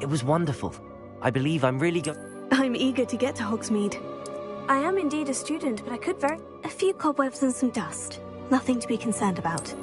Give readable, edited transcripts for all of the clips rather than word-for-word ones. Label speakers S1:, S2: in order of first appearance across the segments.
S1: It was wonderful. I believe I'm really
S2: I'm eager to get to Hogsmeade.
S3: I am indeed a student, but I could a few cobwebs and some dust. Nothing to be concerned about.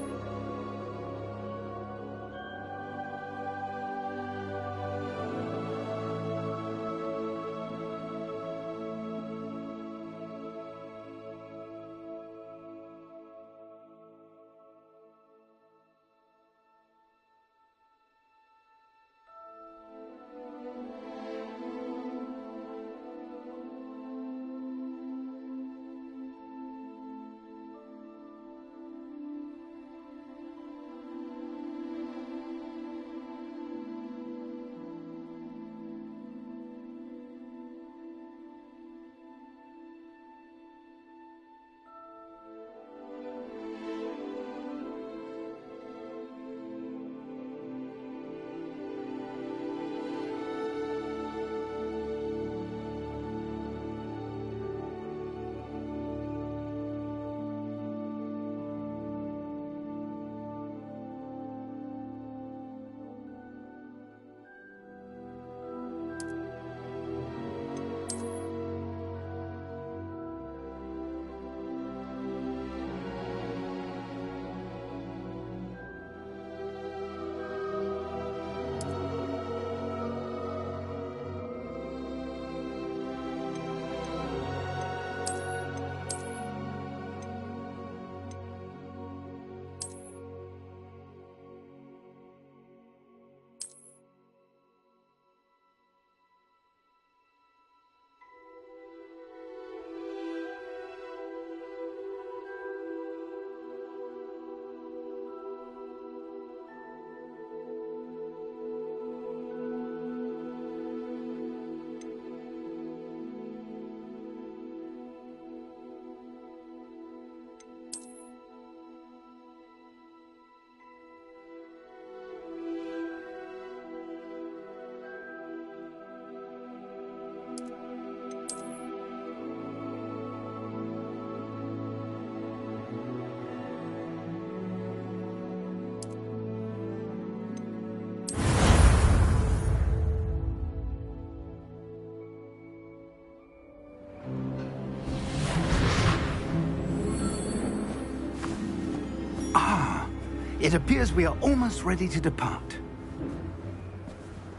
S4: It appears we are almost ready to depart.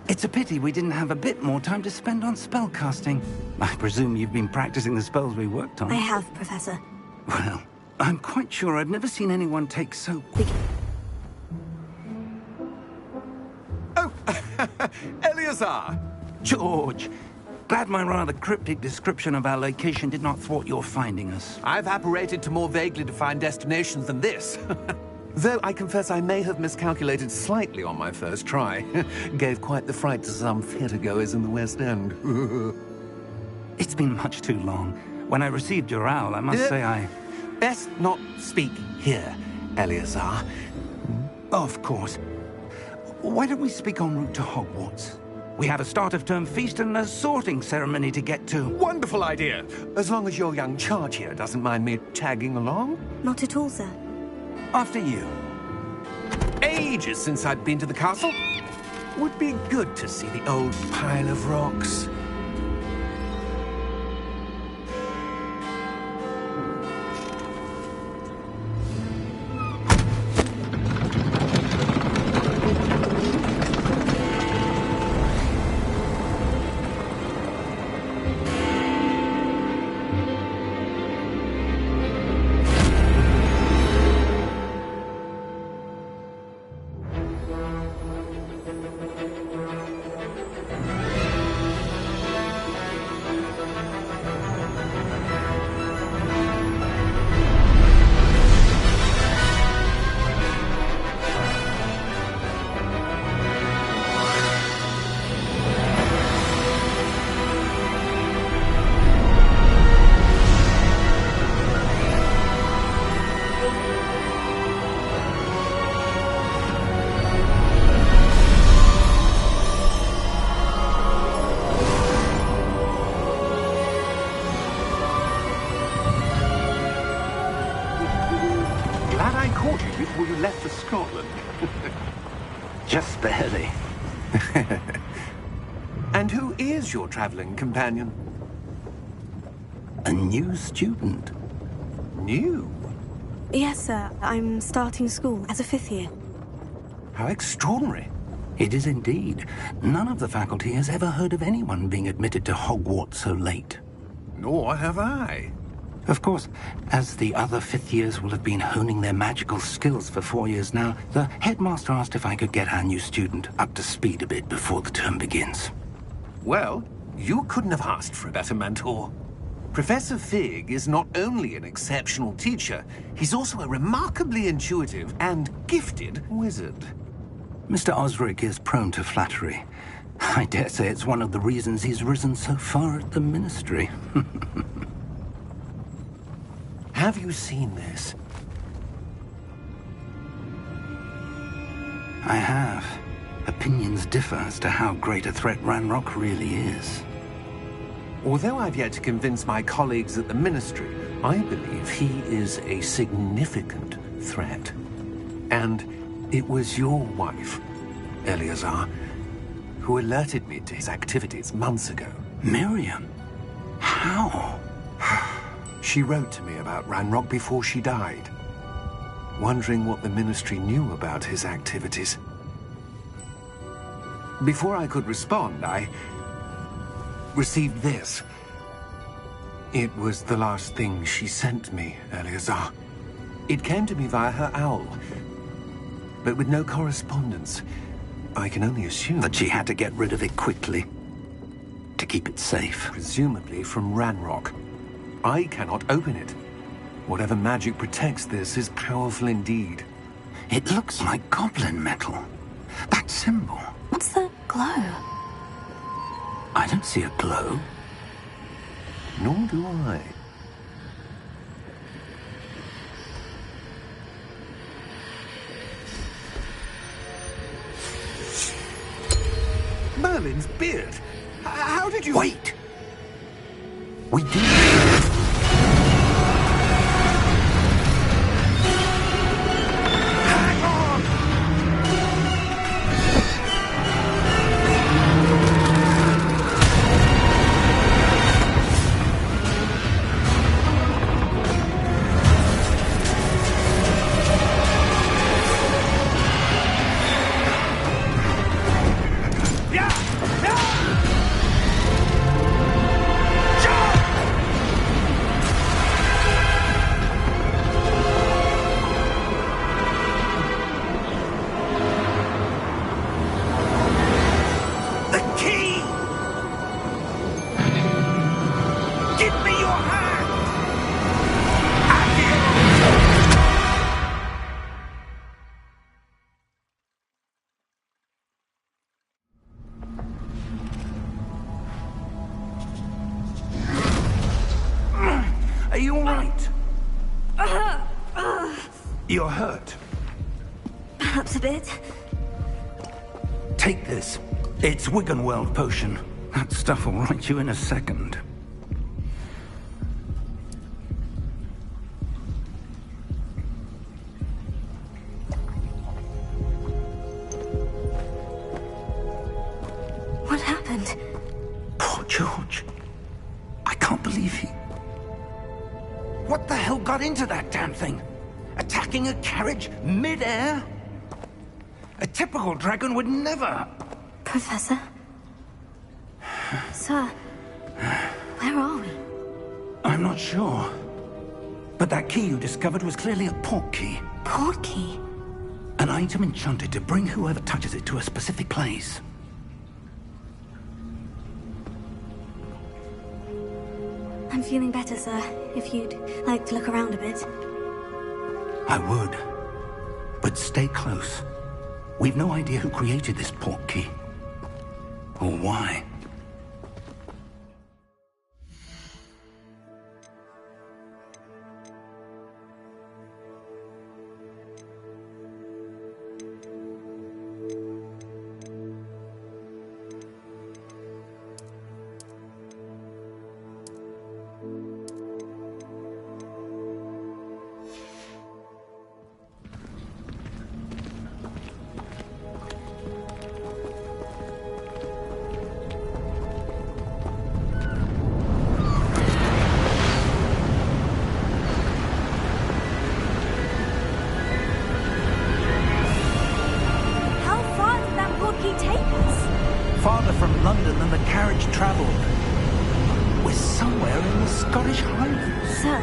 S4: It's a pity we didn't have a bit more time to spend on spellcasting. I presume you've been practicing the spells we worked on.
S3: I have, Professor.
S4: Well, I'm quite sure I've never seen anyone take so...
S5: Oh, Eleazar!
S4: George! Glad my rather cryptic description of our location did not thwart your finding us.
S5: I've apparated to more vaguely defined destinations than this. Though I confess I may have miscalculated slightly on my first try. Gave quite the fright to some theatre-goers in the West End.
S4: It's been much too long. When I received your owl, I must say I...
S5: Best not speak here, Eleazar.
S4: Of course. Why don't we speak en route to Hogwarts? We have a start-of-term feast and a sorting ceremony to get to.
S5: Wonderful idea! As long as your young charge here doesn't mind me tagging along.
S3: Not at all, sir.
S4: After you.
S5: Ages since I'd been to the castle. Would be good to see the old pile of rocks.
S4: Before you left for Scotland. Just barely.
S5: And who is your traveling companion?
S4: A new student.
S5: New?
S2: Yes, sir. I'm starting school as a 5th year.
S5: How extraordinary.
S4: It is indeed. None of the faculty has ever heard of anyone being admitted to Hogwarts so late.
S5: Nor have I.
S4: Of course, as the other 5th years will have been honing their magical skills for 4 years now, the headmaster asked if I could get our new student up to speed a bit before the term begins.
S5: Well, you couldn't have asked for a better mentor. Professor Fig is not only an exceptional teacher, he's also a remarkably intuitive and gifted wizard.
S4: Mr. Osric is prone to flattery. I dare say it's one of the reasons he's risen so far at the Ministry.
S5: Have you seen this?
S4: I have. Opinions differ as to how great a threat Ranrock really is.
S5: Although I've yet to convince my colleagues at the Ministry, I believe he is a significant threat. And it was your wife, Eleazar, who alerted me to his activities months ago.
S4: Miriam? How?
S5: She wrote to me about Ranrock before she died, wondering what the Ministry knew about his activities. Before I could respond, I received this. It was the last thing she sent me, Eleazar. It came to me via her owl, but with no correspondence. I can only assume
S4: That she had to get rid of it quickly, to keep it safe.
S5: presumably from Ranrock. I cannot open it. Whatever magic protects this is powerful indeed.
S4: It looks like goblin metal. That symbol.
S2: What's that glow?
S4: I don't see a glow.
S5: Nor do I. Merlin's beard. How did you...
S4: Wait! We did.
S5: Hang on! The key! Give me your hand!
S4: Are you all right? You're hurt.
S3: Perhaps a bit.
S4: Take this. It's Wiggenweld potion. That stuff will right you in a second.
S3: What happened?
S4: Poor George. I can't believe he... What the hell got into that damn thing? Attacking a carriage mid-air? A typical dragon would never...
S3: Professor? Sir, where are we?
S4: I'm not sure. But that key you discovered was clearly a port key.
S3: Port key?
S4: An item enchanted to bring whoever touches it to a specific place.
S3: I'm feeling better, sir. If you'd like to look around a bit.
S4: I would. But stay close. We've no idea who created this port key. Or why. Scottish Highlands.
S3: Sir,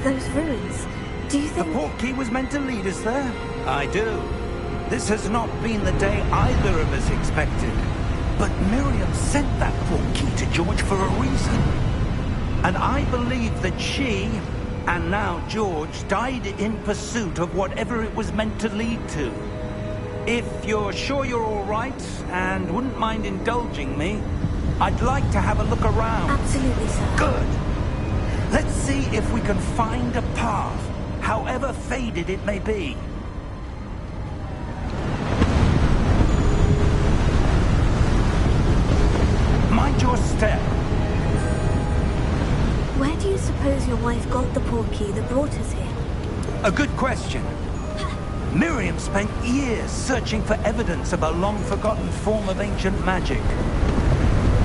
S3: those ruins. Do you
S4: The
S3: think...
S4: portkey was meant to lead us there? I do. This has not been the day either of us expected. But Miriam sent that portkey to George for a reason. And I believe that she, and now George, died in pursuit of whatever it was meant to lead to. If you're sure you're all right, and wouldn't mind indulging me, I'd like to have a look around.
S3: Absolutely, sir.
S4: Good. Let's see if we can find a path, however faded it may be. Mind your step.
S3: Where do you suppose your wife got the portkey that brought us here?
S4: A good question. Miriam spent years searching for evidence of a long-forgotten form of ancient magic.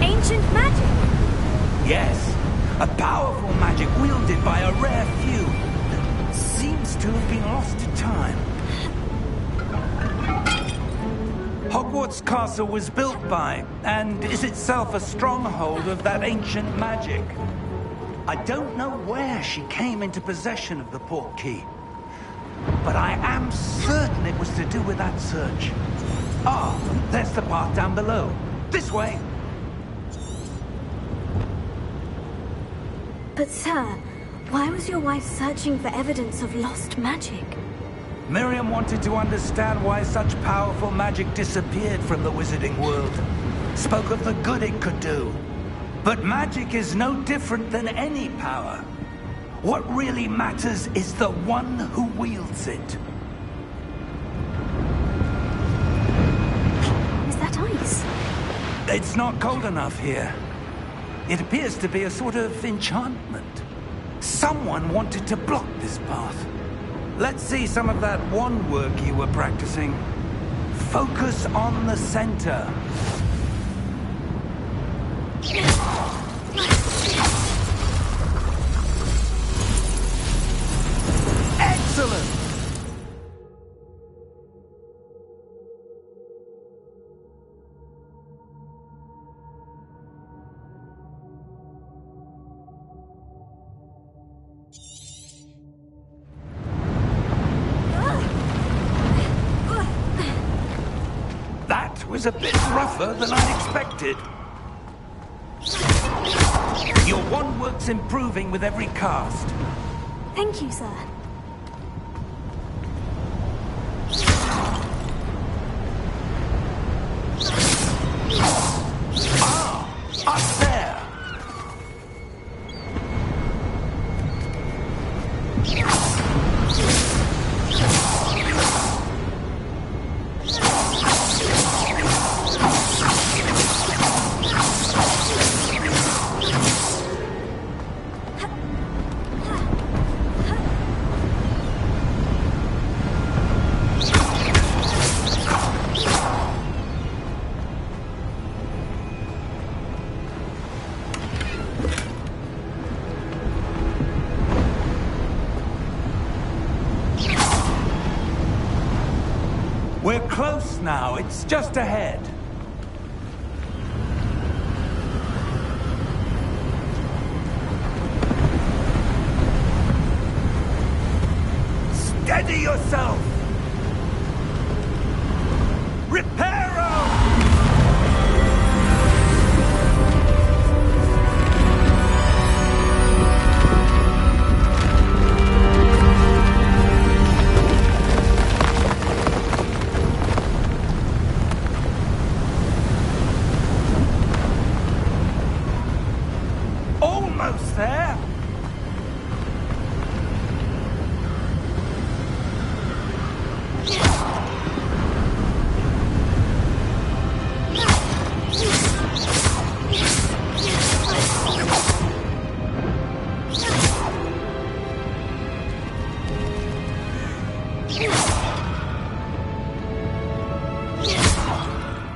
S3: Ancient magic?
S4: Yes, a powerful magic wielded by a rare few that seems to have been lost to time. Hogwarts Castle was built by, and is itself a stronghold of that ancient magic. I don't know where she came into possession of the portkey, but I am certain it was to do with that search. Ah, there's the path down below. This way.
S3: But sir, why was your wife searching for evidence of lost magic?
S4: Miriam wanted to understand why such powerful magic disappeared from the wizarding world. Spoke of the good it could do. But magic is no different than any power. What really matters is the one who wields it.
S3: Is that ice?
S4: It's not cold enough here. It appears to be a sort of enchantment. Someone wanted to block this path. Let's see some of that wand work you were practicing. Focus on the center. Excellent! That was a bit rougher than I'd expected. Your wand work's improving with every cast.
S3: Thank you, sir.
S4: Up there! We're close now. It's just ahead. Steady yourself! Reparo! Almost there!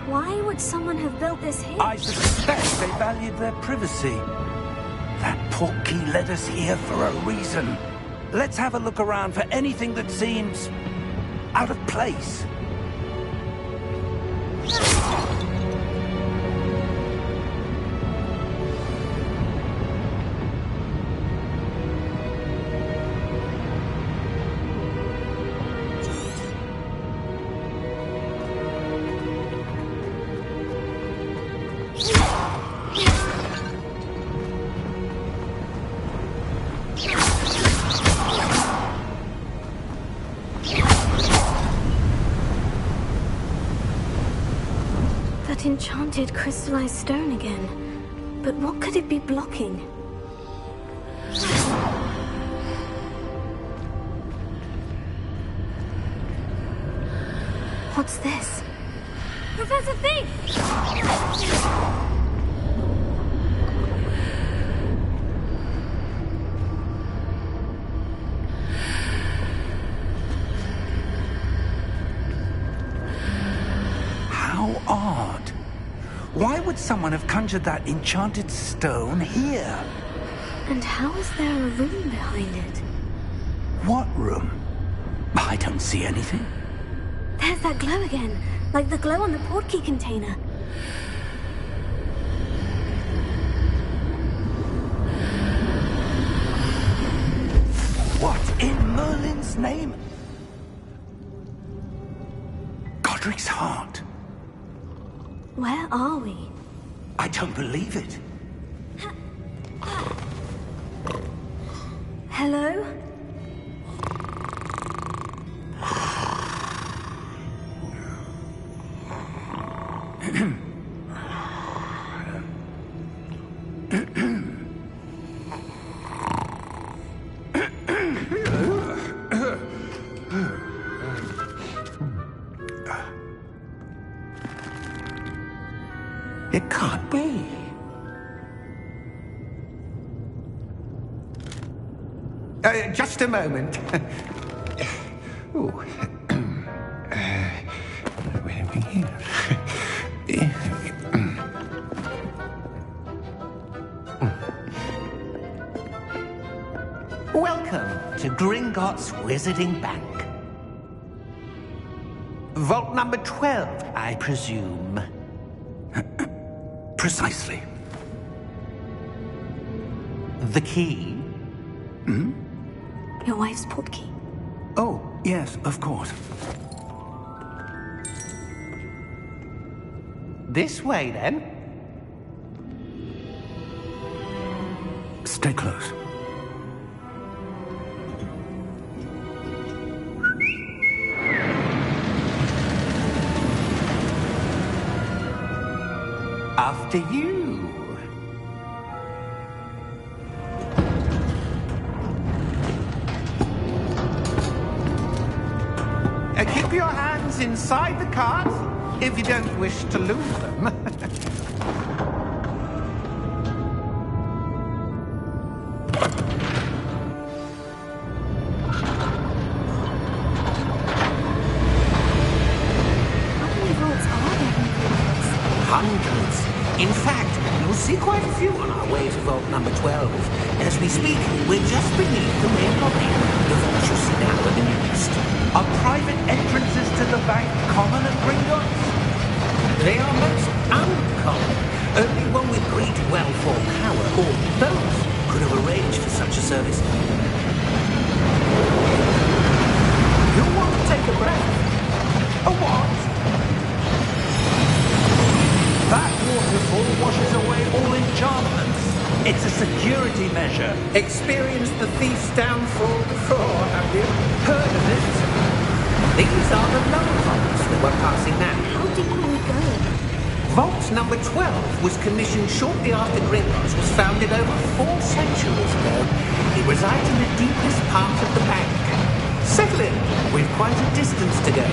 S3: Why would someone have built this here?
S4: I suspect they valued their privacy. That portkey led us here for a reason. Let's have a look around for anything that seems out of place.
S3: enchanted crystallized stone again. But what could it be blocking? What's this? Professor Thief!
S4: How odd. Why would someone have conjured that enchanted stone here?
S3: And how is there a room behind it?
S4: What room? I don't see anything.
S3: There's that glow again, like the glow on the portkey container.
S4: What in Merlin's name? Godric's heart.
S3: Where are we?
S4: I don't believe it.
S3: Hello?
S4: It can't be.
S5: Just a moment. Oh. Where are we here?
S6: Welcome to Gringotts Wizarding Bank. Vault number 12, I presume.
S4: Precisely.
S6: The key?
S3: Your wife's portkey.
S4: Oh, yes, of course.
S6: This way, then.
S4: Stay close.
S6: After you. Keep your hands inside the cart if you don't wish to lose them.
S3: How many vaults are there in Gringotts?
S6: Hundreds. In fact, you'll see quite a few on our way to vault number 12. As we speak, we're just beneath the main lobby. The vaults you see now are the east.
S4: Are private entrances to the bank common at Gringotts?
S6: They are most uncommon. Only one with great wealth or power, or both, could have arranged for such a service. You'll want to take a breath. A what?
S4: That waterfall washes away all enchantments. It's a security measure.
S6: Experienced the thief's downfall before, have you? Heard of it? These are the lower vaults that we're passing now.
S3: How deep are we going?
S6: Vault number 12 was commissioned shortly after Gringotts was founded over 4 centuries ago. It resides in the deepest part of the bank. Settle in. We've quite a distance to go.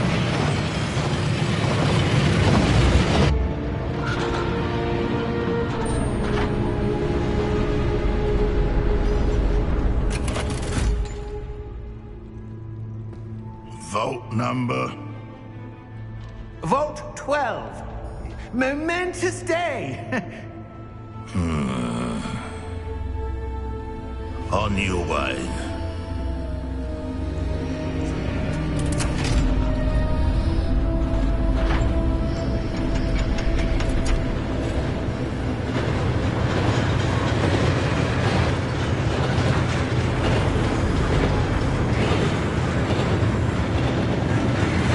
S7: Vault number?
S6: Vault 12. Momentous day.
S7: On your way.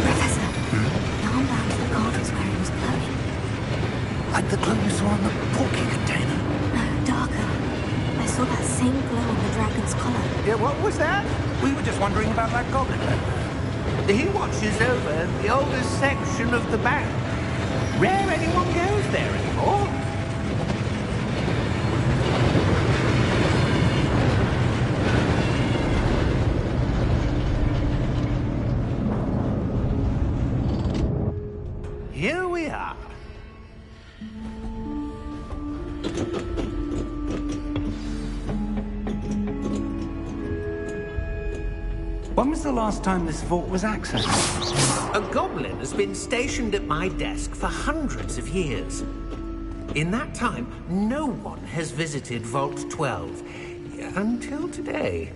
S3: Professor, the armband the guard was wearing was glowing.
S4: Like the glow you saw on the portkey container.
S3: No, darker. I saw that same glow on the dragon's collar.
S6: Yeah, what was that?
S4: We were just wondering about that goblin.
S6: He watches over the oldest section of the bank. Rare anyone goes there anymore. Here we are.
S4: When was the last time this vault was accessed?
S6: A goblin has been stationed at my desk for hundreds of years. In that time, no one has visited Vault 12. Until today.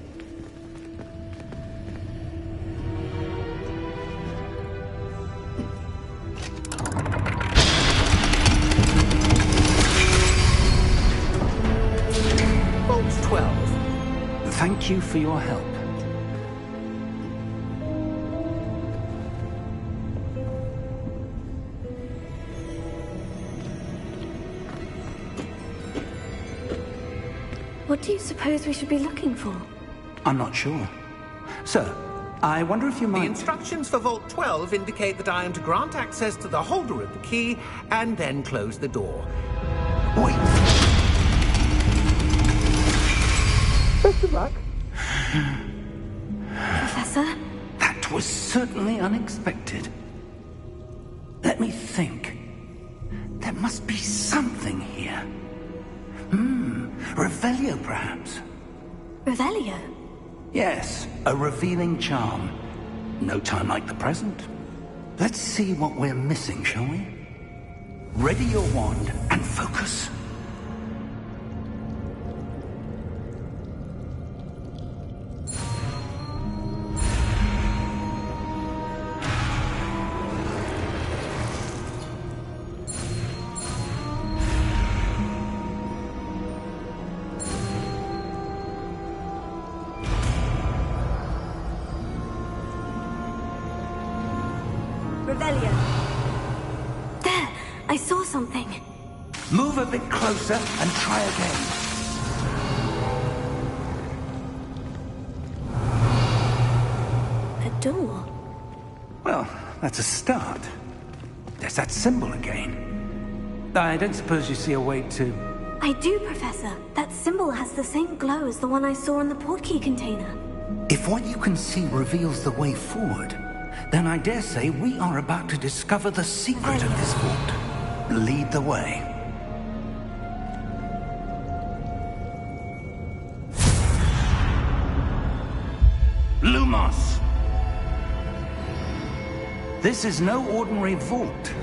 S6: Vault 12.
S4: Thank you for your help.
S3: What do you suppose we should be looking for?
S4: I'm not sure. Sir, I wonder if you
S6: The
S4: might...
S6: instructions for Vault 12 indicate that I am to grant access to the holder of the key and then close the door.
S4: Wait!
S6: Best of luck.
S3: Professor?
S4: That was certainly unexpected. Let me think. There must be something here. Revelio, perhaps?
S3: Revelio?
S4: Yes, a revealing charm. No time like the present. Let's see what we're missing, shall we? Ready your wand and focus.
S3: Revelio. There! I saw something.
S4: Move a bit closer and try again.
S3: A door.
S4: Well, that's a start. There's that symbol again. I don't suppose you see a way to...
S3: I do, Professor. That symbol has the same glow as the one I saw in the portkey container.
S4: If what you can see reveals the way forward, then I dare say we are about to discover the secret of this vault. Lead the way. Lumos! This is no ordinary vault.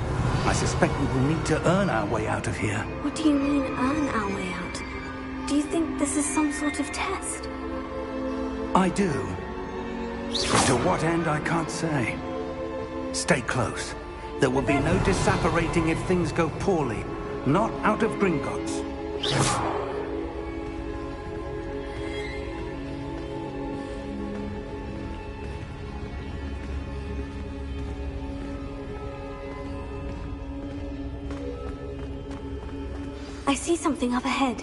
S4: I suspect we will need to earn our way out of here.
S3: What do you mean, earn our way out? Do you think this is some sort of test?
S4: I do. But to what end, I can't say. Stay close. There will be no disapparating if things go poorly. Not out of Gringotts.
S3: I see something up ahead.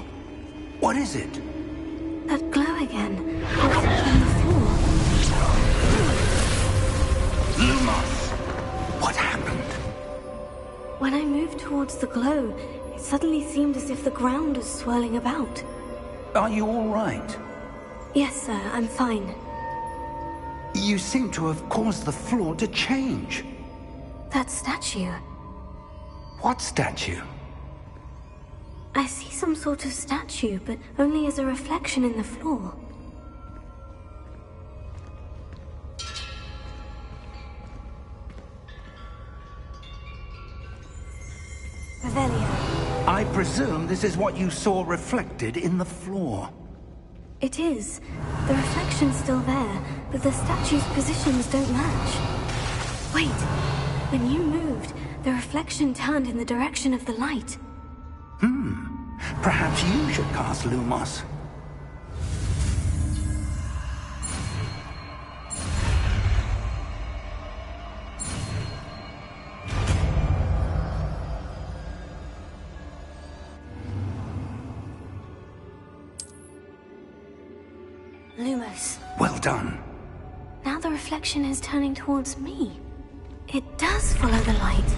S4: What is it?
S3: That glow again. On the floor.
S4: Lumos! What happened?
S3: When I moved towards the glow, it suddenly seemed as if the ground was swirling about.
S4: Are you all right?
S3: Yes, sir, I'm fine.
S4: You seem to have caused the floor to change.
S3: That statue.
S4: What statue?
S3: I see some sort of statue, but only as a reflection in the floor. Revelio.
S4: I presume this is what you saw reflected in the floor.
S3: It is. The reflection's still there, but the statue's positions don't match. Wait. When you moved, the reflection turned in the direction of the light.
S4: Perhaps you should cast Lumos.
S3: Lumos.
S4: Well done.
S3: Now the reflection is turning towards me. It does follow the light.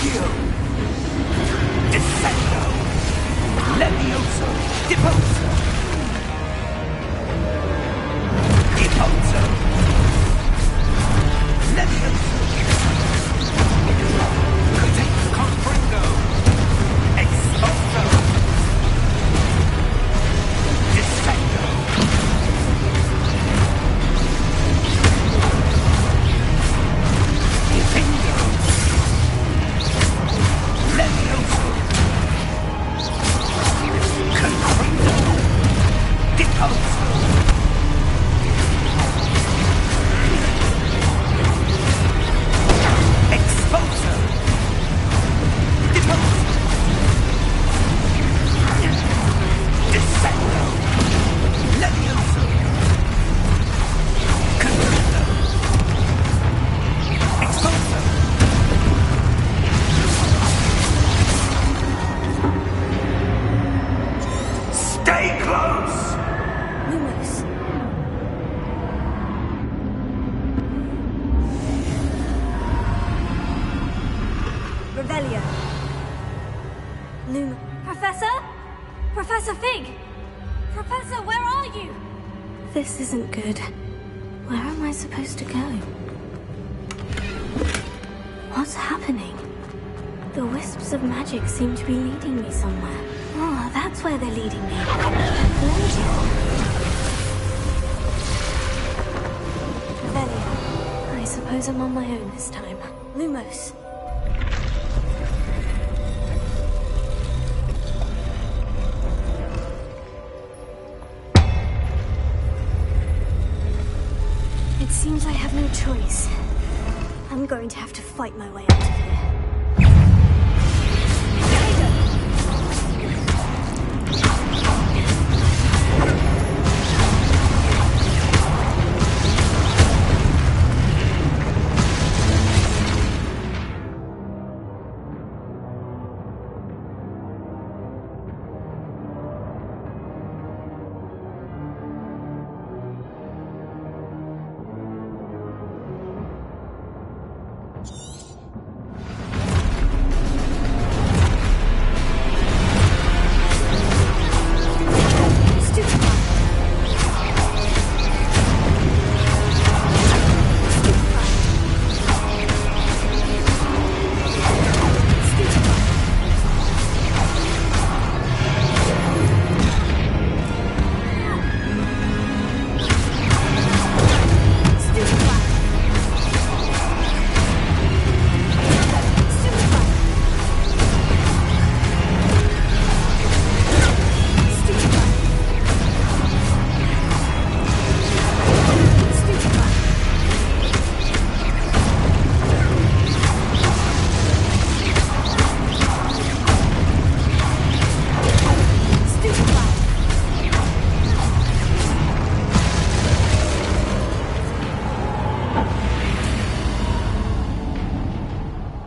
S4: Accio! Descendo! Levioso! Deposo! Deposo! Levioso! Critique Confringo! Expulso! Descendo! Defendo! Levioso! Confringo! Deposo! Expulso! Deposo! Descendo! Levioso! Confringo! Expulso! Stay close!
S3: Lumos. Revelio. Professor? Professor Fig! Professor, where are you?
S2: This isn't good. Where am I supposed to go? What's happening? The wisps of magic seem to be leading me somewhere. Oh, that's where they're leading me. Revelio. I suppose I'm on my own this time. Lumos. It seems I have no choice. I'm going to have to fight my way out of here.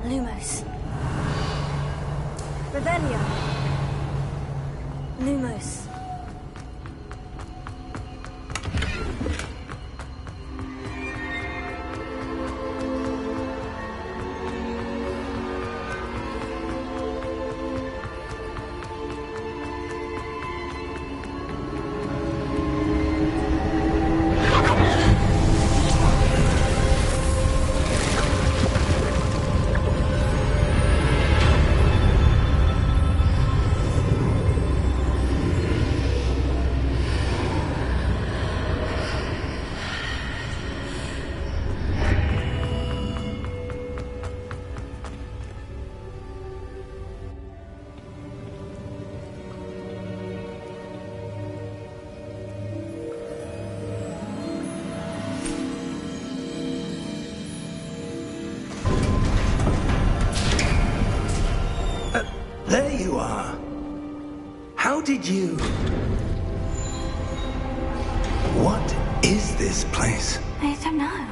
S2: Lumos. Revelio. Lumos.
S4: There you are. How did you... What is this place?
S2: I don't know.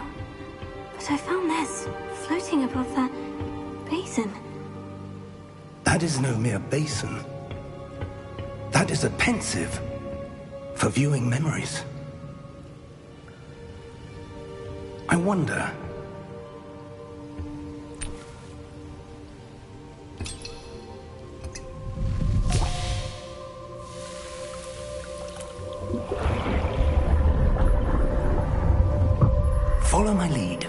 S2: But I found this floating above that basin.
S4: That is no mere basin. That is a pensive for viewing memories. I wonder... Follow my lead.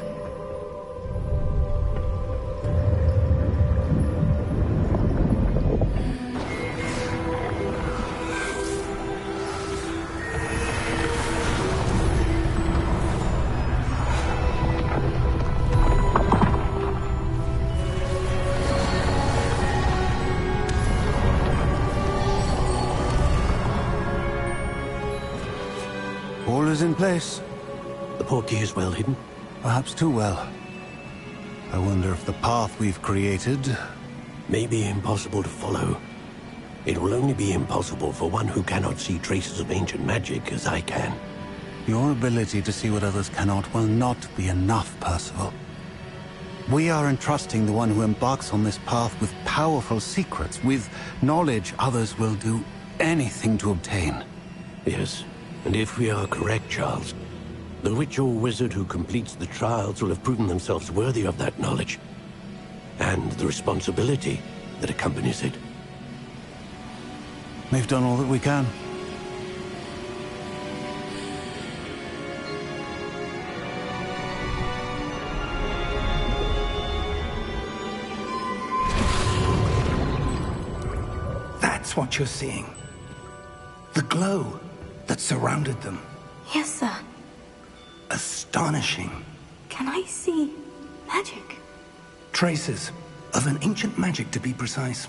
S8: All is in place.
S9: The portkey is well hidden?
S8: Perhaps too well. I wonder if the path we've created...
S9: May be impossible to follow. It will only be impossible for one who cannot see traces of ancient magic as I can.
S8: Your ability to see what others cannot will not be enough, Percival. We are entrusting the one who embarks on this path with powerful secrets, with knowledge others will do anything to obtain.
S9: Yes, and if we are correct, Charles, the witch or wizard who completes the trials will have proven themselves worthy of that knowledge, and the responsibility that accompanies it.
S8: We've done all that we can.
S4: That's what you're seeing. The glow that surrounded them.
S3: Yes, sir.
S4: Astonishing.
S3: Can I see magic?
S4: Traces of an ancient magic, to be precise.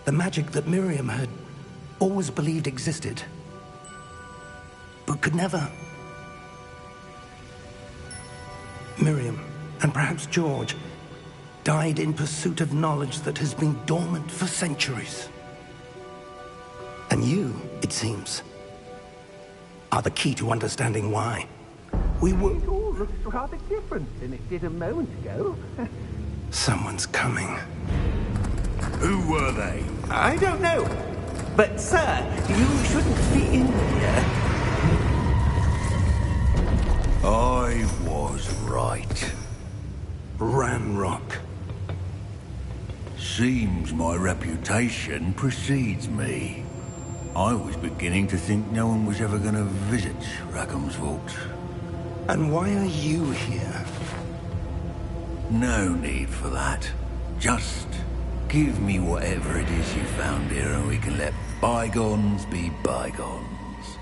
S4: The magic that Miriam had always believed existed, but could never. Miriam, and perhaps George, died in pursuit of knowledge that has been dormant for centuries. And you, it seems, are the key to understanding why. We were...
S6: It all looks rather different than it did a moment ago.
S4: Someone's coming.
S7: Who were they?
S6: I don't know. But, sir, you shouldn't be in here.
S7: I was right.
S4: Ranrock.
S7: Seems my reputation precedes me. I was beginning to think no one was ever going to visit Rackham's vault.
S4: And why are you here?
S7: No need for that. Just give me whatever it is you found here and we can let bygones be bygones.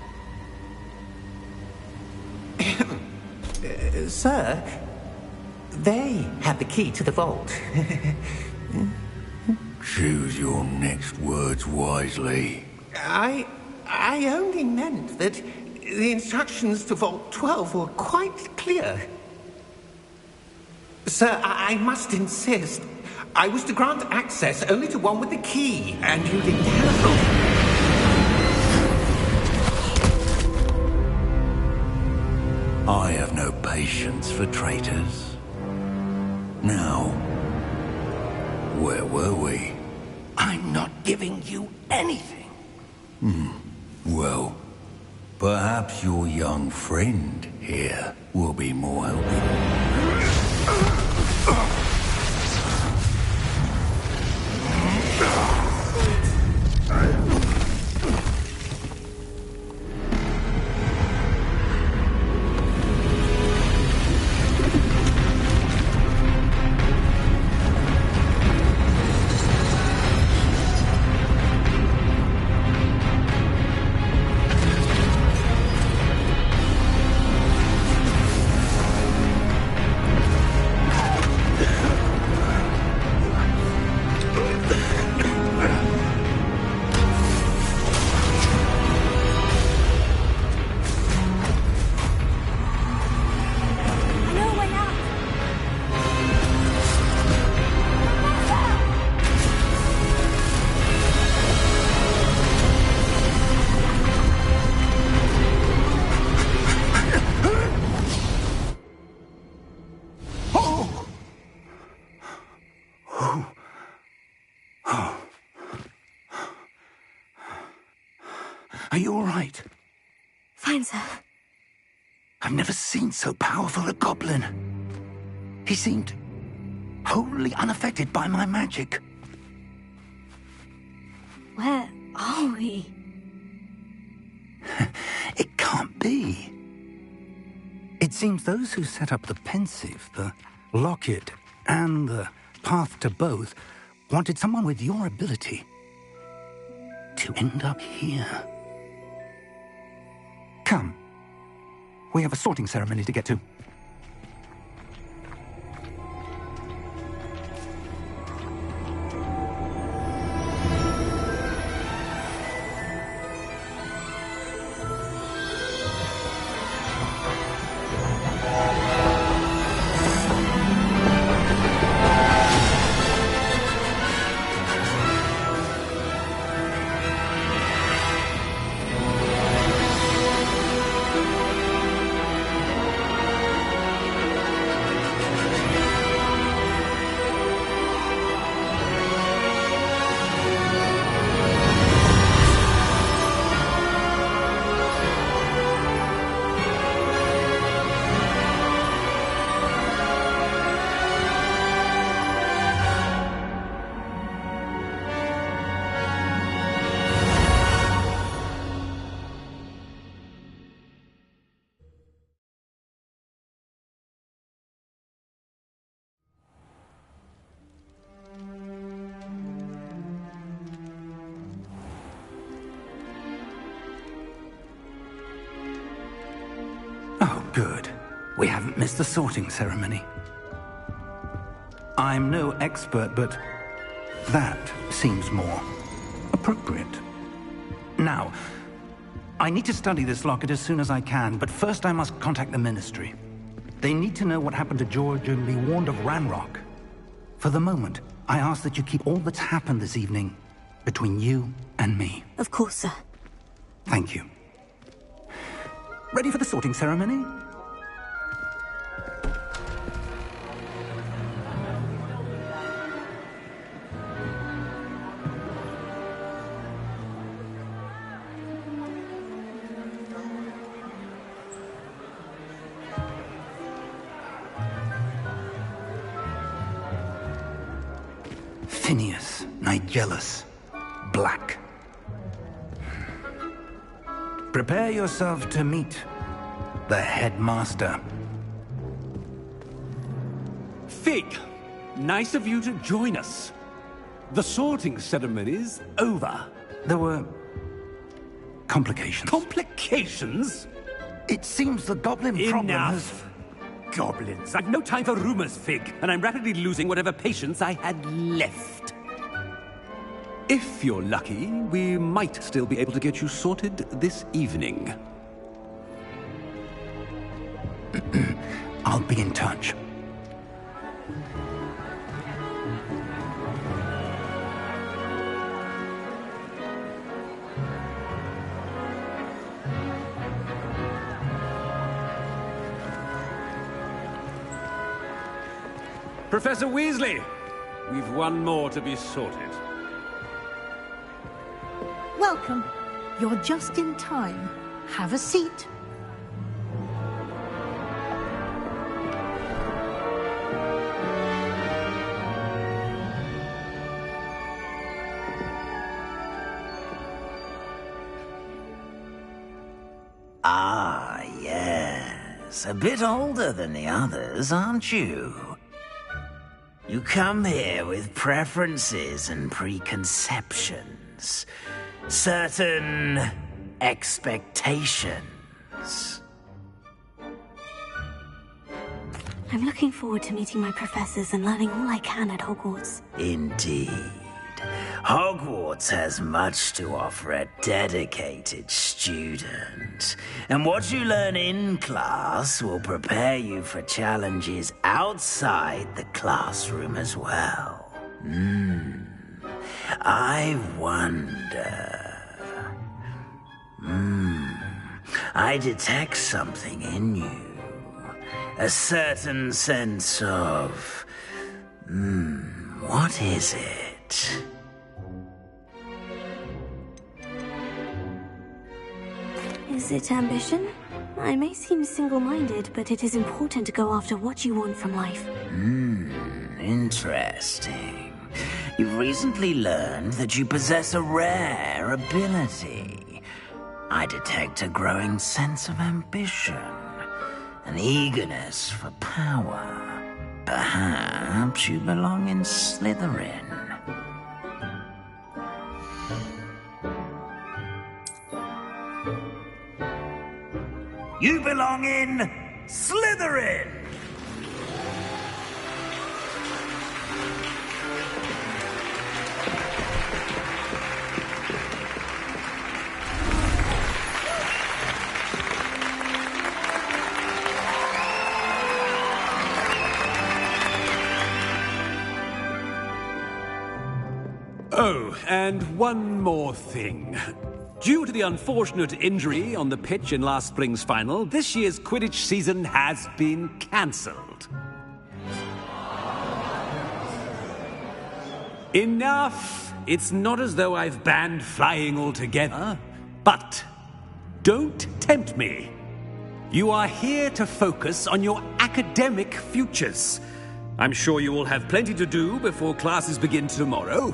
S6: Sir, they had the key to the vault.
S7: Choose your next words wisely.
S6: I only meant that the instructions to Vault 12 were quite clear. Sir, I must insist. I was to grant access only to one with the key, and you didn't have them.
S7: I have no patience for traitors. Now, where were we?
S4: I'm not giving you anything.
S7: Well, perhaps your young friend here will be more helpful.
S4: Are you all right?
S3: Fine, sir.
S4: I've never seen so powerful a goblin. He seemed wholly unaffected by my magic.
S3: Where are we?
S4: It can't be. It seems those who set up the pensive, the locket, and the path to both wanted someone with your ability to end up here. Come. We have a sorting ceremony to get to. Oh, good. We haven't missed the sorting ceremony. I'm no expert, but that seems more appropriate. Now, I need to study this locket as soon as I can, but first I must contact the Ministry. They need to know what happened to George and be warned of Ranrock. For the moment, I ask that you keep all that's happened this evening between you and me.
S3: Of course, sir.
S4: Thank you. Ready for the sorting ceremony? Phineas, Nigellus, Black. Prepare yourself to meet the headmaster.
S10: Fig, nice of you to join us. The sorting ceremony's over.
S4: There were complications.
S10: Complications?
S4: It seems the goblin problem has...
S10: Enough! Goblins. I've no time for rumors, Fig, and I'm rapidly losing whatever patience I had left. If you're lucky, we might still be able to get you sorted this evening.
S4: I'll be in touch.
S10: Professor Weasley, we've one more to be sorted.
S11: Welcome. You're just in time. Have a seat.
S12: Ah, yes. A bit older than the others, aren't you? You come here with preferences and preconceptions. Certain expectations.
S3: I'm looking forward to meeting my professors and learning all I can at Hogwarts.
S12: Indeed. Hogwarts has much to offer a dedicated student. And what you learn in class will prepare you for challenges outside the classroom as well. I wonder... I detect something in you. A certain sense of... what is it?
S3: Is it ambition? I may seem single-minded, but it is important to go after what you want from life.
S12: Interesting. You've recently learned that you possess a rare ability. I detect a growing sense of ambition. an eagerness for power. Perhaps you belong in Slytherin. You belong in Slytherin!
S10: Oh, and one more thing. Due to the unfortunate injury on the pitch in last spring's final, this year's Quidditch season has been cancelled. Enough! It's not as though I've banned flying altogether, but don't tempt me. You are here to focus on your academic futures. I'm sure you will have plenty to do before classes begin tomorrow.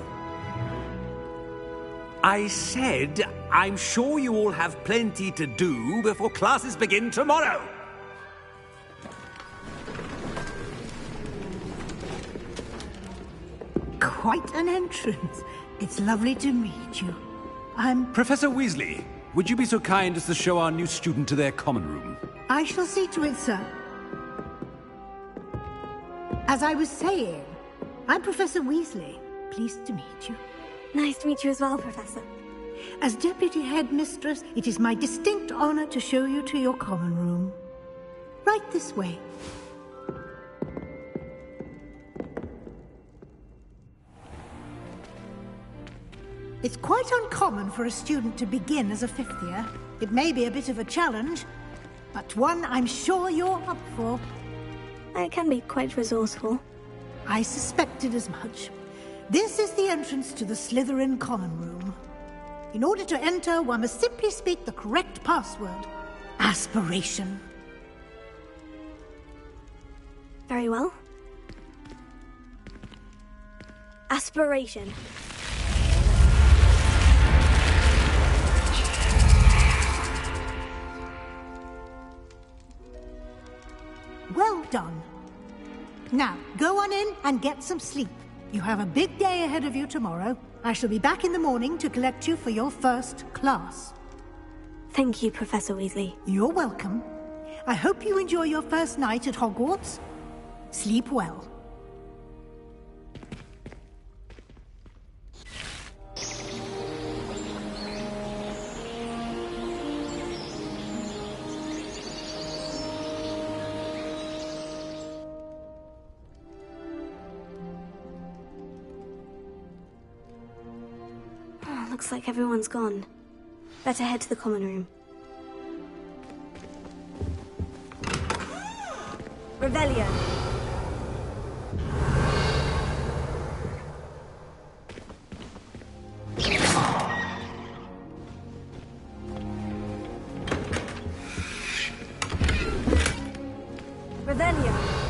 S10: I said, I'm sure you all have plenty to do before classes begin tomorrow.
S11: Quite an entrance. It's lovely to meet you. I'm...
S10: Professor Weasley, would you be so kind as to show our new student to their common room?
S11: I shall see to it, sir. As I was saying, I'm Professor Weasley. Pleased to meet you.
S3: Nice to meet you as well, Professor.
S11: As Deputy Headmistress, it is my distinct honor to show you to your common room. Right this way. It's quite uncommon for a student to begin as a fifth year. It may be a bit of a challenge, but one I'm sure you're up for.
S3: I can be quite resourceful.
S11: I suspected as much. This is the entrance to the Slytherin common room. In order to enter, one must simply speak the correct password. Aspiration.
S3: Very well. Aspiration.
S11: Well done. Now, go on in and get some sleep. You have a big day ahead of you tomorrow. I shall be back in the morning to collect you for your first class.
S3: Thank you, Professor Weasley.
S11: You're welcome. I hope you enjoy your first night at Hogwarts. Sleep well.
S3: Looks like everyone's gone. Better head to the common room. Revelio. Revelio.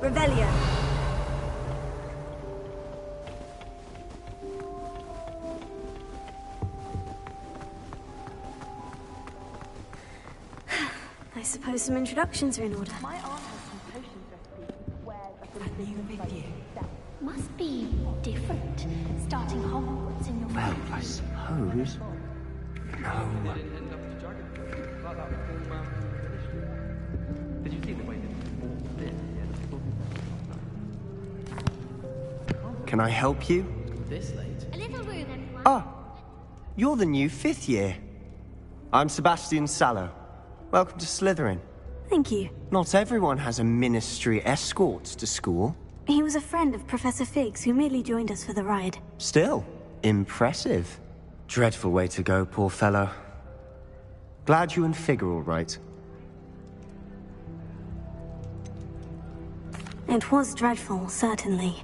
S3: Revelio. I suppose some introductions are in order.
S13: My aunt has some potions recipes where must be different. Starting Hogwarts in your
S4: Well, I suppose. No.
S14: Did you see the way that
S15: Can I help you?
S14: this late?
S13: A little room, everyone.
S15: Ah, you're the new fifth year. I'm Sebastian Sallow. Welcome to Slytherin.
S3: Thank you.
S15: Not everyone has a ministry escort to school.
S3: He was a friend of Professor Fig's who merely joined us for the ride.
S15: Still, impressive. Dreadful way to go, poor fellow. Glad you and Fig are all right.
S2: It was dreadful, certainly,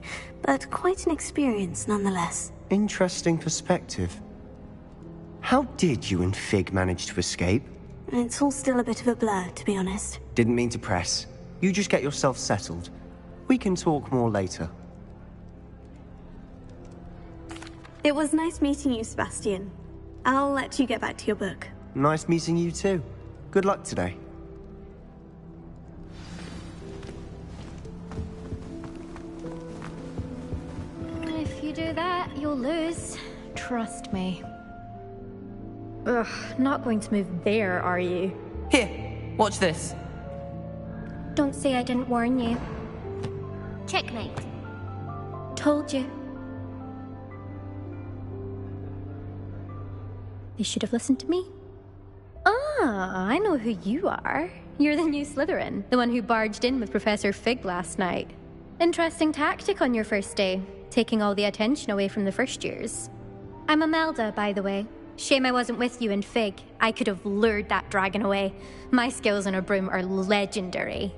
S2: but quite an experience nonetheless.
S15: Interesting perspective. How did you and Fig manage to escape?
S2: It's all still a bit of a blur, to be honest.
S15: Didn't mean to press. You just get yourself settled. We can talk more later.
S2: It was nice meeting you, Sebastian. I'll let you get back to your book.
S15: Nice meeting you too. Good luck today.
S14: If you do that, you'll lose. Trust me. Ugh, not going to move there, are you?
S16: Here, watch this.
S14: Don't say I didn't warn you.
S13: Checkmate.
S14: Told you. They should have listened to me. Ah, I know who you are. You're the new Slytherin, the one who barged in with Professor Fig last night. Interesting tactic on your first day, taking all the attention away from the first years. I'm Imelda, by the way. Shame I wasn't with you in Fig. I could have lured that dragon away. My skills on a broom are legendary.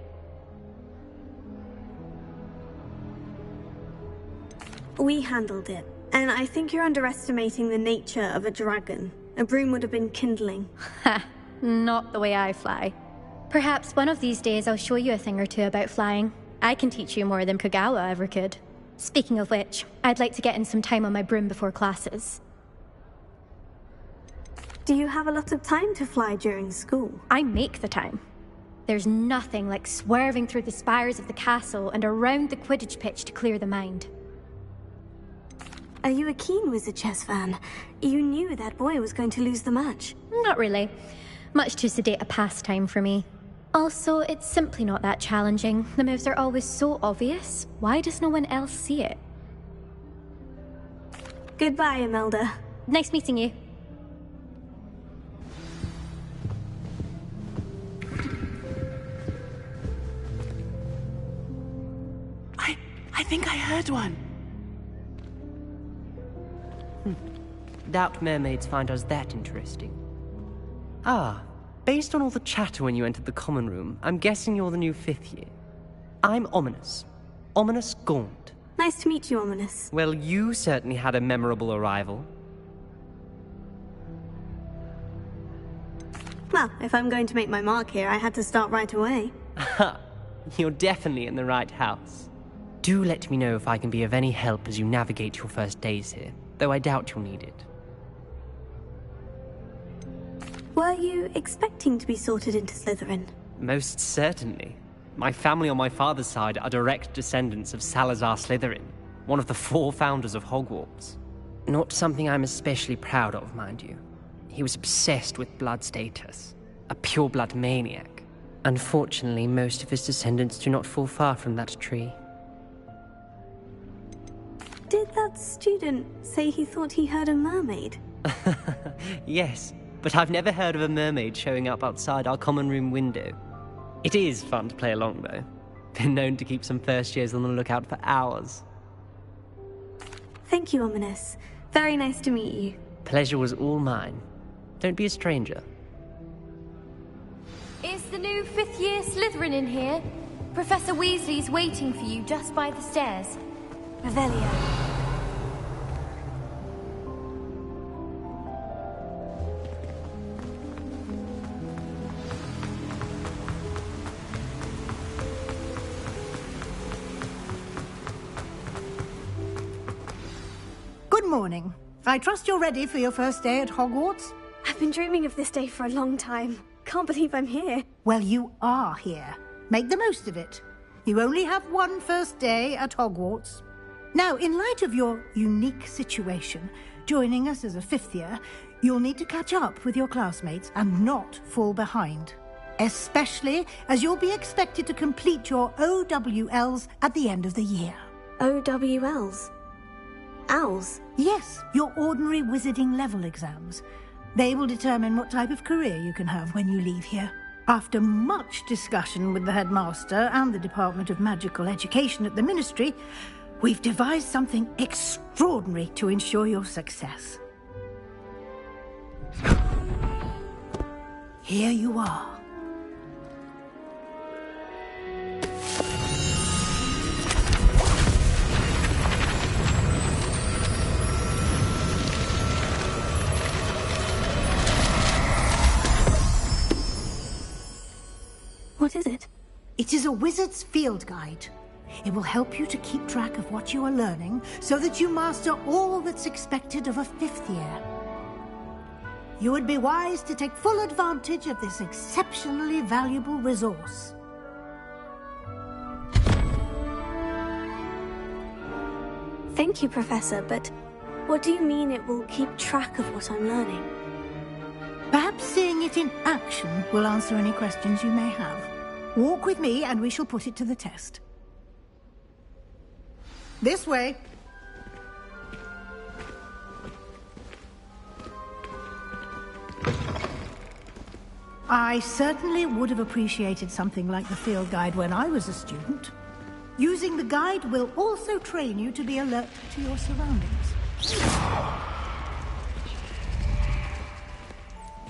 S2: We handled it, and I think you're underestimating the nature of a dragon. A broom would have been kindling.
S14: Ha, not the way I fly. Perhaps one of these days I'll show you a thing or two about flying. I can teach you more than Kagawa ever could. Speaking of which, I'd like to get in some time on my broom before classes.
S2: Do you have a lot of time to fly during school?
S14: I make the time. There's nothing like swerving through the spires of the castle and around the Quidditch pitch to clear the mind.
S2: Are you a keen Wizard chess fan? You knew that boy was going to lose the match.
S14: Not really. Much too sedate a pastime for me. Also, it's simply not that challenging. The moves are always so obvious. Why does no one else see it?
S2: Goodbye, Imelda.
S14: Nice meeting you.
S16: I think I heard one.
S17: Doubt mermaids find us that interesting. Ah, based on all the chatter when you entered the common room, I'm guessing you're the new 5th year. I'm Ominous. Ominous Gaunt.
S2: Nice to meet you, Ominous.
S17: Well, you certainly had a memorable arrival.
S2: Well, if I'm going to make my mark here, I had to start right away.
S17: Ha! You're definitely in the right house. Do let me know if I can be of any help as you navigate your first days here, though I doubt you'll need it.
S2: Were you expecting to be sorted into Slytherin?
S17: Most certainly. My family on my father's side are direct descendants of Salazar Slytherin, one of the 4 founders of Hogwarts. Not something I'm especially proud of, mind you. He was obsessed with blood status, a pure-blood maniac. Unfortunately, most of his descendants do not fall far from that tree.
S2: Did that student say he thought he heard a mermaid?
S17: Yes, but I've never heard of a mermaid showing up outside our common room window. It is fun to play along, though. Been known to keep some first years on the lookout for hours.
S2: Thank you, Ominous. Very nice to meet you.
S17: Pleasure was all mine. Don't be a stranger.
S13: Is the new 5th year Slytherin in here? Professor Weasley's waiting for you just by the stairs.
S2: Revelio.
S11: Good morning. I trust you're ready for your first day at Hogwarts?
S2: I've been dreaming of this day for a long time. Can't believe I'm here.
S11: Well, you are here. Make the most of it. You only have one first day at Hogwarts. Now, in light of your unique situation, joining us as a 5th year, you'll need to catch up with your classmates and not fall behind. Especially as you'll be expected to complete your OWLs at the end of the year.
S2: OWLs? Owls?
S11: Yes, your ordinary wizarding level exams. They will determine what type of career you can have when you leave here. After much discussion with the headmaster and the Department of Magical Education at the Ministry, we've devised something extraordinary to ensure your success. Here you are.
S2: What is it?
S11: It is a wizard's field guide. It will help you to keep track of what you are learning so that you master all that's expected of a 5th year. You would be wise to take full advantage of this exceptionally valuable resource.
S2: Thank you, Professor, but what do you mean it will keep track of what I'm learning?
S11: Perhaps seeing it in action will answer any questions you may have. Walk with me and we shall put it to the test. This way. I certainly would have appreciated something like the field guide when I was a student. Using the guide will also train you to be alert to your surroundings.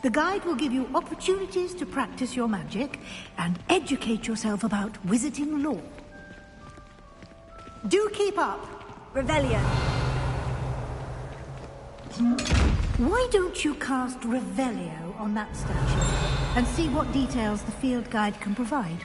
S11: The guide will give you opportunities to practice your magic and educate yourself about wizarding lore. Do keep up.
S2: Revelio.
S11: Why don't you cast Revelio on that statue and see what details the field guide can provide?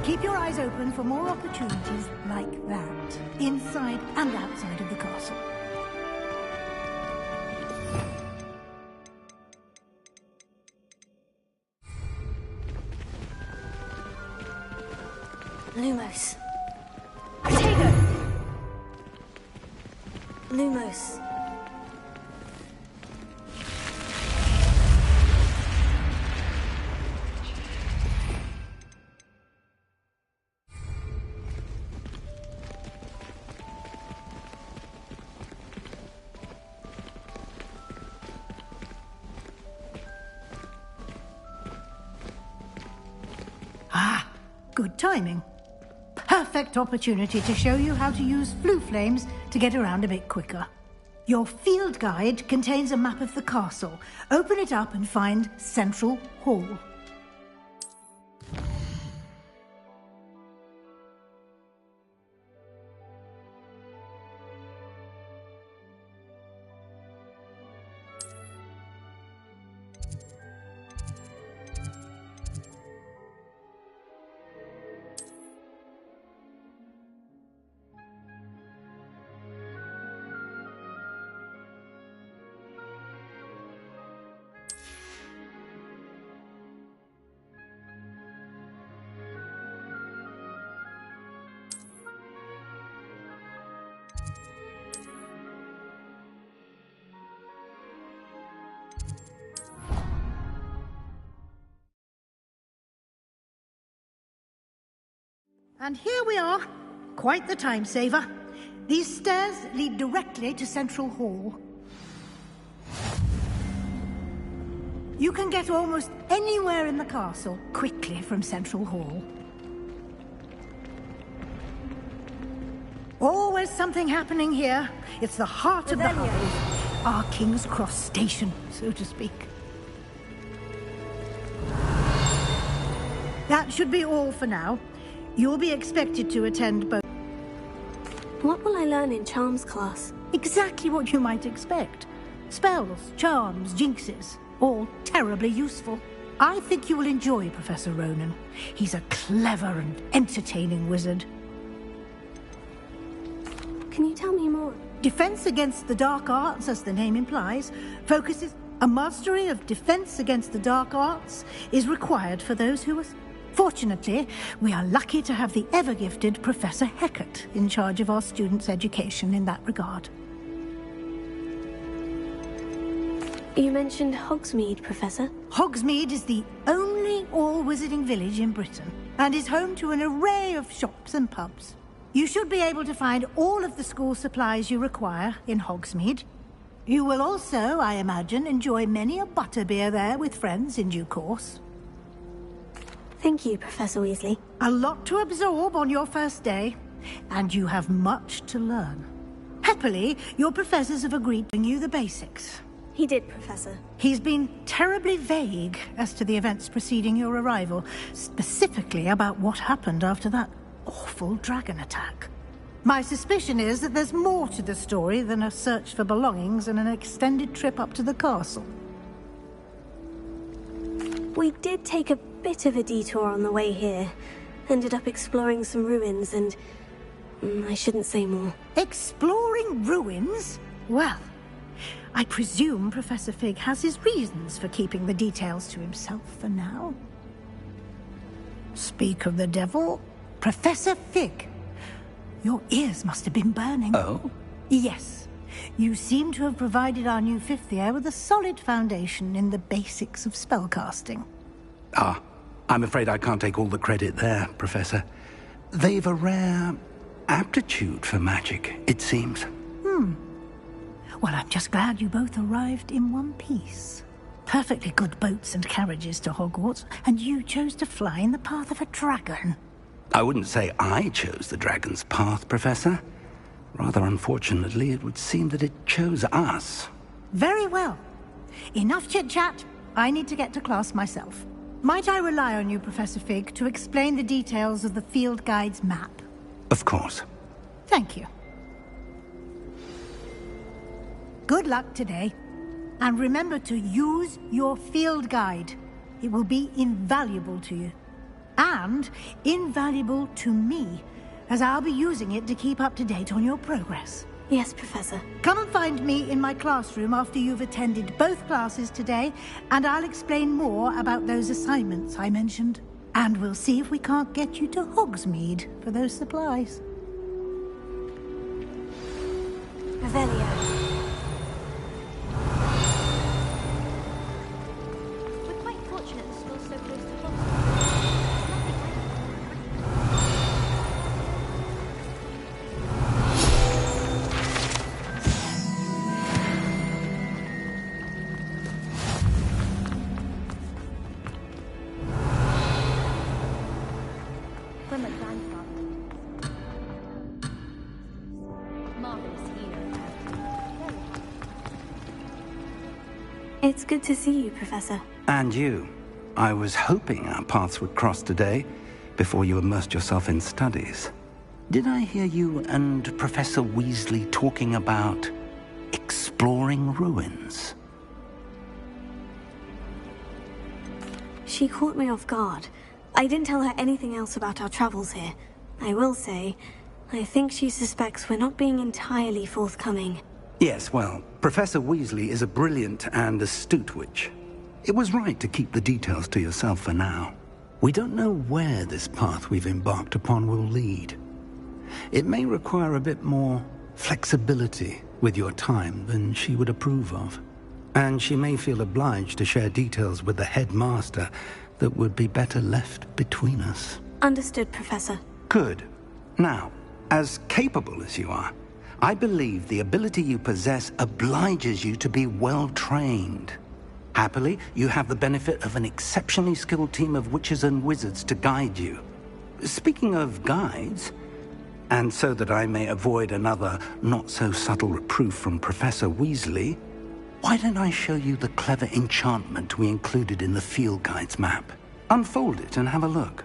S11: Keep your eyes open for more opportunities like that, inside and outside of the castle.
S2: Lumos. Protego! Lumos.
S11: Good timing. Perfect opportunity to show you how to use flue flames to get around a bit quicker. Your field guide contains a map of the castle. Open it up and find Central Hall. And here we are. Quite the time saver. These stairs lead directly to Central Hall. You can get almost anywhere in the castle quickly from Central Hall. Always something happening here. It's the heart of the Hive. Our King's Cross station, so to speak. That should be all for now. You'll be expected to attend both.
S2: What will I learn in Charms class?
S11: Exactly what you might expect. Spells, charms, jinxes. All terribly useful. I think you will enjoy Professor Ronan. He's a clever and entertaining wizard.
S3: Can you tell me more?
S11: Defense against the dark arts, as the name implies, focuses... A mastery of defense against the dark arts is required for those who are... Fortunately, we are lucky to have the ever-gifted Professor Hecat in charge of our students' education in that regard.
S3: You mentioned Hogsmeade, Professor.
S11: Hogsmeade is the only all-wizarding village in Britain, and is home to an array of shops and pubs. You should be able to find all of the school supplies you require in Hogsmeade. You will also, I imagine, enjoy many a butterbeer there with friends in due course.
S3: Thank you, Professor Weasley.
S11: A lot to absorb on your first day, and you have much to learn. Happily, your professors have agreed to bring you the basics.
S3: He did, Professor.
S11: He's been terribly vague as to the events preceding your arrival, specifically about what happened after that awful dragon attack. My suspicion is that there's more to the story than a search for belongings and an extended trip up to the castle.
S3: We did take a bit of a detour on the way here. Ended up exploring some ruins and... I shouldn't say more.
S11: Exploring ruins? Well, I presume Professor Fig has his reasons for keeping the details to himself for now. Speak of the devil, Professor Fig. Your ears must have been burning.
S4: Oh?
S11: Yes. You seem to have provided our new fifth year with a solid foundation in the basics of spellcasting.
S4: Ah, I'm afraid I can't take all the credit there, Professor. They've a rare aptitude for magic, it seems.
S11: Well, I'm just glad you both arrived in one piece. Perfectly good boats and carriages to Hogwarts, and you chose to fly in the path of a dragon.
S4: I wouldn't say I chose the dragon's path, Professor. Rather unfortunately, it would seem that it chose us.
S11: Very well. Enough chit-chat. I need to get to class myself. Might I rely on you, Professor Fig, to explain the details of the field guide's map?
S4: Of course.
S11: Thank you. Good luck today. And remember to use your field guide. It will be invaluable to you. And invaluable to me, as I'll be using it to keep up to date on your progress.
S3: Yes, Professor.
S11: Come and find me in my classroom after you've attended both classes today, and I'll explain more about those assignments I mentioned. And we'll see if we can't get you to Hogsmeade for those supplies.
S3: Revelio.
S13: We're quite fortunate the school's so close to Hogwarts.
S14: When my grandfather... Marvelous year.
S3: It's good to see you, Professor.
S4: And you. I was hoping our paths would cross today, before you immersed yourself in studies. Did I hear you and Professor Weasley talking about exploring ruins?
S3: She caught me off guard. I didn't tell her anything else about our travels here. I will say, I think she suspects we're not being entirely forthcoming.
S4: Yes, well, Professor Weasley is a brilliant and astute witch. It was right to keep the details to yourself for now. We don't know where this path we've embarked upon will lead. It may require a bit more flexibility with your time than she would approve of. And she may feel obliged to share details with the headmaster that would be better left between us.
S3: Understood, Professor.
S4: Good. Now, as capable as you are, I believe the ability you possess obliges you to be well-trained. Happily, you have the benefit of an exceptionally skilled team of witches and wizards to guide you. Speaking of guides, and so that I may avoid another not-so-subtle reproof from Professor Weasley, why don't I show you the clever enchantment we included in the field guide's map? Unfold it and have a look.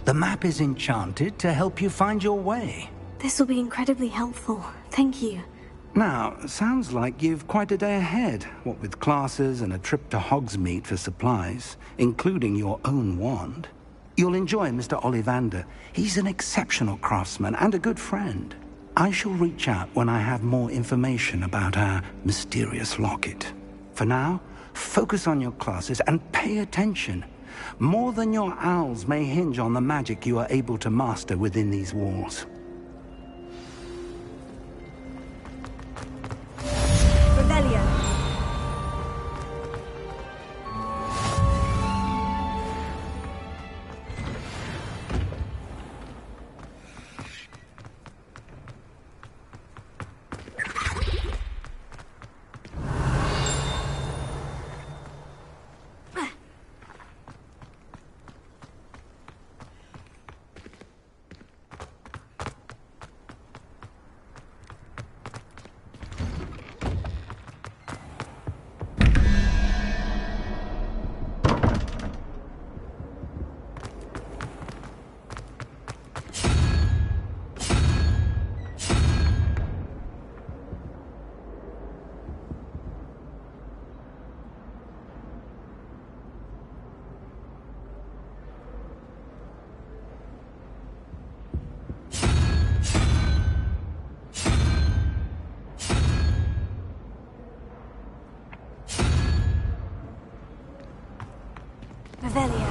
S4: The map is enchanted to help you find your way.
S3: This will be incredibly helpful. Thank you.
S4: Now, sounds like you've quite a day ahead, what with classes and a trip to Hogsmeade for supplies, including your own wand. You'll enjoy Mr. Ollivander. He's an exceptional craftsman and a good friend. I shall reach out when I have more information about our mysterious locket. For now, focus on your classes and pay attention. More than your owls may hinge on the magic you are able to master within these walls.
S3: Rebellion. Revelio.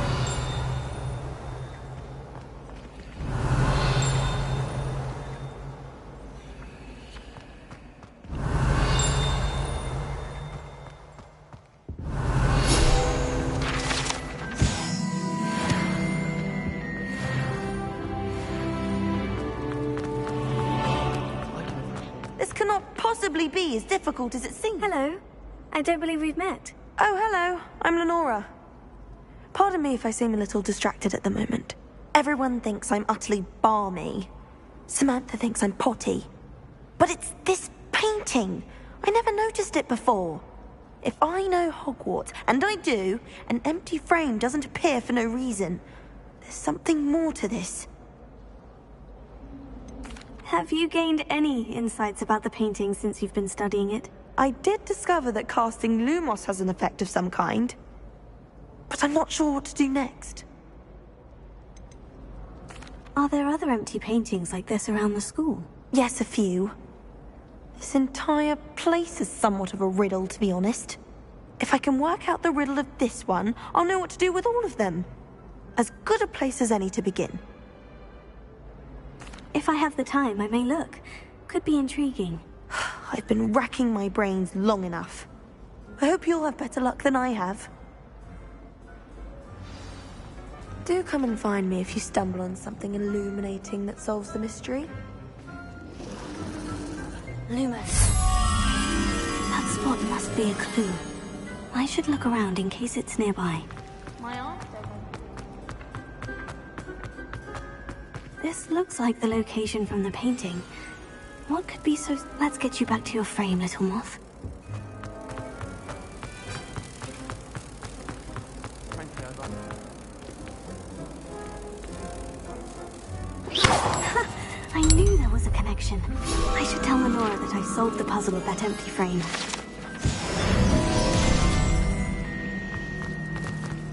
S18: This cannot possibly be as difficult as it seems.
S3: Hello. I don't believe we've met.
S18: Oh, hello. I'm Lenora. Pardon me if I seem a little distracted at the moment. Everyone thinks I'm utterly balmy. Samantha thinks I'm potty. But it's this painting. I never noticed it before. If I know Hogwarts, and I do, an empty frame doesn't appear for no reason. There's something more to this.
S3: Have you gained any insights about the painting since you've been studying it?
S18: I did discover that casting Lumos has an effect of some kind. But I'm not sure what to do next.
S3: Are there other empty paintings like this around the school?
S18: Yes, a few. This entire place is somewhat of a riddle, to be honest. If I can work out the riddle of this one, I'll know what to do with all of them. As good a place as any to begin.
S3: If I have the time, I may look. Could be intriguing.
S18: I've been racking my brains long enough. I hope you'll have better luck than I have. Do come and find me if you stumble on something illuminating that solves the mystery.
S3: Lumos. That spot must be a clue. I should look around in case it's nearby.
S13: My arm's open.
S3: This looks like the location from the painting. What could be so... Let's get you back to your frame, little moth. I knew there was a connection. I should tell Lenora that I solved the puzzle of that empty frame.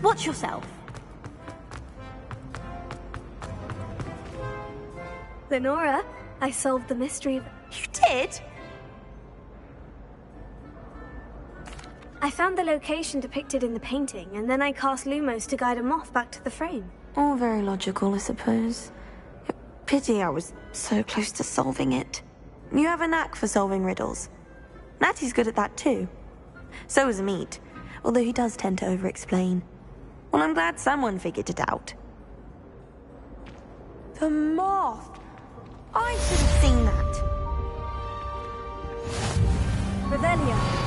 S13: Watch yourself.
S3: Lenora, I solved the mystery of...
S18: You did?
S3: I found the location depicted in the painting, and then I cast Lumos to guide a moth back to the frame.
S18: All very logical, I suppose. Pity I was so close to solving it. You have a knack for solving riddles. Natty's good at that too. So is Meat, although he does tend to over-explain. Well, I'm glad someone figured it out. The moth! I should have seen that.
S3: Revelio.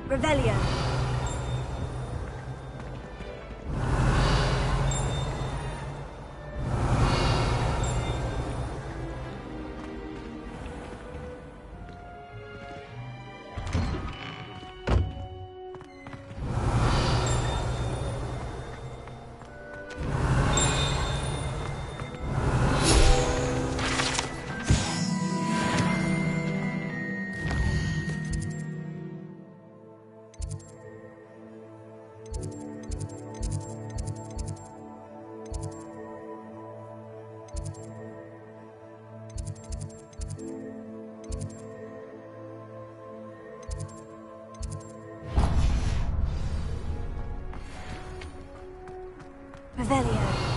S3: Revelio. Revelio.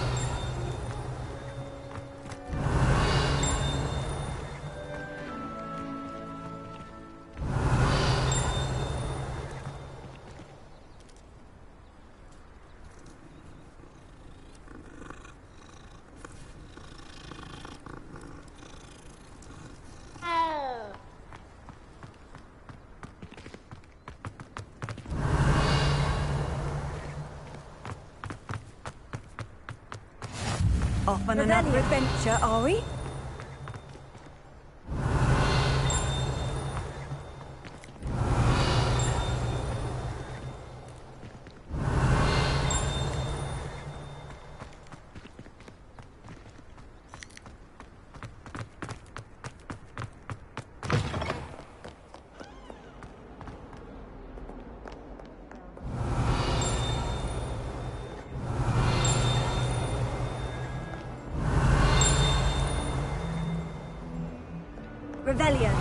S19: Off on another adventure, are we?
S3: Revelio.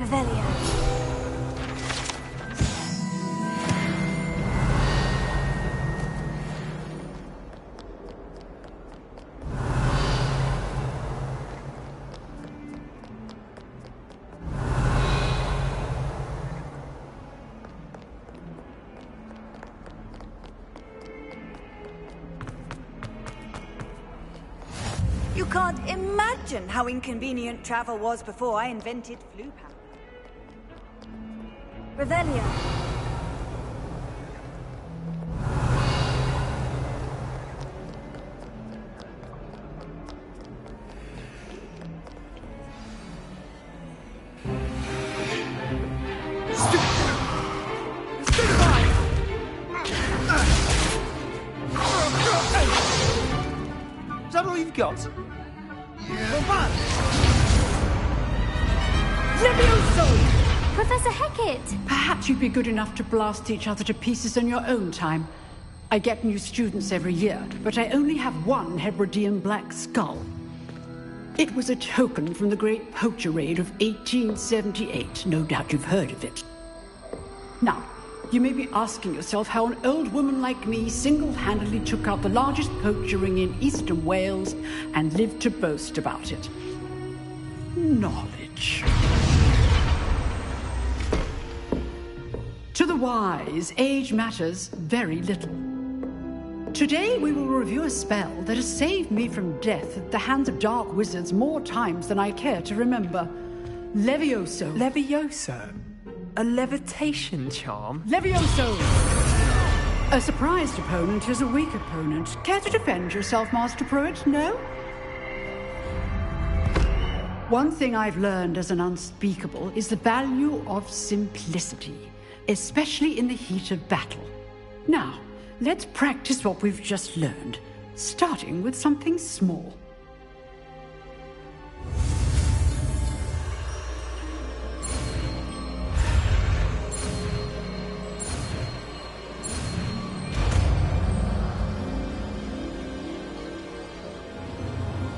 S3: Revelio.
S19: You can't imagine how inconvenient travel was before I invented flu powder.
S3: Revelio.
S10: Is that all you've got?
S14: Professor Hecat!
S20: Perhaps you'd be good enough to blast each other to pieces in your own time. I get new students every year, but I only have one Hebridean black skull. It was a token from the Great Poacher Raid of 1878. No doubt you've heard of it. Now, you may be asking yourself how an old woman like me single-handedly took out the largest poacher ring in eastern Wales and lived to boast about it. Knowledge. To the wise, age matters very little. Today we will review a spell that has saved me from death at the hands of dark wizards more times than I care to remember. Levioso.
S17: Levioso? A levitation charm?
S20: Levioso! A surprised opponent is a weak opponent. Care to defend yourself, Master Pruitt? No? One thing I've learned as an unspeakable is the value of simplicity, especially in the heat of battle. Now, let's practice what we've just learned, starting with something small.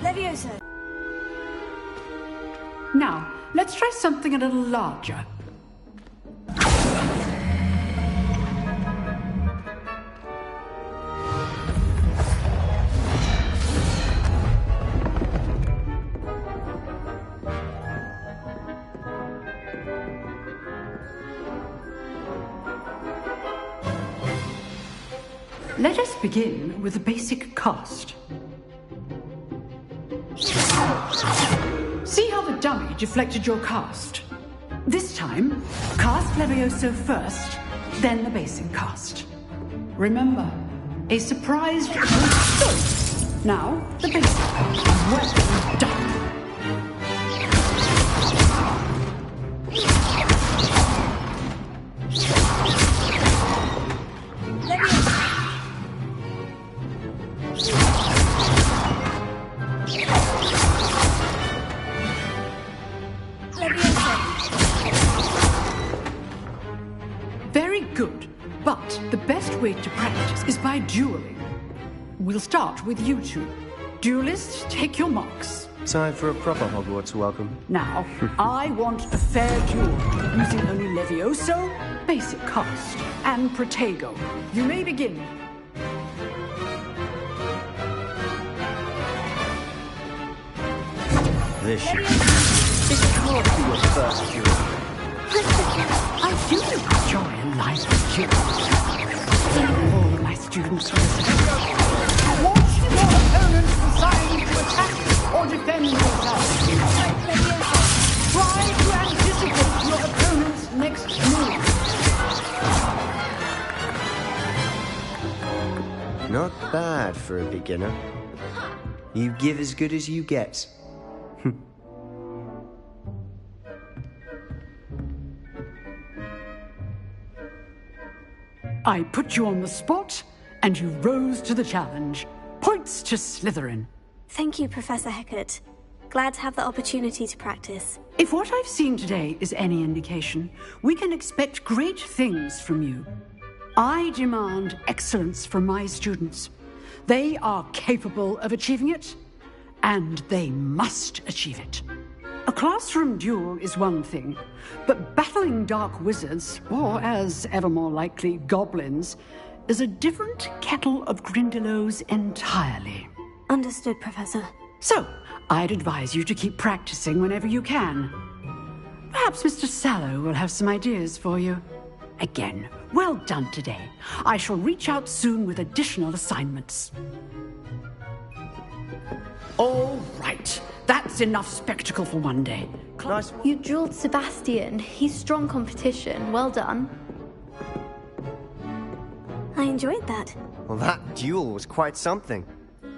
S3: Levioso.
S20: Now, let's try something a little larger. Let us begin with the basic cast. See how the dummy deflected your cast? This time, cast Levioso first, then the basic cast. Remember, a surprised approach. Now, the basic cast. Well done. Very good, but the best way to practice is by dueling. We'll start with you two. Duelists, take your marks.
S15: Time for a proper Hogwarts welcome.
S20: Now, I want a fair duel, using only Levioso, basic cast, and Protego. You may begin.
S15: This can't be your first duel.
S20: I do enjoy a lively duel. All my students listen. Watch your opponents decide to attack or defend themselves. Try to anticipate your opponent's next move.
S15: Not bad for a beginner. You give as good as you get.
S20: I put you on the spot, and you rose to the challenge. Points to Slytherin.
S2: Thank you, Professor Hecat. Glad to have the opportunity to practice.
S20: If what I've seen today is any indication, we can expect great things from you. I demand excellence from my students. They are capable of achieving it, and they must achieve it. A classroom duel is one thing, but battling dark wizards, or as ever more likely, goblins, is a different kettle of Grindylows entirely.
S2: Understood, Professor.
S20: So, I'd advise you to keep practicing whenever you can. Perhaps Mr. Sallow will have some ideas for you. Again, well done today. I shall reach out soon with additional assignments. All right. That's enough spectacle for one day.
S15: Nice.
S14: You drilled Sebastian. He's strong competition. Well done.
S2: I enjoyed that.
S15: Well, that duel was quite something.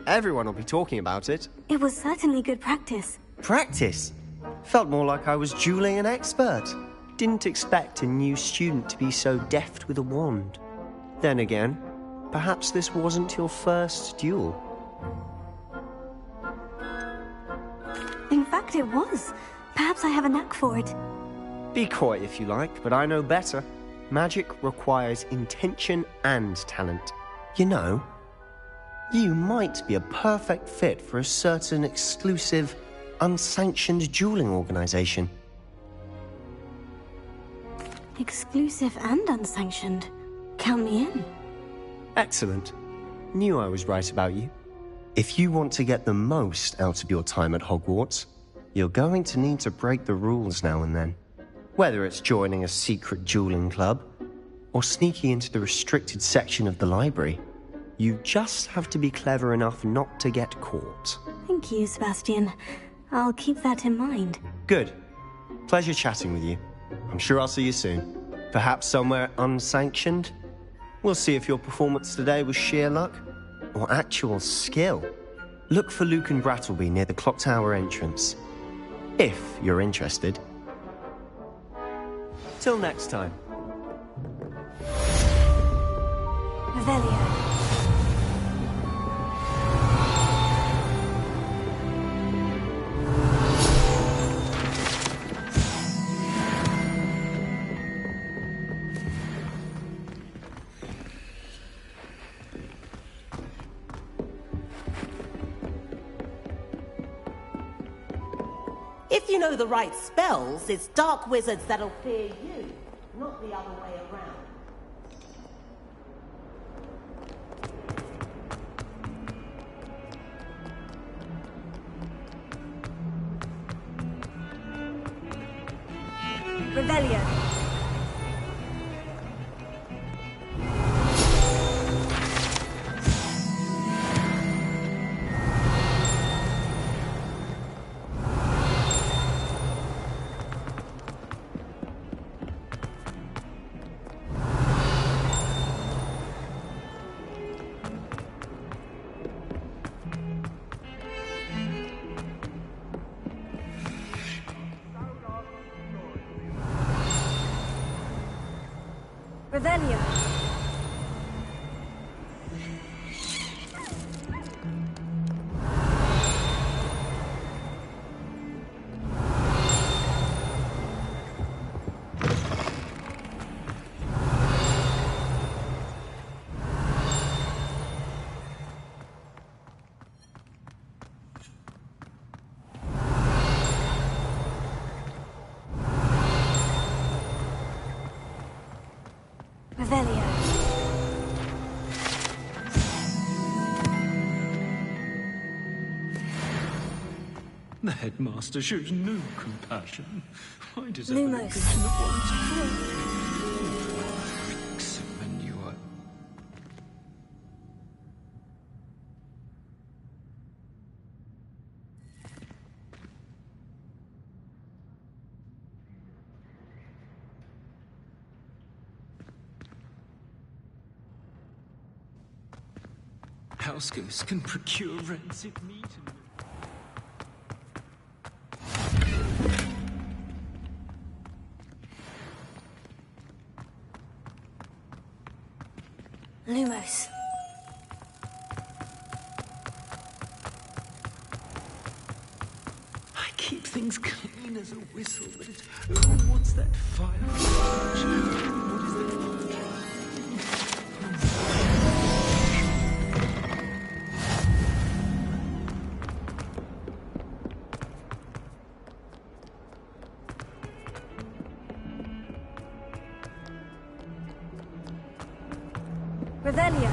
S15: Everyone will be talking about it.
S2: It was certainly good practice.
S15: Practice? Felt more like I was dueling an expert. Didn't expect a new student to be so deft with a wand. Then again, perhaps this wasn't your first duel.
S2: In fact, it was. Perhaps I have a knack for it.
S15: Be coy if you like, but I know better. Magic requires intention and talent. You know, you might be a perfect fit for a certain exclusive, unsanctioned dueling organization.
S2: Exclusive and unsanctioned. Count me in.
S15: Excellent. Knew I was right about you. If you want to get the most out of your time at Hogwarts, you're going to need to break the rules now and then. Whether it's joining a secret dueling club, or sneaking into the restricted section of the library, you just have to be clever enough not to get caught.
S2: Thank you, Sebastian. I'll keep that in mind.
S15: Good. Pleasure chatting with you. I'm sure I'll see you soon. Perhaps somewhere unsanctioned? We'll see if your performance today was sheer luck or actual skill. Look for Luke and Brattleby near the Clock Tower entrance, if you're interested. Till next time.
S2: Revelio.
S21: If you know the right spells, it's dark wizards that'll fear you, not the other way around.
S2: Revelio.
S19: Revelio. Revelio.
S10: The headmaster shows no compassion. Why does
S19: Lumos.
S10: every patient at once cry? Fix manure. House ghosts can procure rancid meat and...
S19: Lumos.
S10: I keep things clean as a whistle, but it's... Oh, what's that fire? What is that?
S19: Revelio.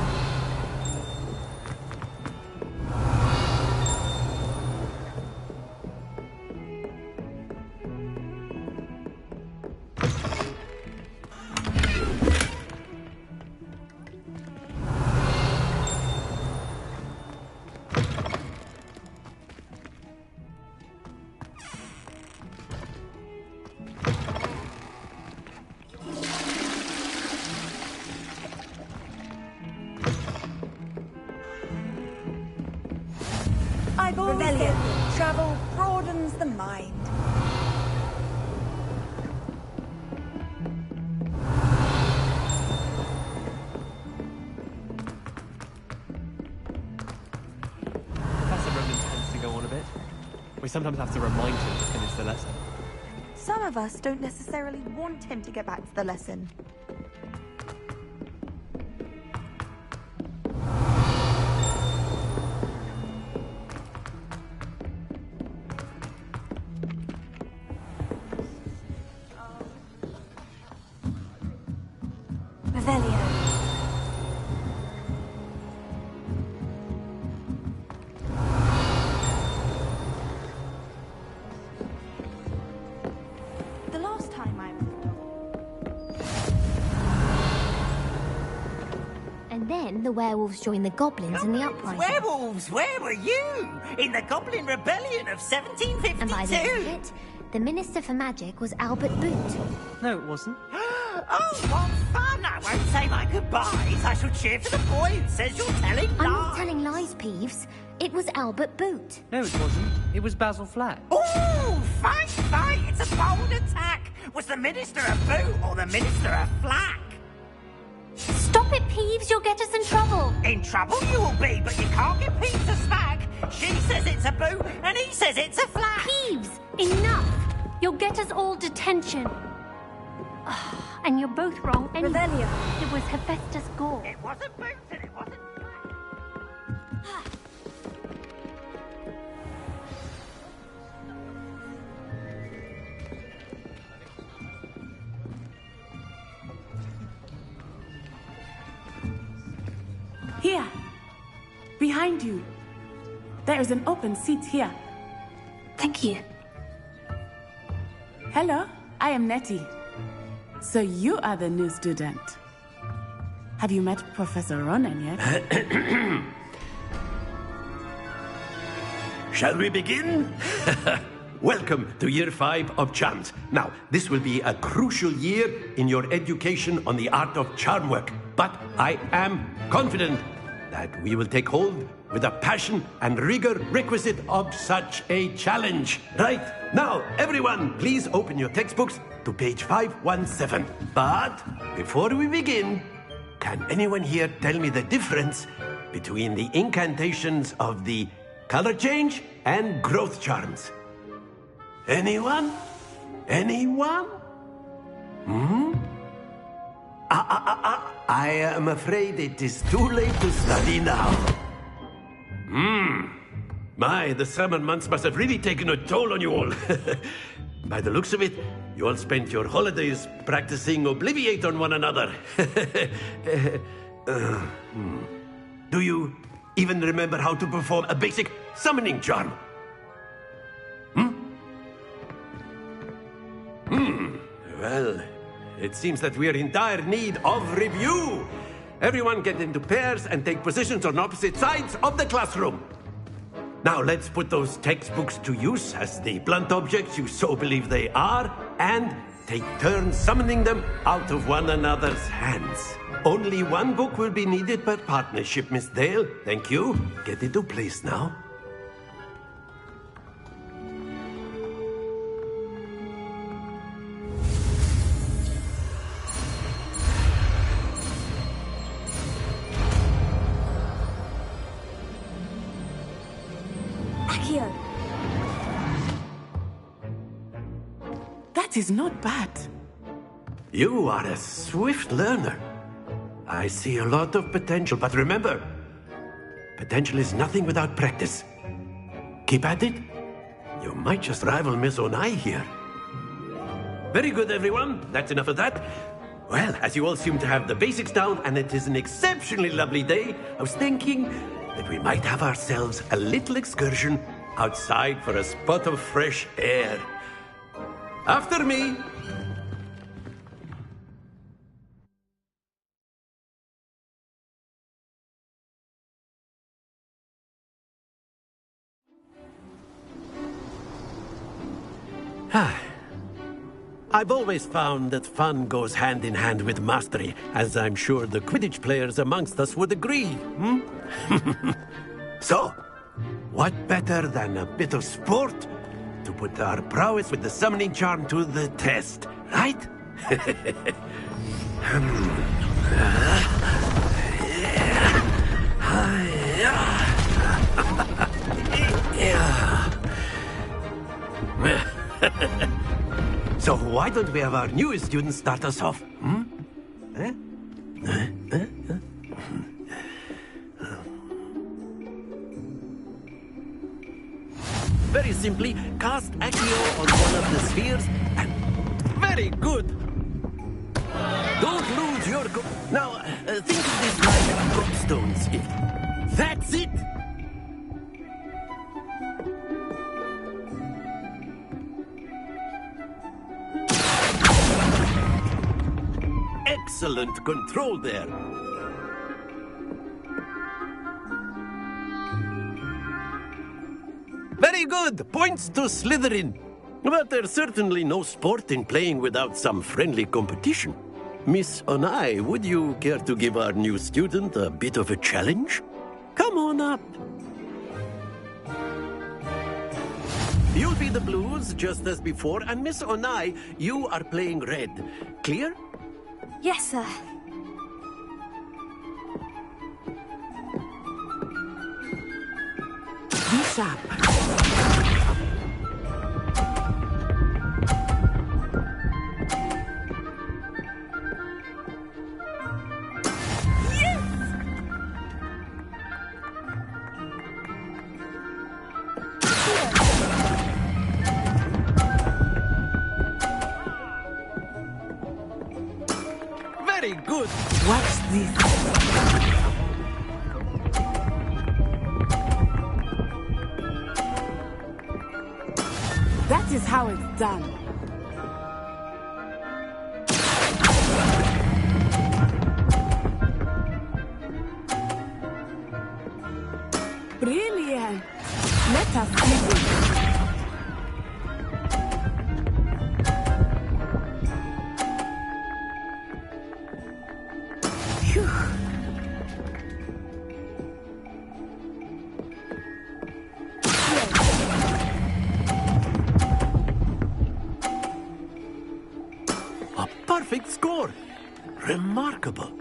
S19: I've always said travel broadens the mind.
S17: Professor Roman tends to go on a bit. We sometimes have to remind him to finish the lesson.
S18: Some of us don't necessarily want him to get back to the lesson.
S19: Revelio. The last time I was
S14: And then the werewolves joined the goblins in the uprising.
S12: Werewolves, where were you? In the Goblin Rebellion of 1752?
S14: And by the end of it, the Minister for Magic was Albert Boot.
S17: No, it wasn't.
S12: Oh, what fun! I won't say my goodbyes. I shall cheer for the boy who says you're telling lies.
S14: I'm not telling lies, Peeves. It was Albert Boot.
S17: No, it wasn't. It was Basil Flack.
S12: Ooh, fight! It's a bold attack. Was the Minister a boot or the Minister a flack?
S14: Stop it, Peeves. You'll get us in trouble.
S12: In trouble you will be, but you can't get Peeves to smack. She says it's a boot and he says it's a flack.
S14: Peeves, enough. You'll get us all detention. And you're both wrong anyway.
S19: Revelio.
S14: It was Hephaestus Gore.
S12: It wasn't boots and it wasn't flack.
S16: Here. Behind you. There is an open seat here.
S2: Thank you.
S16: Hello, I am Nettie. So you are the new student. Have you met Professor Ronan yet?
S9: Shall we begin? Welcome to Year 5 of Charms. Now, this will be a crucial year in your education on the art of charm work. But I am confident that we will take hold with the passion and rigor requisite of such a challenge. Right, now, everyone, please open your textbooks to page 517. But before we begin, can anyone here tell me the difference between the incantations of the color change and growth charms? Anyone? Anyone? I am afraid it is too late to study now. My, the summer months must have really taken a toll on you all. By the looks of it, you all spent your holidays practicing Obliviate on one another. Do you even remember how to perform a basic summoning charm? Well, it seems that we are in dire need of review. Everyone get into pairs and take positions on opposite sides of the classroom. Now let's put those textbooks to use as the blunt objects you so believe they are, and take turns summoning them out of one another's hands. Only one book will be needed per partnership, Miss Dale. Thank you. Get into place now.
S16: That is not bad.
S9: You are a swift learner. I see a lot of potential, but remember, potential is nothing without practice. Keep at it. You might just rival Miss Onai here. Very good, everyone. That's enough of that. Well, as you all seem to have the basics down, and it is an exceptionally lovely day, I was thinking that we might have ourselves a little excursion outside for a spot of fresh air. After me. I've always found that fun goes hand in hand with mastery, as I'm sure the Quidditch players amongst us would agree. So, what better than a bit of sport to put our prowess with the summoning charm to the test, right? So why don't we have our newest student start us off? Very simply, cast Accio on one of the spheres, and very good. Don't lose your Now, think of this like gobstones. That's it. Excellent control there. Very good. Points to Slytherin. But there's certainly no sport in playing without some friendly competition. Miss Onai, would you care to give our new student a bit of a challenge? Come on up. You'll be the blues, just as before, and Miss Onai, you are playing red. Clear?
S2: Yes, sir.
S16: Be sharp.
S9: Very good.
S16: Watch this. That is how it's done. Brilliant. Let us see this.
S9: Remarkable.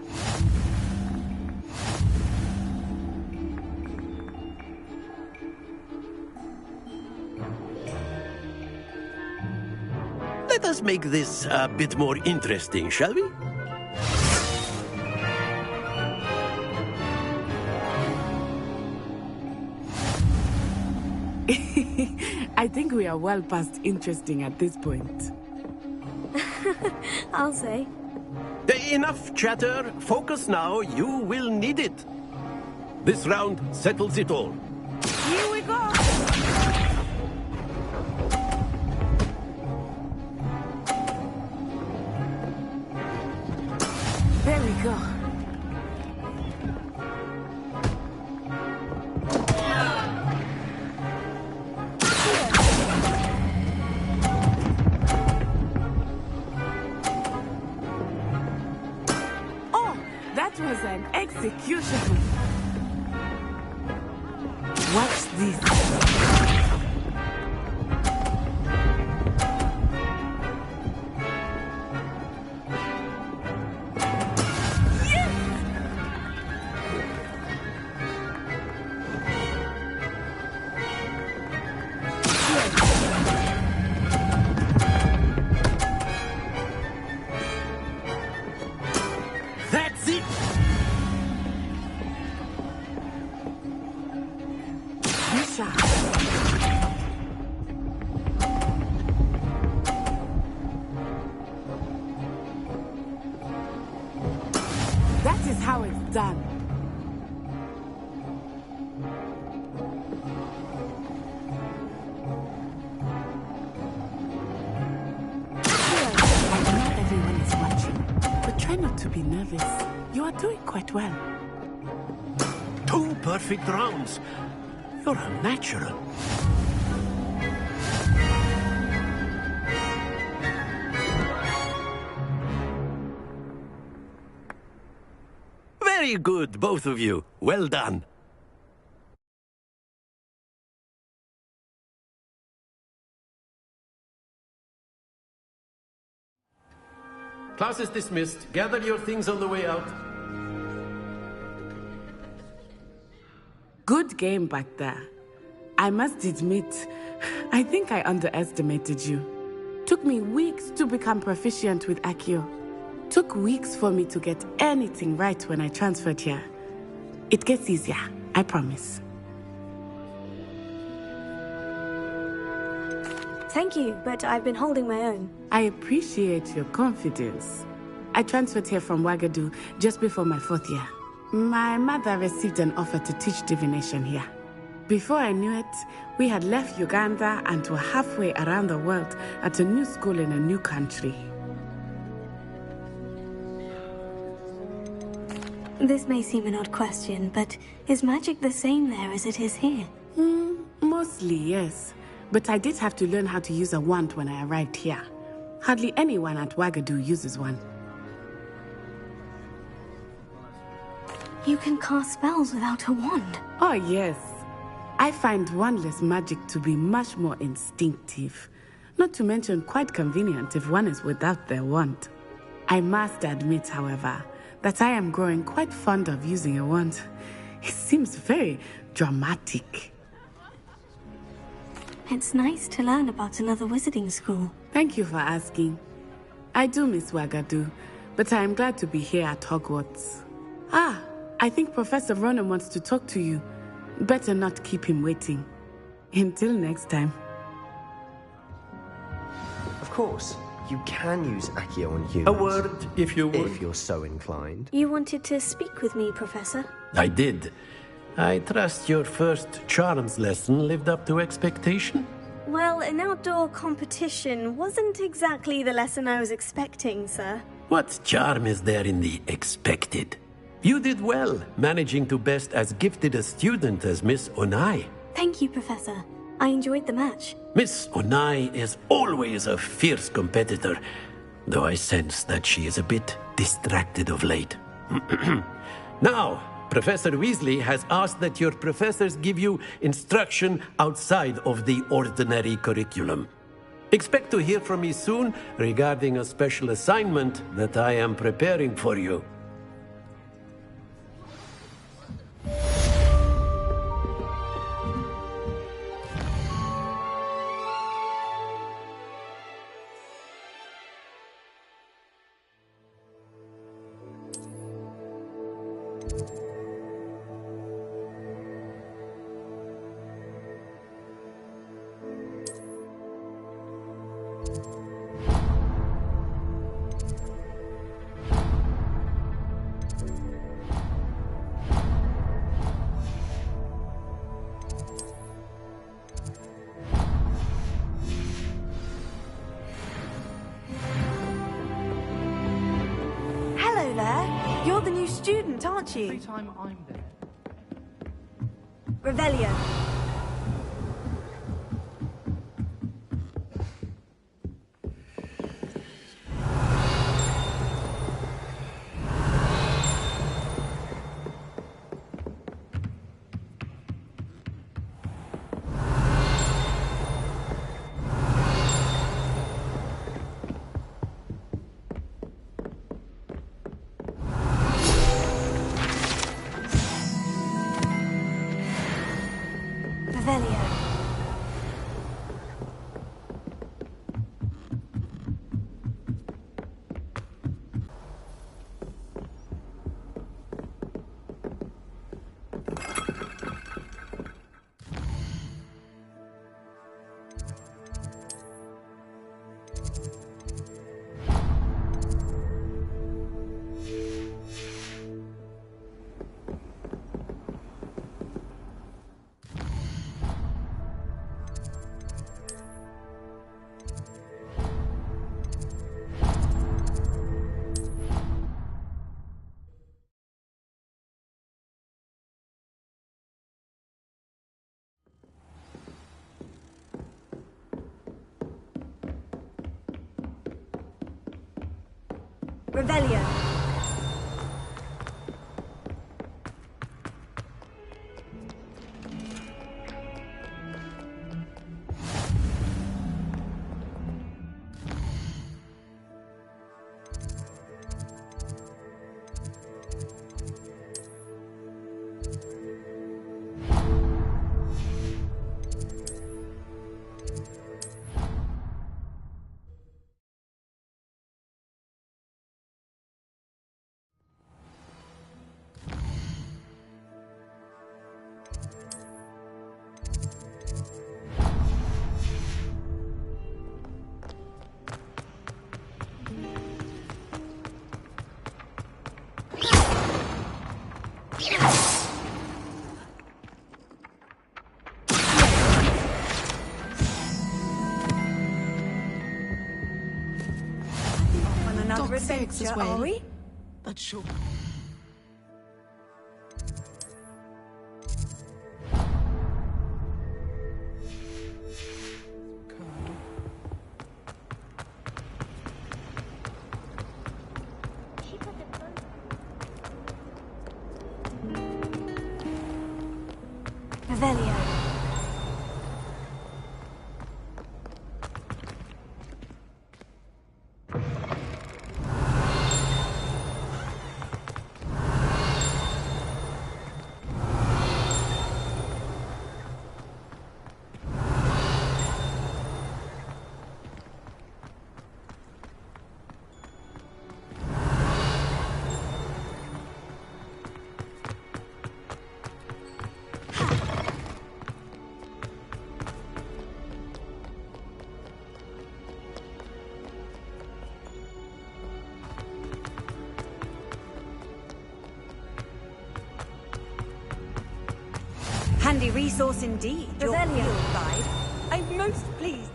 S9: Let us make this a bit more interesting, shall we?
S16: I think we are well past interesting at this point.
S3: I'll say.
S9: Enough chatter. Focus now. You will need it. This round settles it all.
S16: Here we go! There we go. Oh, that was an execution. Watch this.
S9: That's it!
S16: That is how it's done. I know everyone is watching, but try not to be nervous. You are doing quite well.
S9: 2 perfect rounds. You're a natural. Very good, both of you. Well done. Class is dismissed. Gather your things on the way out.
S16: Good game back there. I must admit, I think I underestimated you. Took me weeks to become proficient with Accio. Took weeks for me to get anything right when I transferred here. It gets easier, I promise.
S3: Thank you, but I've been holding my own.
S16: I appreciate your confidence. I transferred here from Wagadu just before my 4th year. My mother received an offer to teach divination here. Before I knew it, we had left Uganda and were halfway around the world at a new school in a new country.
S3: This may seem an odd question, but is magic the same there as it is here?
S16: Mostly, yes. But I did have to learn how to use a wand when I arrived here. Hardly anyone at Wagadu uses one.
S3: You can cast spells without a wand.
S16: Oh, yes. I find wandless magic to be much more instinctive. Not to mention quite convenient if one is without their wand. I must admit, however, that I am growing quite fond of using a wand. It seems very dramatic.
S3: It's nice to learn about another wizarding school.
S16: Thank you for asking. I do miss Wagadu, but I am glad to be here at Hogwarts. Ah, I think Professor Ronan wants to talk to you. Better not keep him waiting. Until next time.
S15: Of course, you can use Accio on humans.
S9: A word, if you would.
S15: If you're so inclined.
S3: You wanted to speak with me, Professor?
S9: I did. I trust your first charms lesson lived up to expectation?
S3: Well, an outdoor competition wasn't exactly the lesson I was expecting, sir.
S9: What charm is there in the expected? You did well, managing to best as gifted a student as Miss Onai.
S3: Thank you, Professor. I enjoyed the match.
S9: Miss Onai is always a fierce competitor, though I sense that she is a bit distracted of late. Now, Professor Weasley has asked that your professors give you instruction outside of the ordinary curriculum. Expect to hear from me soon regarding a special assignment that I am preparing for you.
S18: Hello there. You're the new student, aren't you?
S1: Every time I'm there.
S18: Revelio. Revelio. Revelio. On another adventure, are we?
S20: But sure.
S18: Revelio. Handy resource indeed, your field guide. I'm most pleased.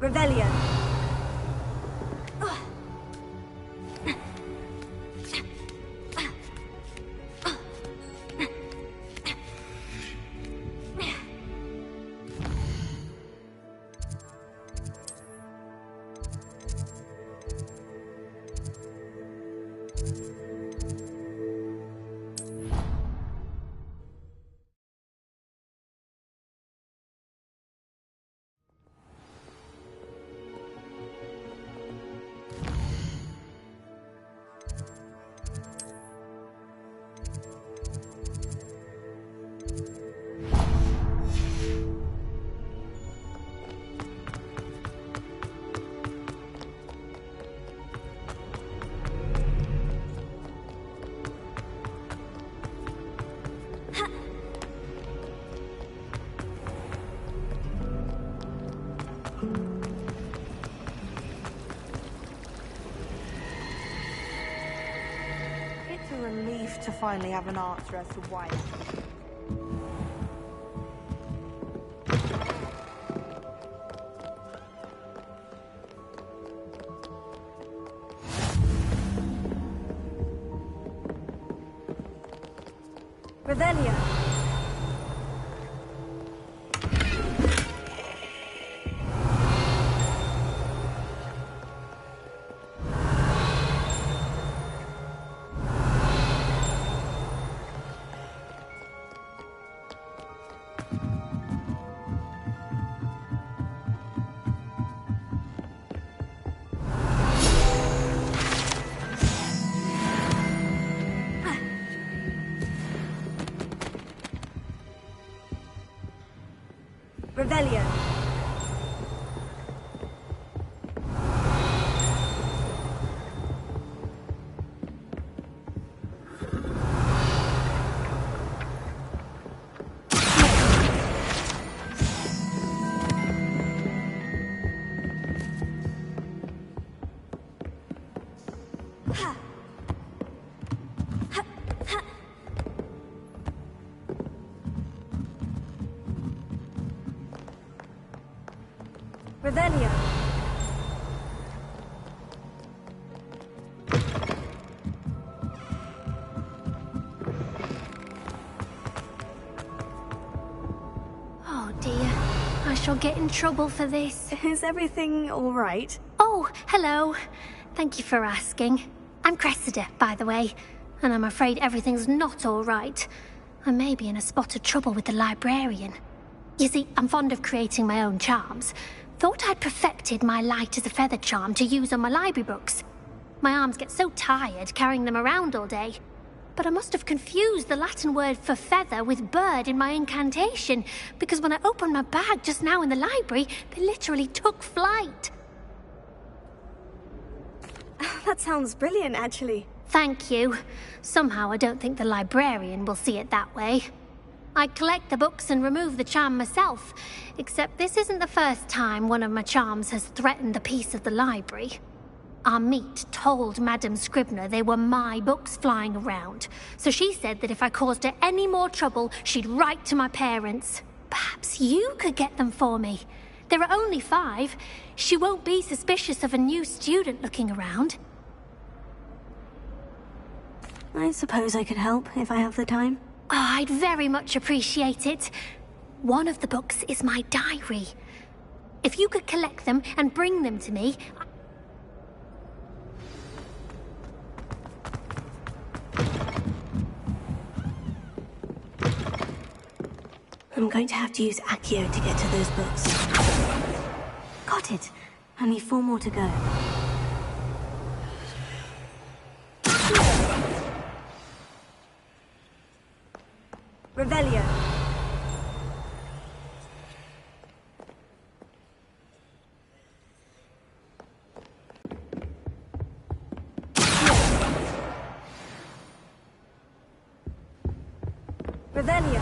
S18: Revelio.
S19: It's a relief to finally have an answer as to why.
S18: Revelio. Revelio. Revelio.
S14: Oh dear, I shall get in trouble for this.
S2: Is everything all right?
S14: Oh, hello. Thank you for asking. I'm Cressida, by the way, and I'm afraid everything's not all right. I may be in a spot of trouble with the librarian. You see, I'm fond of creating my own charms. Thought I'd perfected my light as a feather charm to use on my library books. My arms get so tired carrying them around all day. But I must have confused the Latin word for feather with bird in my incantation, because when I opened my bag just now in the library, they literally took flight.
S2: That sounds brilliant, actually.
S14: Thank you. Somehow I don't think the librarian will see it that way. I collect the books and remove the charm myself, except this isn't the first time one of my charms has threatened the peace of the library. Our meet told Madame Scribner they were my books flying around, so she said that if I caused her any more trouble, she'd write to my parents. Perhaps you could get them for me. There are only 5. She won't be suspicious of a new student looking around.
S2: I suppose I could help if I have the time.
S14: Oh, I'd very much appreciate it. One of the books is my diary. If you could collect them and bring them to me...
S2: I'm going to have to use Accio to get to those books. Got it. Only 4 more to go.
S18: Revelio. Revelio.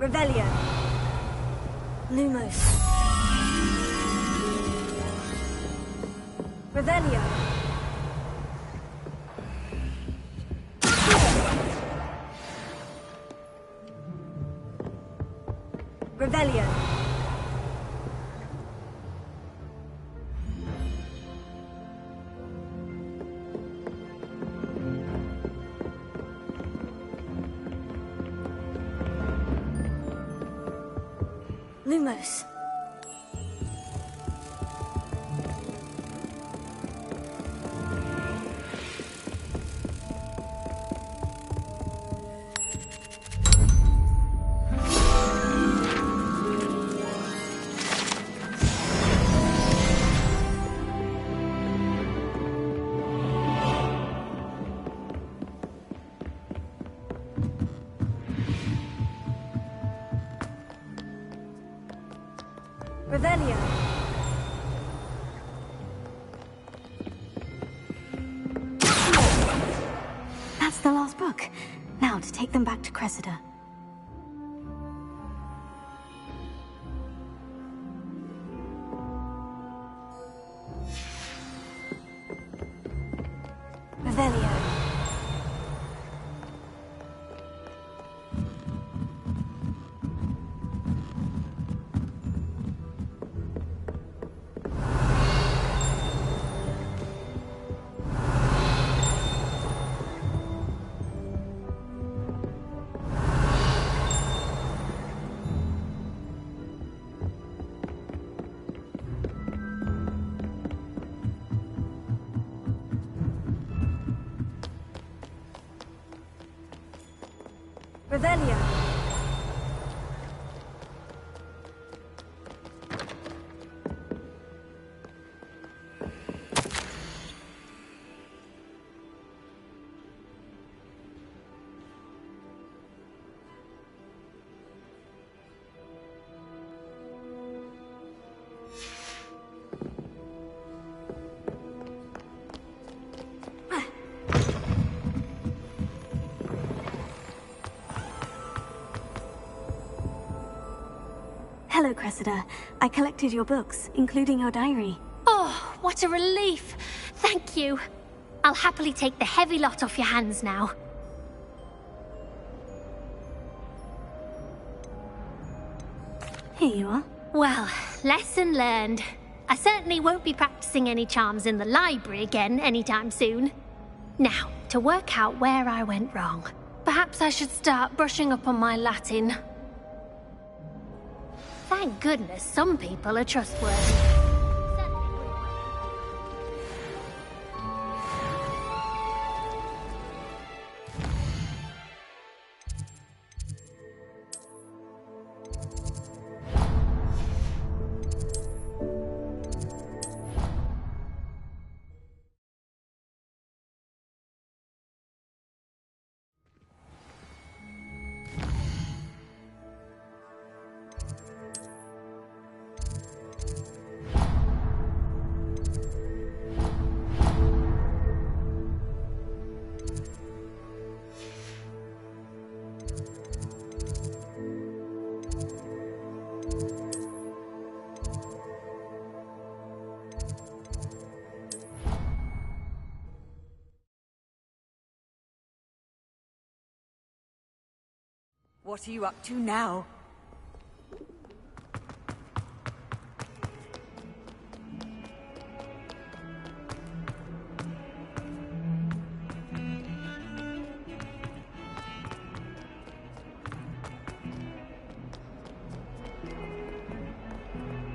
S2: Revelio. Lumos. Revelio. Revelio. Lumos. Revelio.
S3: That's the last book. Now to take them back to Cressida.
S2: Revelio. Revelio.
S3: Hello, Cressida. I collected your books, including your diary.
S1: Oh, what a relief. Thank you. I'll happily take the heavy lot off your hands now.
S3: Here you are.
S1: Well, lesson learned. I certainly won't be practicing any charms in the library again anytime soon. Now, to work out where I went wrong. Perhaps I should start brushing up on my Latin. Thank goodness some people are trustworthy.
S19: What are you up to now?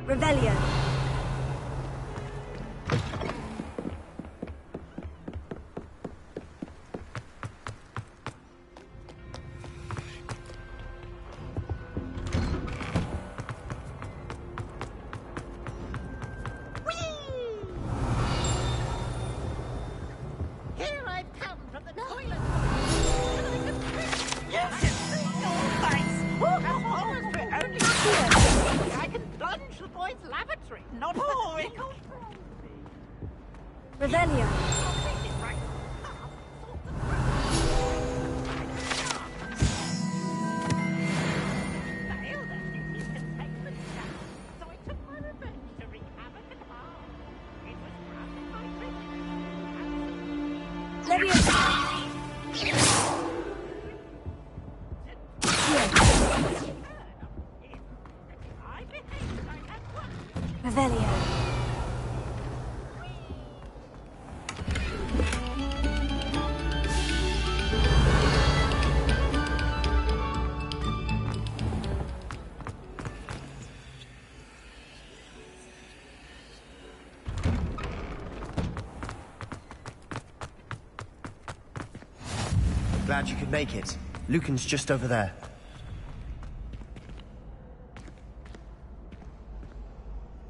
S2: Revelio.
S22: Here I've come from the toilet. I can plunge the boy's lavatory, not pouring.
S2: Revelio.
S15: Glad you could make it. Lucan's just over there.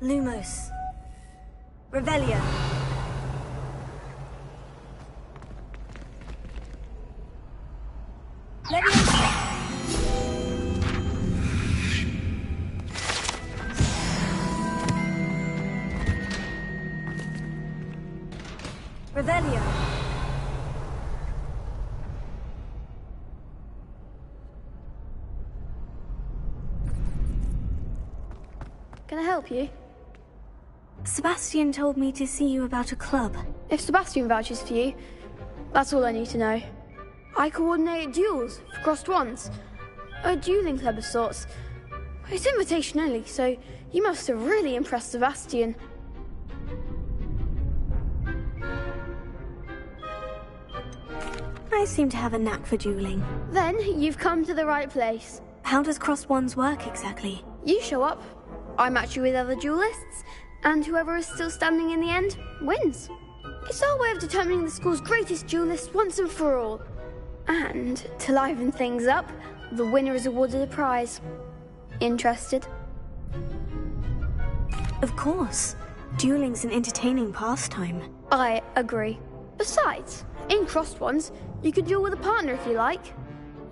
S18: Lumos. Revelio. Leviosa. Revelio.
S3: Can I help you?
S2: Sebastian told me to see you about a club.
S3: If Sebastian vouches for you, that's all I need to know. I coordinate duels for crossed wands. A dueling club of sorts. It's invitation only, so you must have really impressed Sebastian.
S2: I seem to have a knack for dueling.
S3: Then you've come to the right place.
S2: How does crossed wands work exactly?
S3: You show up, I match you with other duelists, and whoever is still standing in the end wins. It's our way of determining the school's greatest duelist once and for all. And to liven things up, the winner is awarded a prize. Interested?
S2: Of course. Dueling's an entertaining pastime.
S3: I agree. Besides, in crossed ones, you can duel with a partner if you like.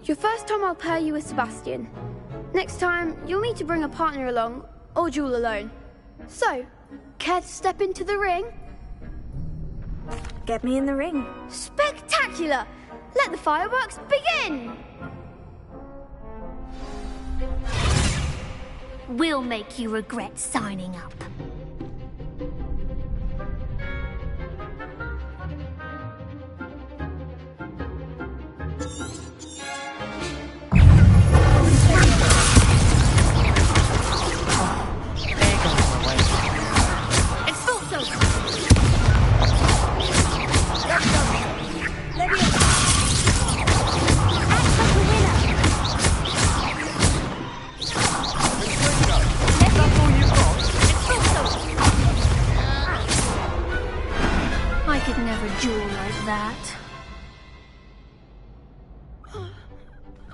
S3: Your first time I'll pair you with Sebastian. Next time, you'll need to bring a partner along, or duel alone. So, care to step into the ring?
S2: Get me in the ring.
S3: Spectacular! Let the fireworks begin!
S1: We'll make you regret signing up.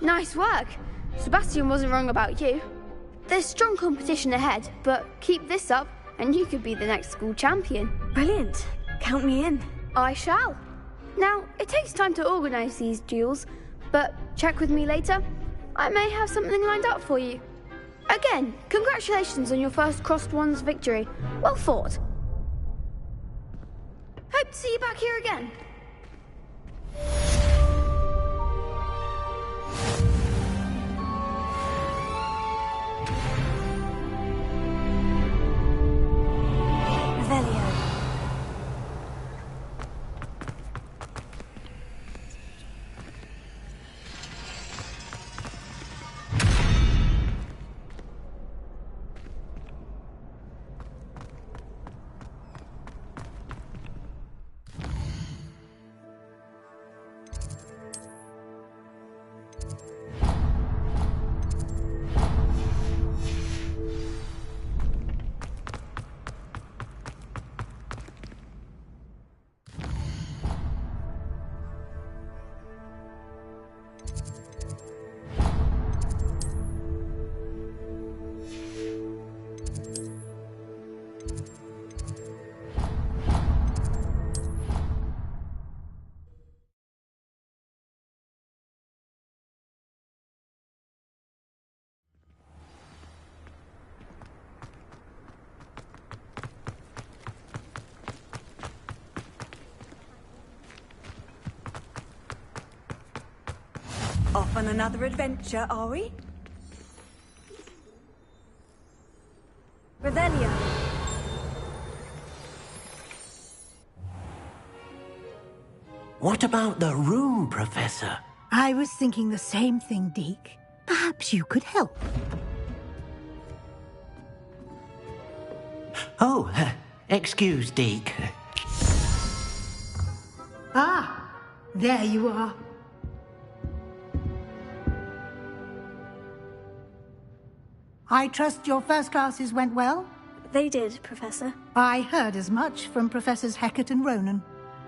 S3: Nice work. Sebastian wasn't wrong about you. There's strong competition ahead, but keep this up and you could be the next school champion.
S2: Brilliant. Count me in.
S3: I shall. Now, it takes time to organise these duels, but check with me later. I may have something lined up for you. Again, congratulations on your first crossed wands victory. Well fought. Hope to see you back here again.
S2: Revelio.
S19: Off on another adventure, are we?
S18: Revelio.
S9: What about the room, Professor?
S11: I was thinking the same thing, Deke. Perhaps you could help.
S9: Oh, excuse, Deke.
S11: Ah, there you are. I trust your first classes went well?
S2: They did, Professor.
S11: I heard as much from Professors Hecat and Ronan.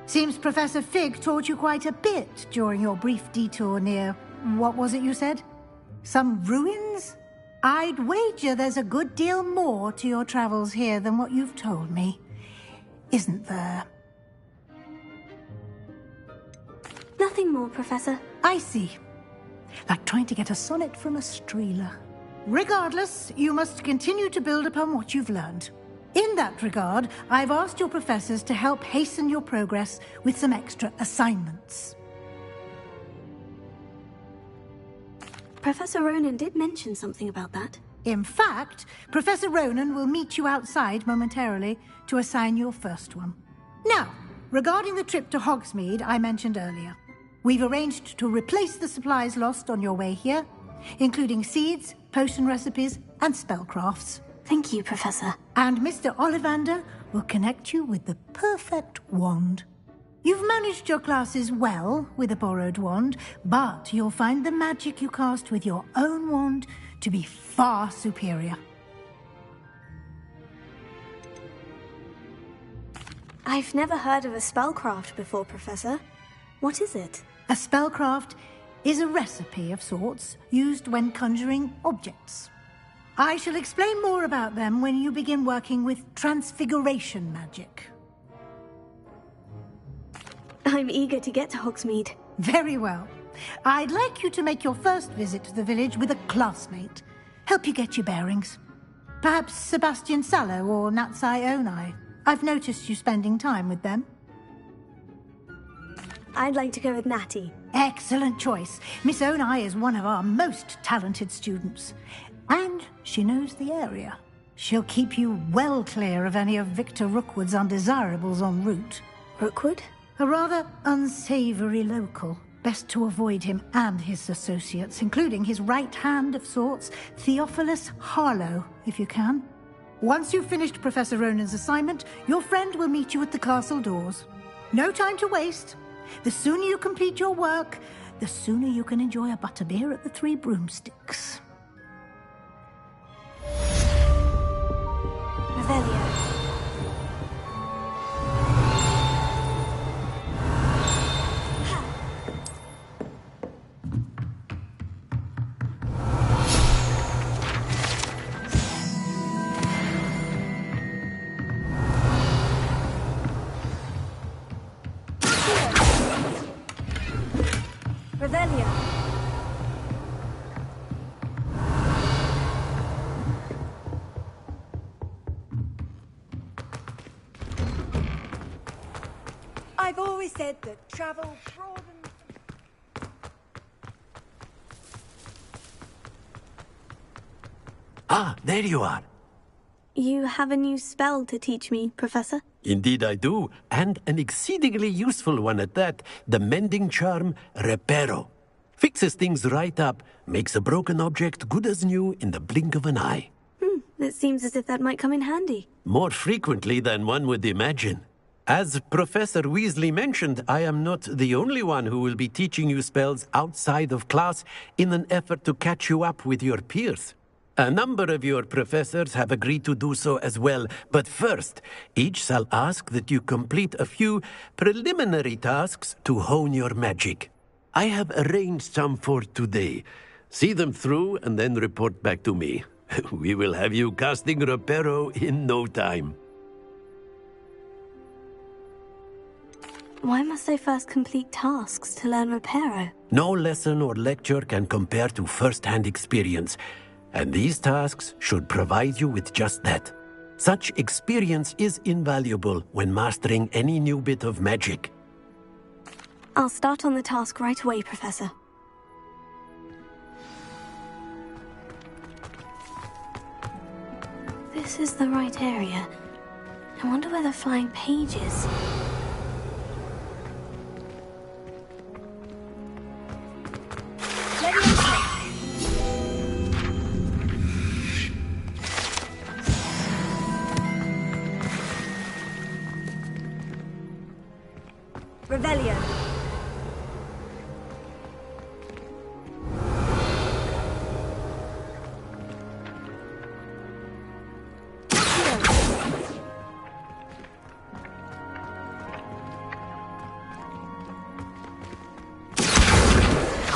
S11: Seems Professor Fig taught you quite a bit during your brief detour near... what was it you said? Some ruins? I'd wager there's a good deal more to your travels here than what you've told me. Isn't there?
S2: Nothing more, Professor.
S11: I see. Like trying to get a sonnet from a streeler. Regardless, you must continue to build upon what you've learned. In that regard, I've asked your professors to help hasten your progress with some extra assignments.
S2: Professor Ronan did mention something about that.
S11: In fact, Professor Ronan will meet you outside momentarily to assign your first one. Now, regarding the trip to Hogsmeade I mentioned earlier, we've arranged to replace the supplies lost on your way here, including seeds, potion recipes, and spellcrafts.
S2: Thank you, Professor.
S11: And Mr. Ollivander will connect you with the perfect wand. You've managed your classes well with a borrowed wand, but you'll find the magic you cast with your own wand to be far superior.
S2: I've never heard of a spellcraft before, Professor. What is it?
S11: A spellcraft is a recipe of sorts used when conjuring objects. I shall explain more about them when you begin working with transfiguration magic.
S2: I'm eager to get to Hogsmeade.
S11: Very well. I'd like you to make your first visit to the village with a classmate. Help you get your bearings. Perhaps Sebastian Sallow or Natsai Onai. I've noticed you spending time with them.
S2: I'd like to go with Natty.
S11: Excellent choice. Miss Onai is one of our most talented students. And she knows the area. She'll keep you well clear of any of Victor Rookwood's undesirables en route.
S2: Rookwood?
S11: A rather unsavory local. Best to avoid him and his associates, including his right hand of sorts, Theophilus Harlow, if you can. Once you've finished Professor Ronan's assignment, your friend will meet you at the castle doors. No time to waste. The sooner you complete your work, the sooner you can enjoy a butterbeer at the Three Broomsticks.
S2: Revelio.
S18: Revelio. I've always said that travel broadens...
S9: Ah, there you are.
S2: You have a new spell to teach me, Professor?
S9: Indeed I do, and an exceedingly useful one at that. The mending charm, Reparo. Fixes things right up, makes a broken object good as new in the blink of an eye.
S2: It seems as if that might come in handy.
S9: More frequently than one would imagine. As Professor Weasley mentioned, I am not the only one who will be teaching you spells outside of class in an effort to catch you up with your peers. A number of your professors have agreed to do so as well, but first, each shall ask that you complete a few preliminary tasks to hone your magic. I have arranged some for today. See them through and then report back to me. We will have you casting Reparo in no time.
S2: Why must I first complete tasks to learn Reparo?
S9: No lesson or lecture can compare to first-hand experience. And these tasks should provide you with just that. Such experience is invaluable when mastering any new bit of magic.
S2: I'll start on the task right away, Professor. This is the right area. I wonder where the flying page is.
S18: Revelio.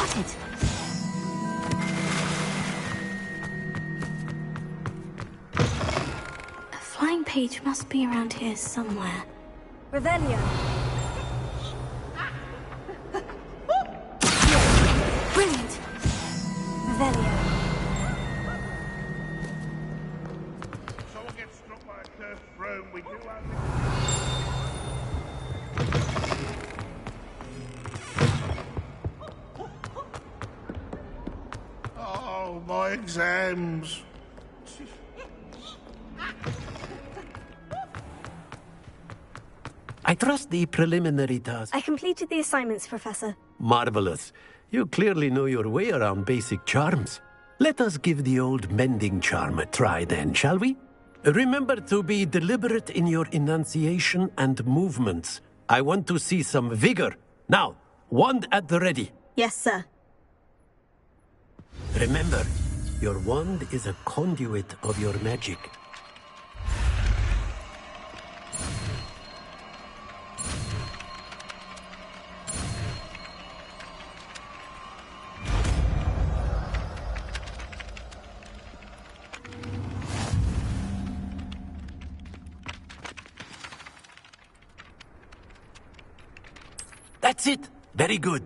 S2: got it! A flying page must be around here somewhere.
S18: Revelio.
S2: Brilliant!
S18: Revelio.
S5: Someone gets struck by a cursed throne, we do have... Oh, my exams.
S9: I trust the preliminary task.
S3: I completed the assignments, Professor.
S9: Marvelous. You clearly know your way around basic charms. Let us give the old mending charm a try then, shall we? Remember to be deliberate in your enunciation and movements. I want to see some vigor. Now, wand at the ready.
S3: Yes, sir.
S9: Remember, your wand is a conduit of your magic. That's it. Very good.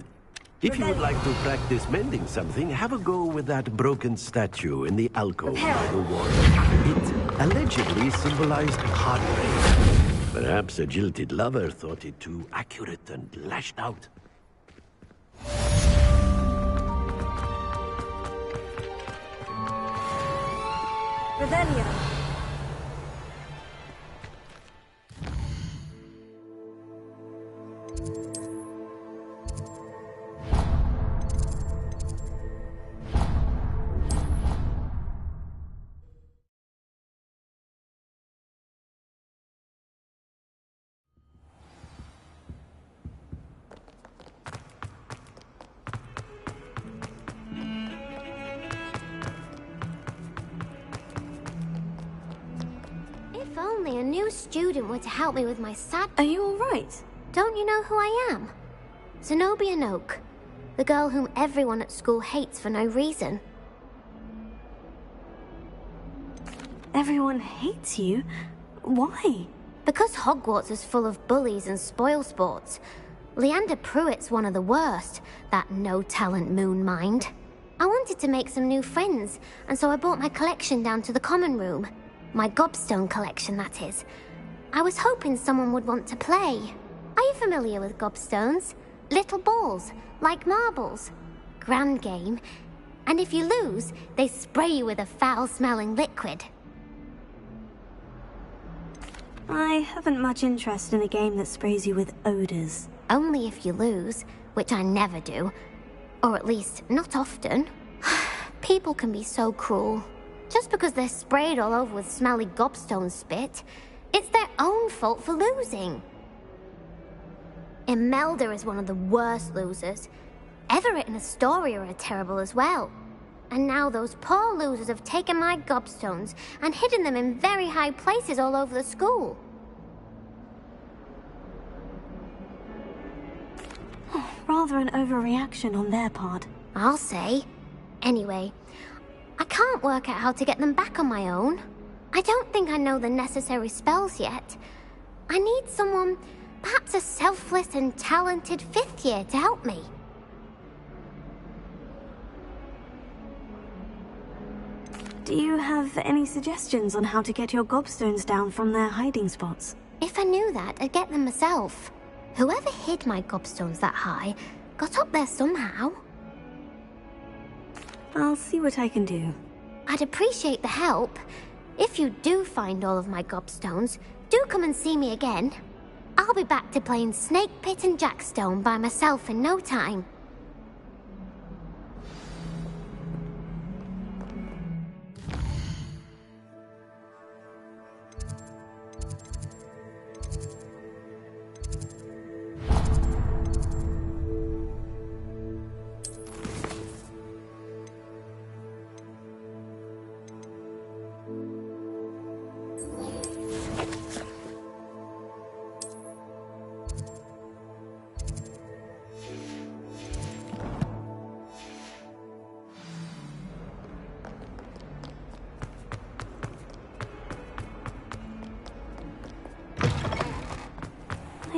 S9: If you would like to practice mending something, have a go with that broken statue in the alcove by the wall. It allegedly symbolized heartbreak. Perhaps a jilted lover thought it too accurate and lashed out.
S18: Revelio.
S1: If only a new student were to help me with my sad...
S2: Are you all right?
S1: Don't you know who I am? Zenobia Noak, the girl whom everyone at school hates for no reason.
S2: Everyone hates you? Why?
S1: Because Hogwarts is full of bullies and spoilsports. Leander Pruitt's one of the worst, that no-talent moon mind. I wanted to make some new friends, and so I brought my collection down to the common room. My gobstone collection, that is. I was hoping someone would want to play. Are you familiar with gobstones? Little balls, like marbles. Grand game. And if you lose, they spray you with a foul-smelling liquid.
S2: I haven't much interest in a game that sprays you with odors.
S1: Only if you lose, which I never do. Or at least, not often. People can be so cruel. Just because they're sprayed all over with smelly gobstone spit, it's their own fault for losing. Imelda is one of the worst losers. Everett and Astoria are terrible as well. And now those poor losers have taken my gobstones and hidden them in very high places all over the school.
S2: Rather an overreaction on their part.
S1: I'll say. Anyway, I can't work out how to get them back on my own. I don't think I know the necessary spells yet. I need someone, perhaps a selfless and talented fifth year to help me.
S2: Do you have any suggestions on how to get your gobstones down from their hiding spots?
S1: If I knew that, I'd get them myself. Whoever hid my gobstones that high got up there somehow.
S2: I'll see what I can do.
S1: I'd appreciate the help. If you do find all of my gobstones, do come and see me again. I'll be back to playing Snake Pit and Jackstone by myself in no time.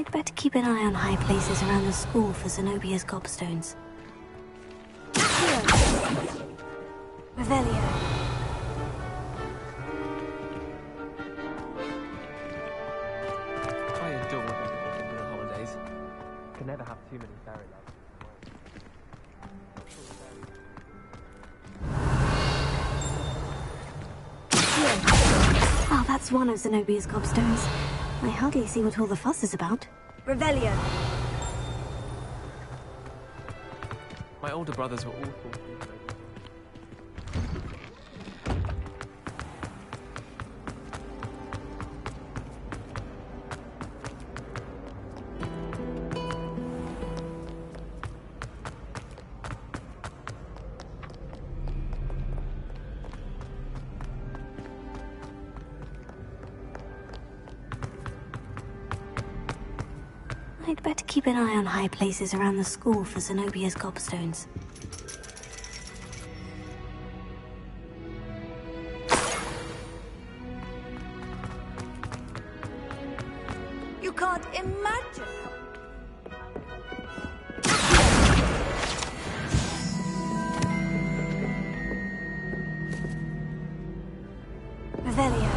S2: I'd better keep an eye on high places around the school for Zenobia's gobstones. Revelio.
S17: I adore going to the holidays. Can never have too many fairy lights.
S2: Oh, that's one of Zenobia's gobstones. I hardly see what all the fuss is about.
S18: Revelio.
S17: My older brothers were awful.
S2: I'd better keep an eye on high places around the school for Zenobia's gobstones.
S19: You can't imagine.
S2: Revelio.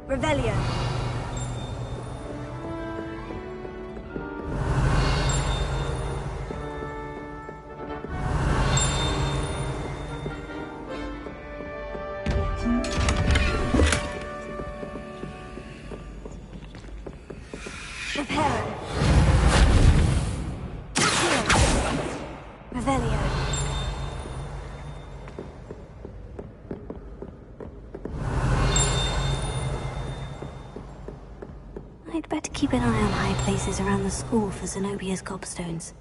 S18: Revelio.
S2: Reparo. Revelio. I'd better keep an eye on high places around the school for Zenobia's gobstones.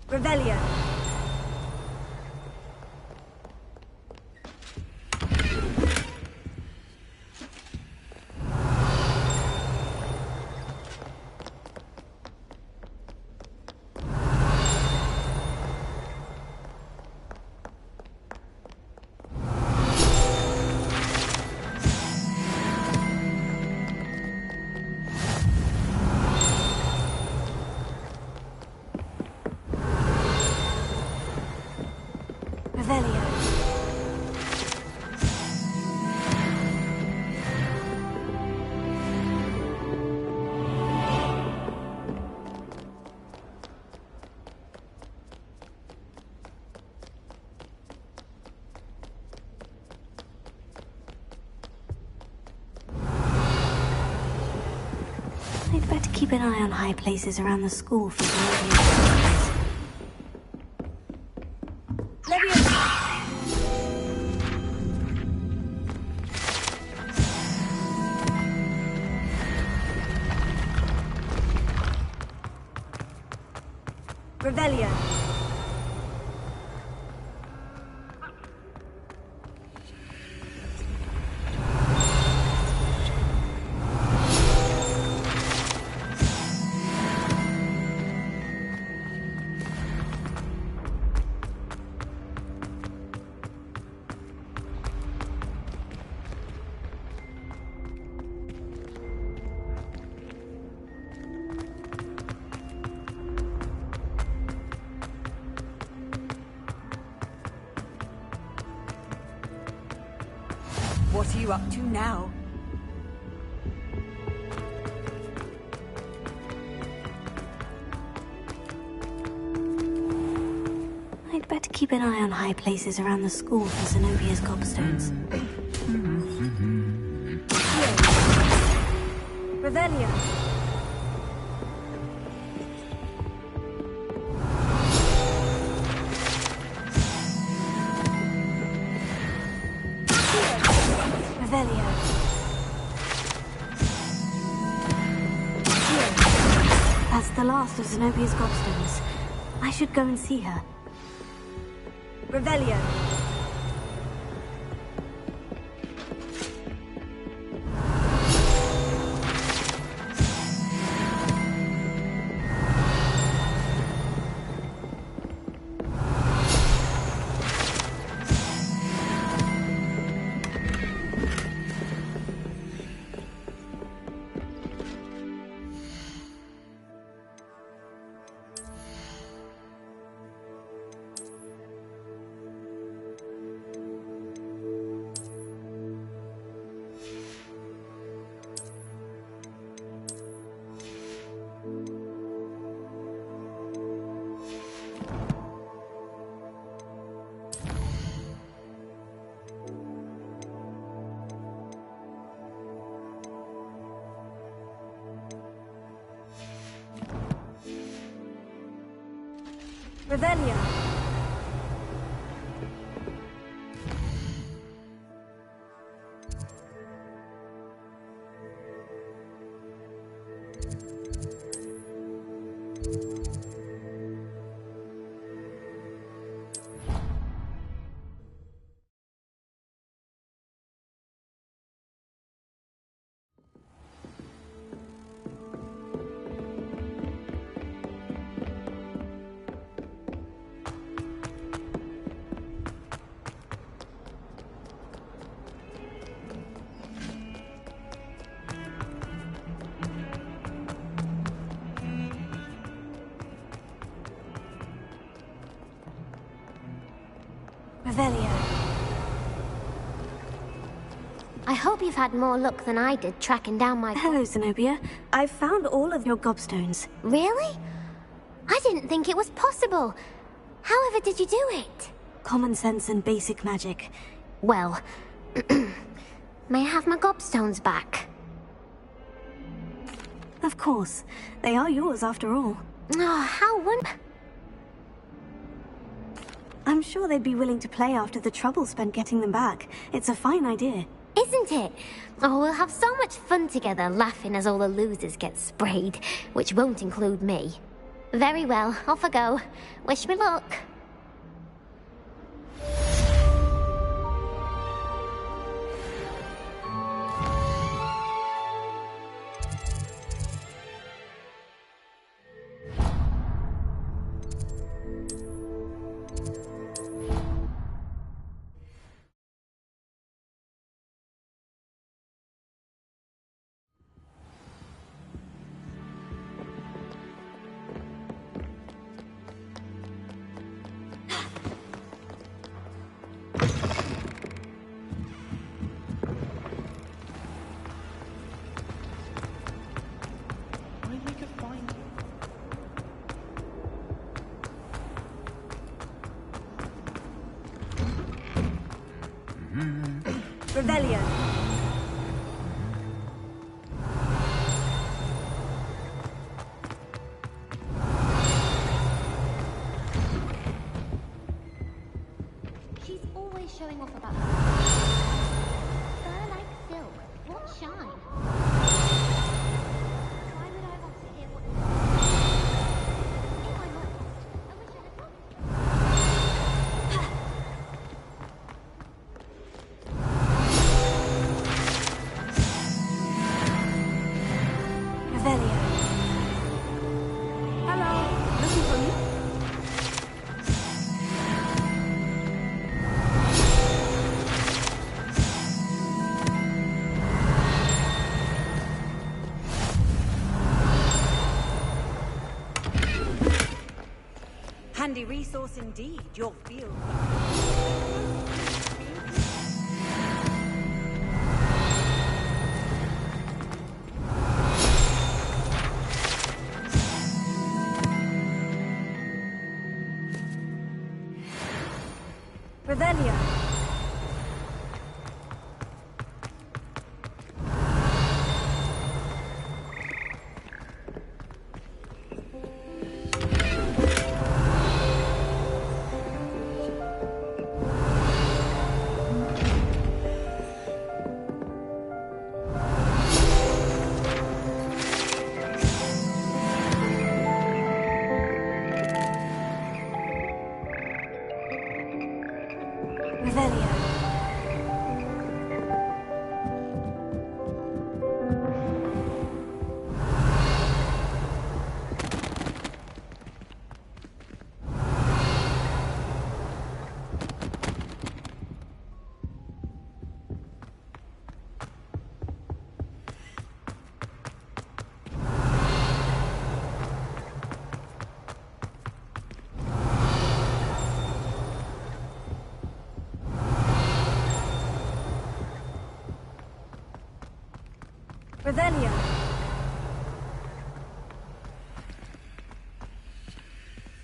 S18: Revelio.
S2: Revelio. I'd better keep an eye on high places around the school for Zenobia's
S18: Revelio. What are you up to now?
S2: I'd better keep keep an eye on high places around the school for Zenobia's gobstones.
S18: Revelio. Revelio.
S2: That's the last of Zenobia's gobstones. I should go and see her.
S18: Revelio. Revelio. Revelio.
S1: I hope you've had more luck than I did tracking down my...
S2: Hello, Zenobia. I've found all of your gobstones.
S1: Really? I didn't think it was possible. However did you do it?
S2: Common sense and basic magic.
S1: Well, may I have my gobstones back?
S2: Of course. They are yours after all.
S1: Oh, how
S2: I'm sure they'd be willing to play after the trouble spent getting them back. It's a fine idea.
S1: Isn't it? Oh, we'll have so much fun together, laughing as all the losers get sprayed, which won't include me. Very well, off I go. Wish me luck.
S18: Revelio.
S1: She's always showing off about fur like silk. What shine? Why would I want to hear what... If I'm honest, I wish I had
S18: Revelio. Hello. Looking for me? Handy resource indeed, your field. Revelio. Revelio.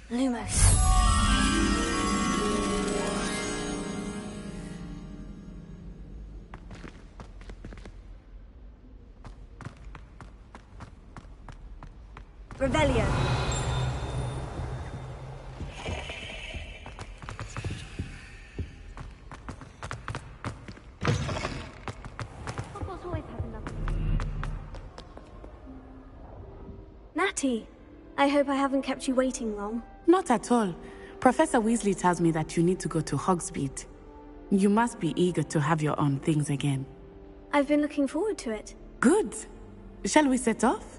S18: Lumos. Revelio. Natty, I hope I haven't kept you waiting long.
S16: Not at all. Professor Weasley tells me that you need to go to Hogsmeade. You must be eager to have your own things again.
S18: I've been looking forward to it.
S16: Good. Shall we set off?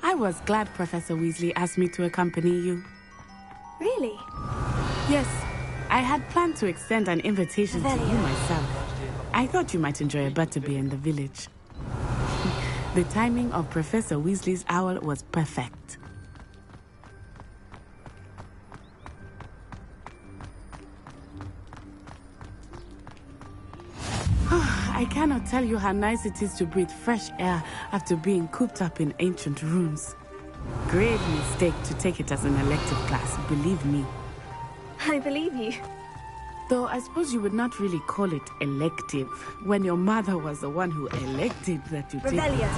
S16: I was glad Professor Weasley asked me to accompany you.
S18: Really?
S16: Yes, I had planned to extend an invitation to you myself. I thought you might enjoy a butterbeer in the village. The timing of Professor Weasley's owl was perfect. I cannot tell you how nice it is to breathe fresh air after being cooped up in ancient rooms. grave mistake to take it as an elective class, believe me.
S2: I believe you.
S16: Though I suppose you would not really call it elective when your mother was the one who elected that you take it.
S2: Revelio.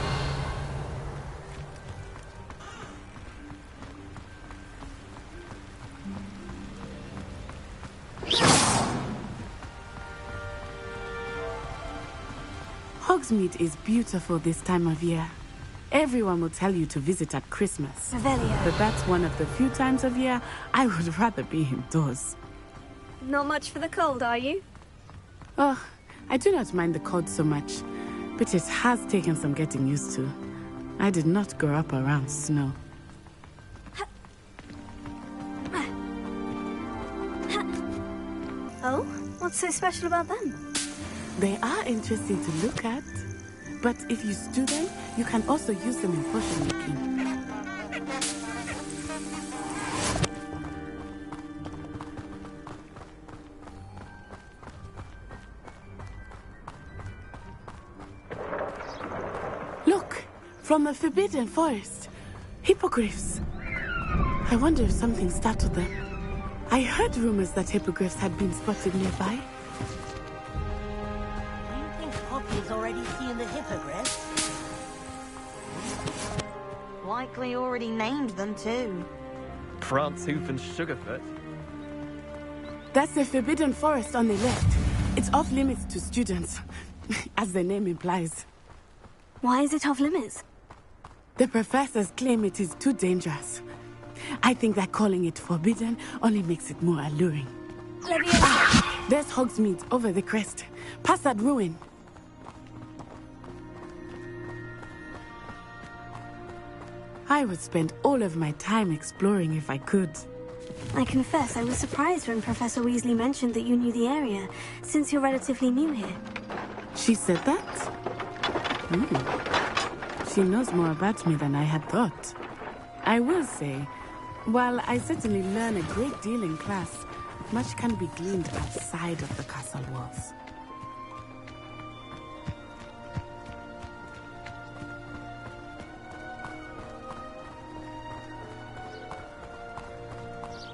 S16: Hogsmeade is beautiful this time of year. Everyone will tell you to visit at Christmas.
S2: Revelio.
S16: But that's one of the few times of year I would rather be indoors.
S2: Not much for the cold, are you?
S16: Oh, I do not mind the cold so much, but it has taken some getting used to. I did not grow up around snow.
S2: Oh? What's so special about them?
S16: They are interesting to look at, but if you stew them, you can also use them in potion making. Look! From the Forbidden Forest! Hippogriffs! I wonder if something startled them. I heard rumors that hippogriffs had been spotted nearby.
S21: Do you think Poppy's already seen the hippogriff?
S18: Likely already named them too.
S17: Prancehoof and Sugarfoot.
S16: That's the Forbidden Forest on the left. It's off limits to students, as the name implies.
S2: Why is it off limits?
S16: The professors claim it is too dangerous. I think that calling it forbidden only makes it more alluring. There's Hogsmeade over the crest. Past that ruin. I would spend all of my time exploring if I could.
S2: I confess I was surprised when Professor Weasley mentioned that you knew the area, since you're relatively new here.
S16: She said that? She knows more about me than I had thought. I will say, while I certainly learn a great deal in class, much can be gleaned outside of the castle walls.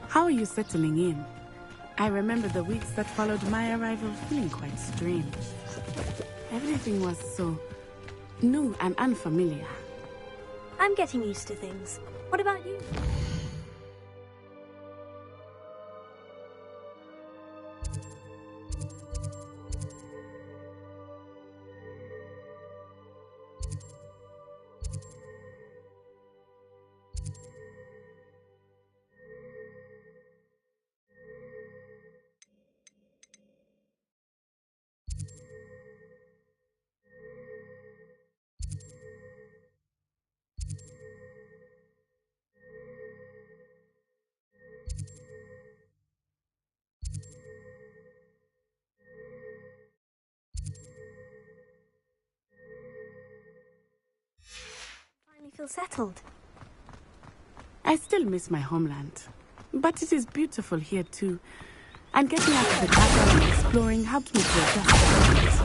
S16: How are you settling in? I remember the weeks that followed my arrival feeling quite strange. Everything was so new and unfamiliar.
S2: I'm getting used to things. What about you? Feel settled.
S16: I still miss my homeland, but it is beautiful here too. And getting out of the castle and exploring helped me to adjust.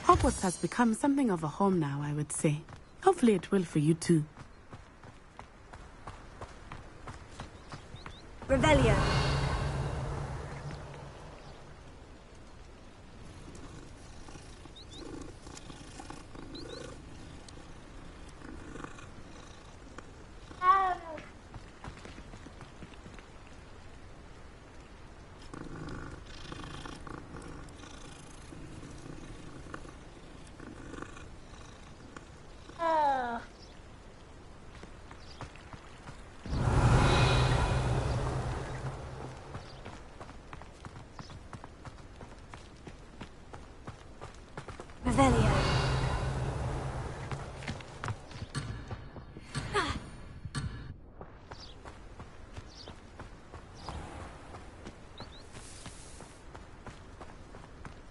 S16: Hogwarts has become something of a home now, I would say. Hopefully it will for you too.
S2: Revelio. Revelio.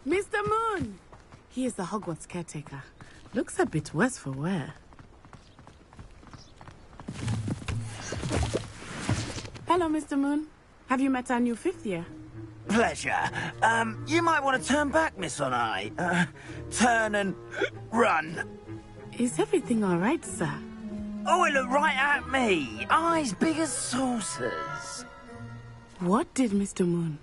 S16: Mr. Moon! He is the Hogwarts caretaker. Looks a bit worse for wear. Hello, Mr. Moon. Have you met our new fifth year?
S12: Pleasure. You might want to turn back, Miss On-Eye. Turn and run.
S16: Is everything all right, sir?
S12: Oh, it looked right at me. Eyes big as saucers.
S16: What did Mr. Moon?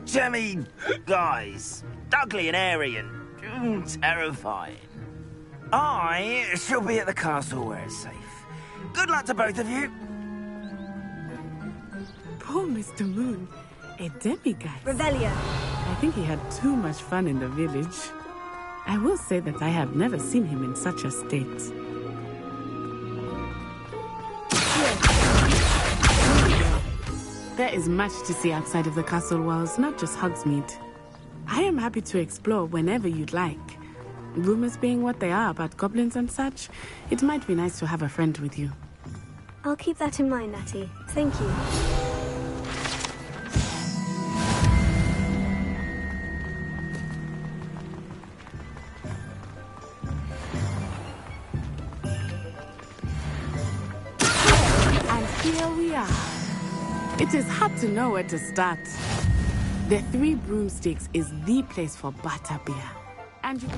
S12: Jemmy, guys. Ugly and airy and terrifying. I shall be at the castle where it's safe. Good luck to both of you.
S16: Poor Mr. Moon. A demiguise.
S18: Revelio.
S16: I think he had too much fun in the village. I will say that I have never seen him in such a state. There is much to see outside of the castle walls, not just Hogsmeade. I am happy to explore whenever you'd like. Rumors being what they are about goblins and such, it might be nice to have a friend with you.
S3: I'll keep that in mind, Natty. Thank you.
S16: And here we are. It is hard to know where to start. The Three Broomsticks is the place for butterbeer. And you...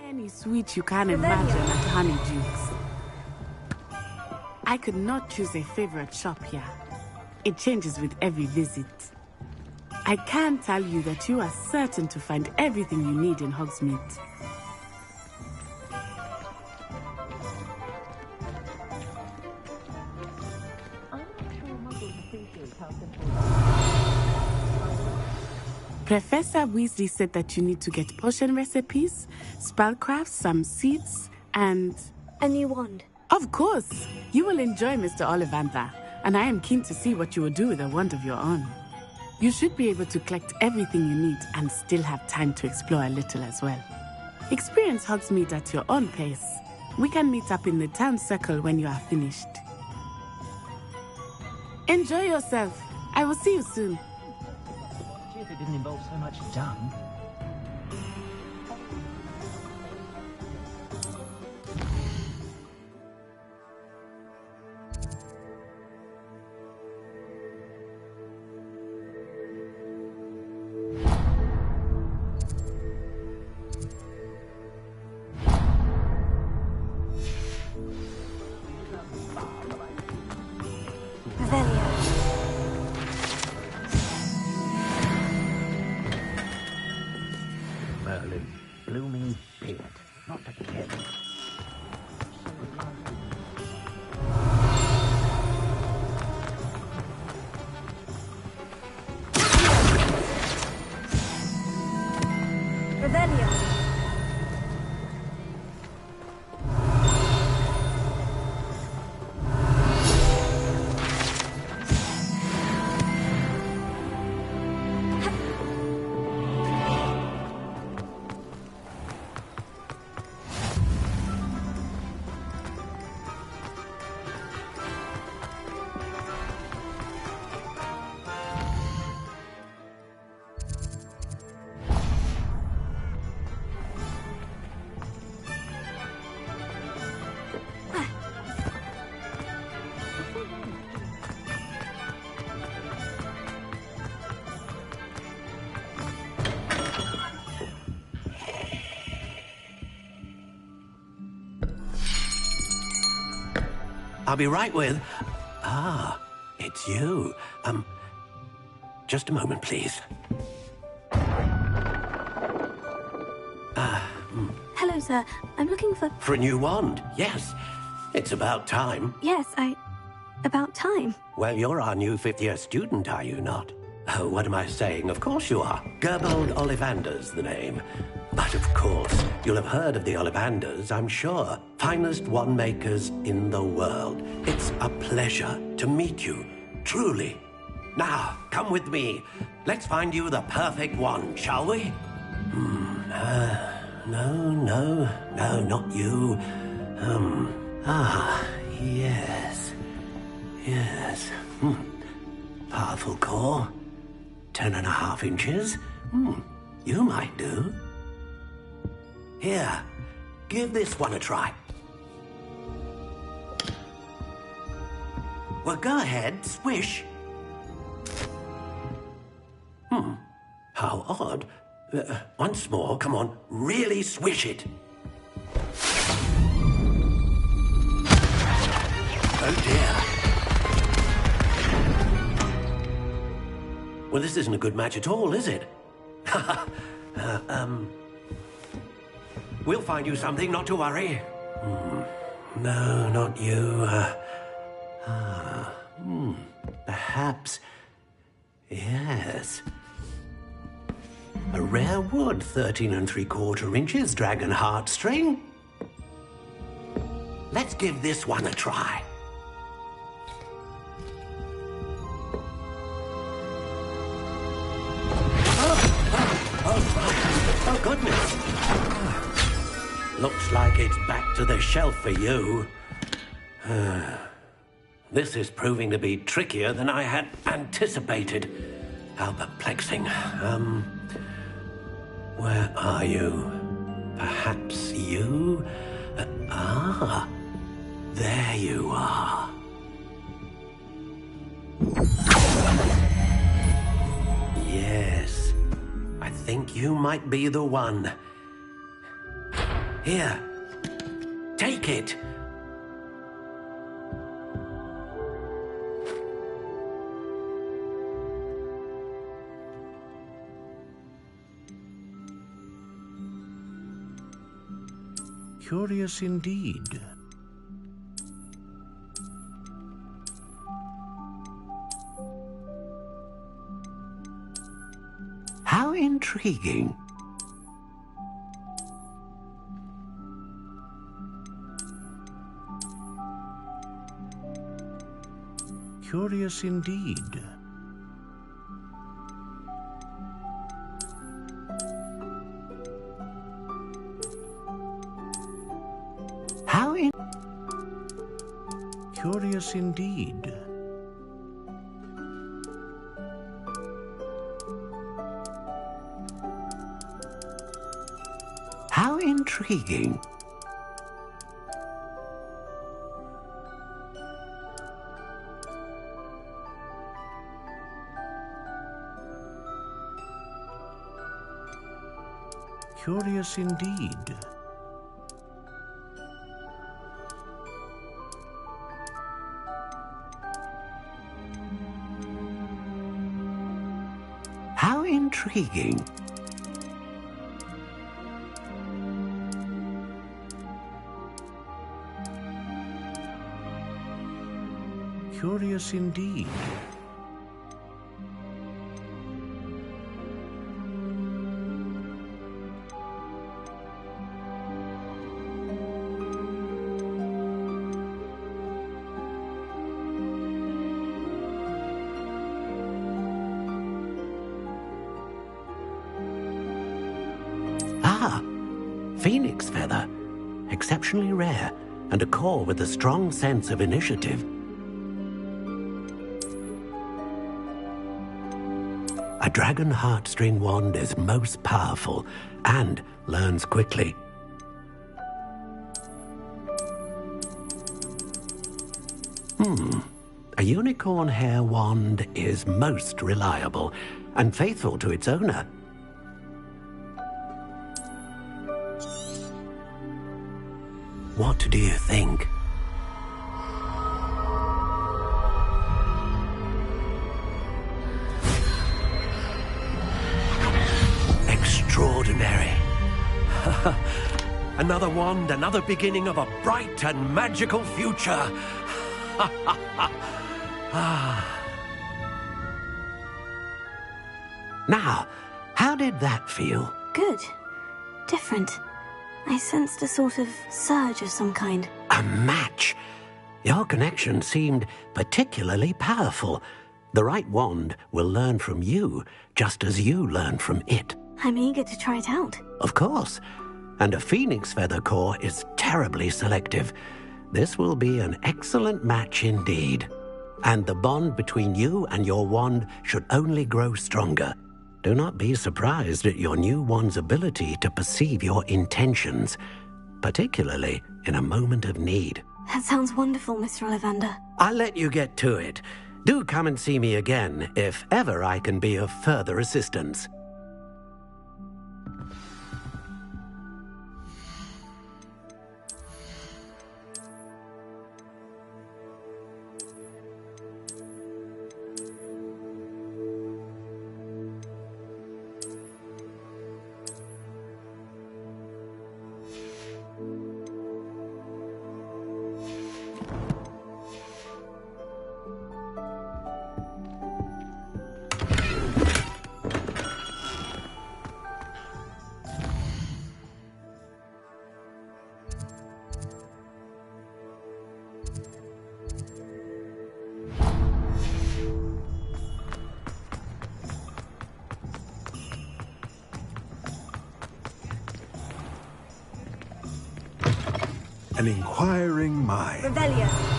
S16: Any sweet you can imagine at Honeydukes. I could not choose a favorite shop here. It changes with every visit. I can tell you that you are certain to find everything you need in Hogsmeade. Professor Weasley said that you need to get potion recipes, spellcrafts, some seeds, and...
S3: a new wand.
S16: Of course! You will enjoy Mr. Ollivander, and I am keen to see what you will do with a wand of your own. You should be able to collect everything you need and still have time to explore a little as well. Experience Hogsmeade at your own pace. We can meet up in the town circle when you are finished. Enjoy yourself. I will see you soon.
S6: If it didn't involve so much dung. Blooming beard, not a kid.
S18: Revelio.
S9: I'll be right with... Ah, it's you. Just a moment, please.
S3: Hello, sir. I'm looking for...
S9: For a new wand, yes. It's about time.
S2: Yes, about time.
S9: Well, you're our new fifth-year student, are you not? Oh, what am I saying? Of course you are. Gerbold Ollivander's the name. But of course, you'll have heard of the Ollivanders, I'm sure. Finest wand makers in the world. It's a pleasure to meet you, truly. Now, come with me. Let's find you the perfect wand, shall we? No, not you. Yes. Powerful core. 10.5 inches. You might do. Here, give this one a try. Well, go ahead, swish. How odd. Once more, come on, really swish it. Oh dear. Well, this isn't a good match at all, is it? We'll find you something, not to worry. No, not you. Perhaps. Yes. A rare wood, 13 3/4 inches, dragon heartstring. Let's give this one a try. Oh, goodness. Looks like it's back to the shelf for you. This is proving to be trickier than I had anticipated. How perplexing. Where are you? Perhaps you? There you are. Yes, I think you might be the one. Here, take it.
S7: Curious indeed.
S9: How intriguing.
S7: Curious indeed. Curious indeed.
S9: How intriguing.
S7: Curious indeed.
S9: How intriguing.
S7: Curious indeed.
S9: Phoenix feather. Exceptionally rare, and a core with a strong sense of initiative. A dragon heartstring wand is most powerful and learns quickly. A unicorn hair wand is most reliable and faithful to its owner. What do you think? Extraordinary. Another wand, another beginning of a bright and magical future. Now, how did that feel?
S3: Good. Different. I sensed a sort of surge of some kind.
S9: A match. Your connection seemed particularly powerful. The right wand will learn from you, just as you learn from it.
S3: I'm eager to try it out.
S9: Of course. And a phoenix feather core is terribly selective. This will be an excellent match indeed. And the bond between you and your wand should only grow stronger. Do not be surprised at your new wand's ability to perceive your intentions, particularly in a moment of need.
S3: That sounds wonderful, Mr. Ollivander.
S9: I'll let you get to it. Do come and see me again if ever I can be of further assistance.
S4: An inquiring mind.
S18: Revelio.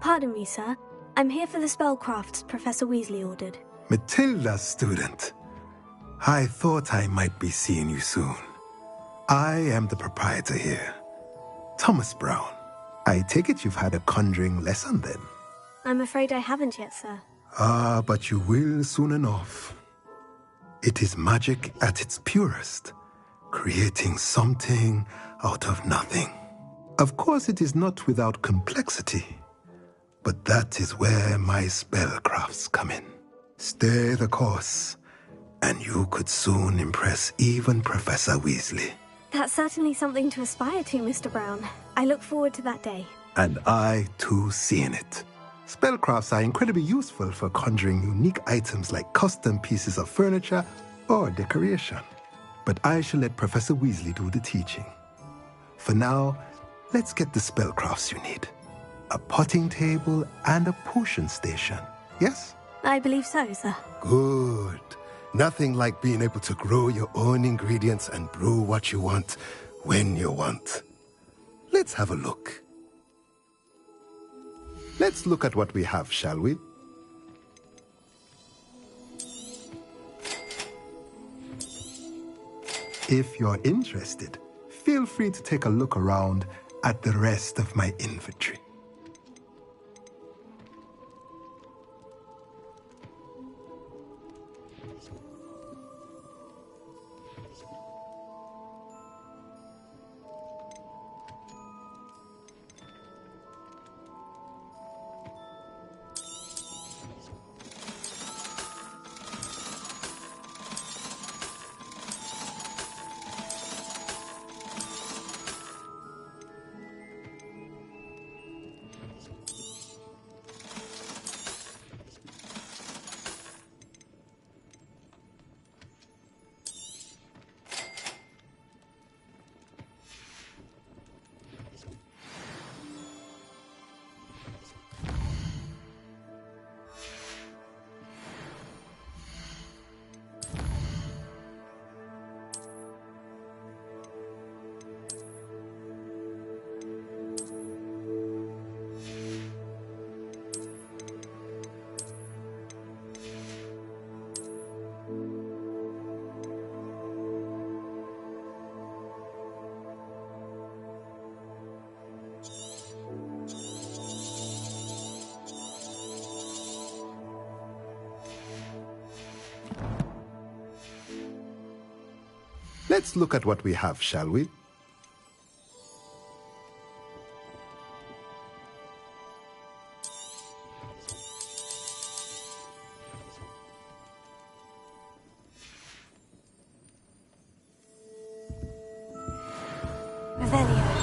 S3: Pardon me, sir. I'm here for the spellcrafts Professor Weasley ordered.
S4: Matilda's student. I thought I might be seeing you soon. I am the proprietor here, Thomas Brown. I take it you've had a conjuring lesson then?
S3: I'm afraid I haven't yet, sir.
S4: Ah, but you will soon enough. It is magic at its purest, creating something out of nothing. Of course, it is not without complexity, but that is where my spellcrafts come in. Stay the course, and you could soon impress even Professor Weasley.
S3: That's certainly something to aspire to, Mr. Brown. I look forward to that day.
S4: And I, too, seeing it. Spellcrafts are incredibly useful for conjuring unique items like custom pieces of furniture or decoration. But I shall let Professor Weasley do the teaching. For now, let's get the spellcrafts you need. A potting table and a potion station, yes?
S3: I believe so, sir.
S4: Good. Nothing like being able to grow your own ingredients and brew what you want when you want. Let's have a look. Let's look at what we have, shall we? If you're interested, feel free to take a look around at the rest of my inventory. Let's look at what we have, shall we?
S2: Revelio.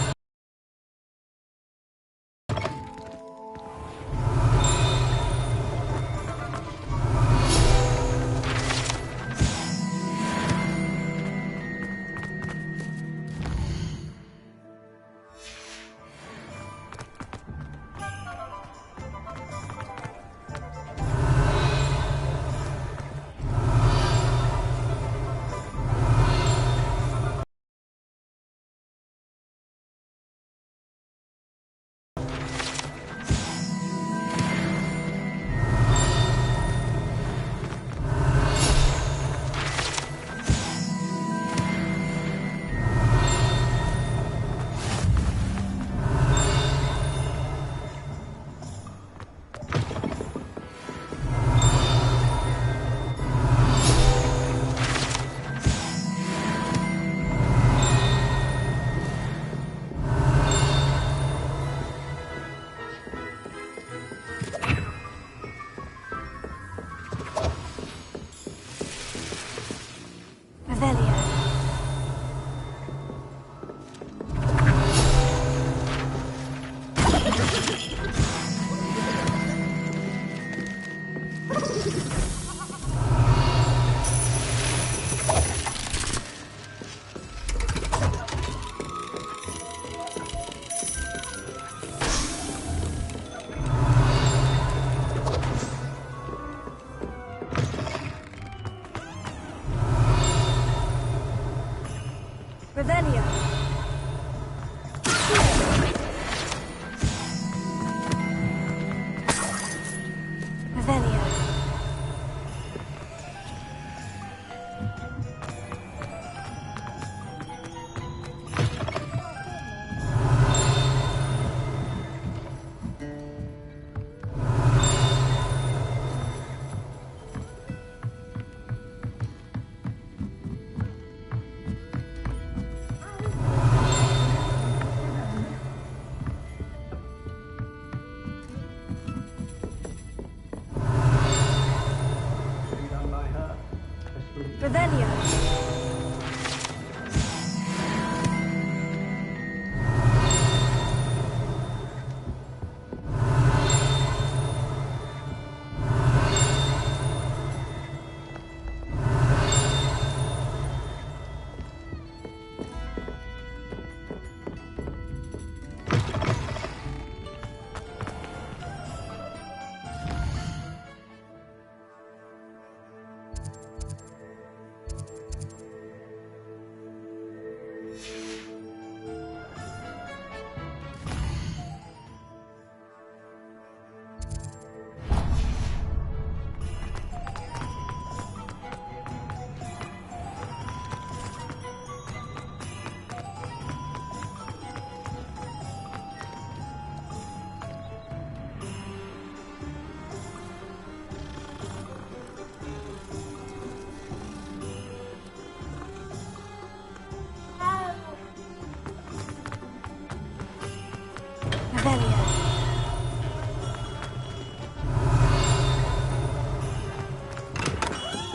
S2: Revelio. Revelio. Revelio.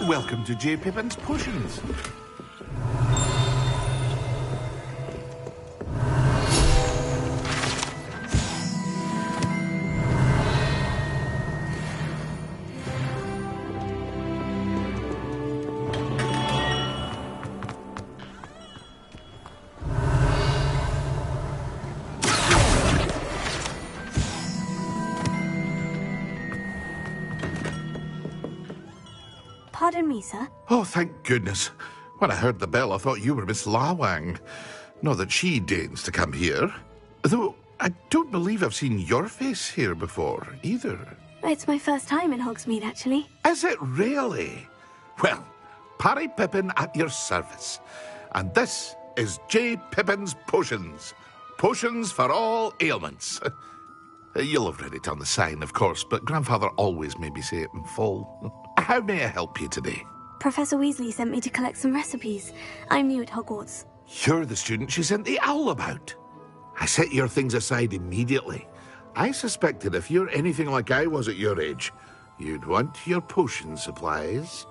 S5: Welcome to J. Pippin's Potions.
S2: Pardon me, sir.
S5: Oh, thank goodness. When I heard the bell, I thought you were Miss Lawang. Not that she deigns to come here. Though I don't believe I've seen your face here before, either.
S2: It's my first time in Hogsmeade, actually.
S5: Is it really? Well, Parry Pippin at your service. And this is J. Pippin's Potions. Potions for all ailments. You'll have read it on the sign, of course, but Grandfather always made me say it in full. How may I help you today?
S3: Professor Weasley sent me to collect some recipes. I'm new at Hogwarts.
S5: You're the student she sent the owl about. I set your things aside immediately. I suspected if you're anything like I was at your age, you'd want your potion supplies.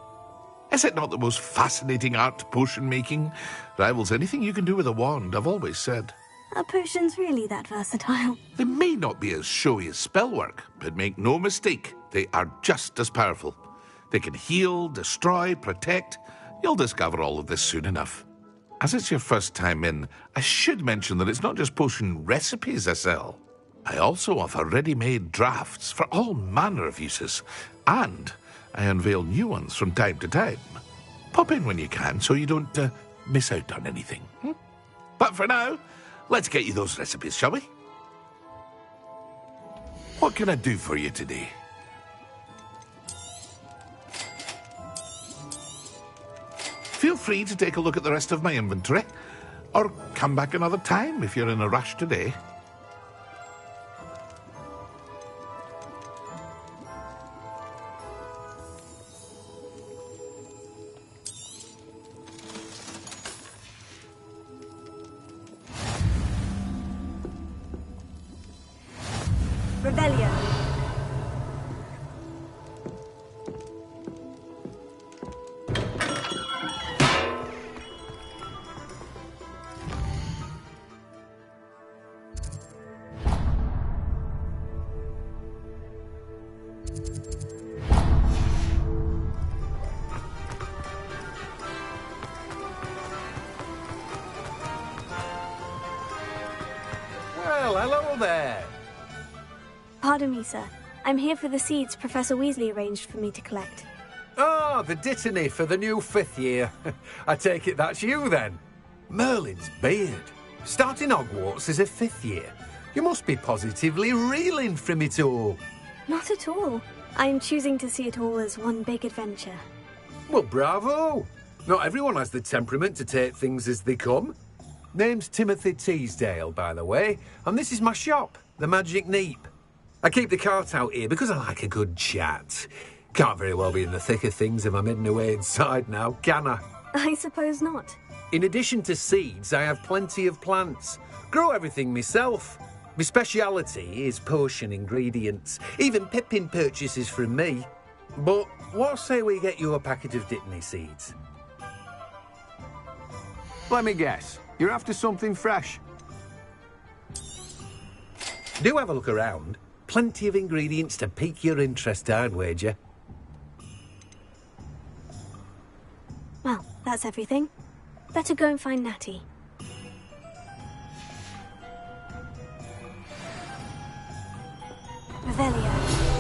S5: Is it not the most fascinating art, potion making? Rivals anything you can do with a wand, I've always said.
S3: Are potions really that versatile?
S5: They may not be as showy as spellwork, but make no mistake, they are just as powerful. They can heal, destroy, protect. You'll discover all of this soon enough. As it's your first time in, I should mention that it's not just potion recipes I sell. I also offer ready-made drafts for all manner of uses, and I unveil new ones from time to time. Pop in when you can so you don't miss out on anything. But for now, let's get you those recipes, shall we? What can I do for you today? Feel free to take a look at the rest of my inventory, or come back another time if you're in a rush today.
S3: Revelio.
S8: Well, hello there.
S3: Pardon me, sir. I'm here for the seeds Professor Weasley arranged for me to collect.
S8: Oh, the dittany for the new 5th year. I take it that's you, then. Merlin's beard. Starting Hogwarts as a 5th year. You must be positively reeling from it all.
S3: Not at all. I'm choosing to see it all as one big adventure.
S8: Well, bravo. Not everyone has the temperament to take things as they come. Name's Timothy Teasdale, by the way, and this is my shop, the Magic Neep. I keep the cart out here because I like a good chat. Can't very well be in the thick of things if I'm hidden away inside now, can I?
S3: I suppose not.
S8: In addition to seeds, I have plenty of plants. Grow everything myself. My speciality is potion ingredients. Even Pippin purchases from me. But what say we get you a packet of Dittany seeds?
S13: Let me guess. You're after something fresh.
S8: Do have a look around. Plenty of ingredients to pique your interest, I'd wager.
S3: Well, that's everything. Better go and find Natty. Revelio.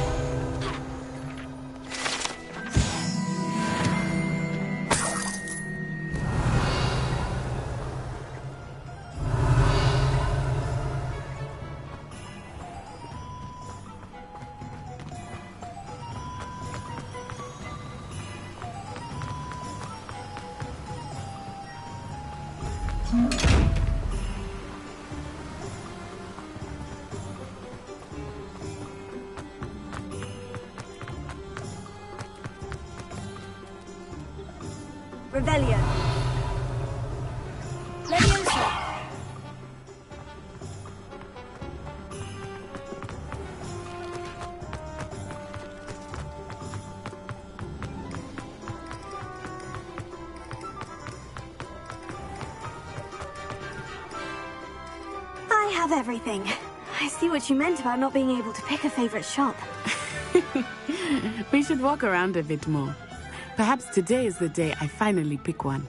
S3: Revelio. Leviosa. I have everything. I see what you meant about not being able to pick a favorite shop.
S16: We should walk around a bit more. Perhaps today is the day I finally pick one.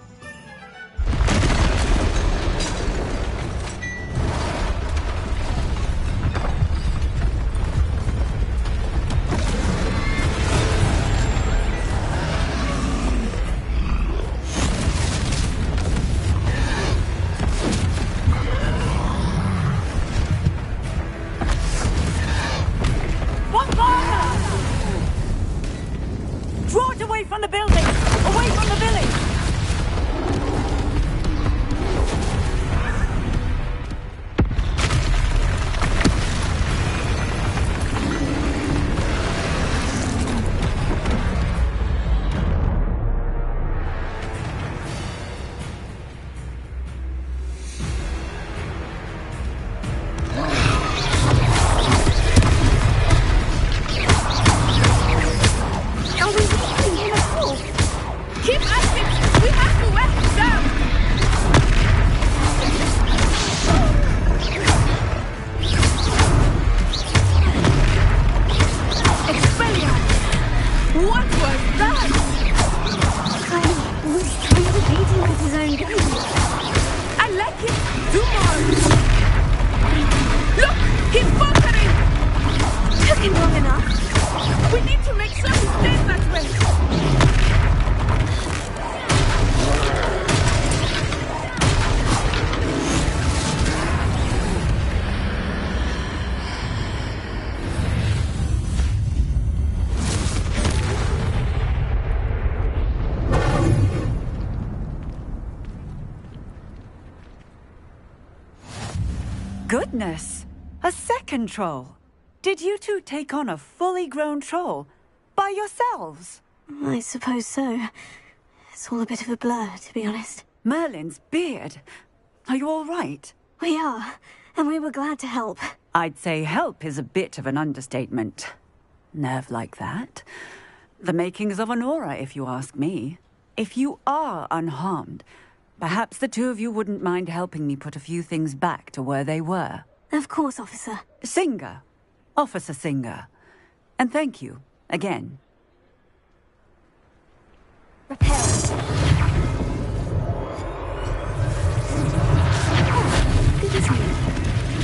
S19: One corner! Draw it away from the building! Away from the village!
S3: getting going.
S16: I like it. Do more. Look, he's faltering.
S3: Took him long enough.
S16: We need to make sure he stays that way.
S10: Goodness! A second troll! Did you two take on a fully grown troll? By yourselves?
S3: I suppose so. It's all a bit of a blur, to be honest.
S10: Merlin's beard. Are you all right?
S3: We are, and we were glad to help.
S10: I'd say help is a bit of an understatement. Nerve like that. The makings of an aura, if you ask me. If you are unharmed, perhaps the two of you wouldn't mind helping me put a few things back to where they were.
S3: Of course, officer.
S10: Singer. Officer Singer. And thank you, again.
S3: Repair.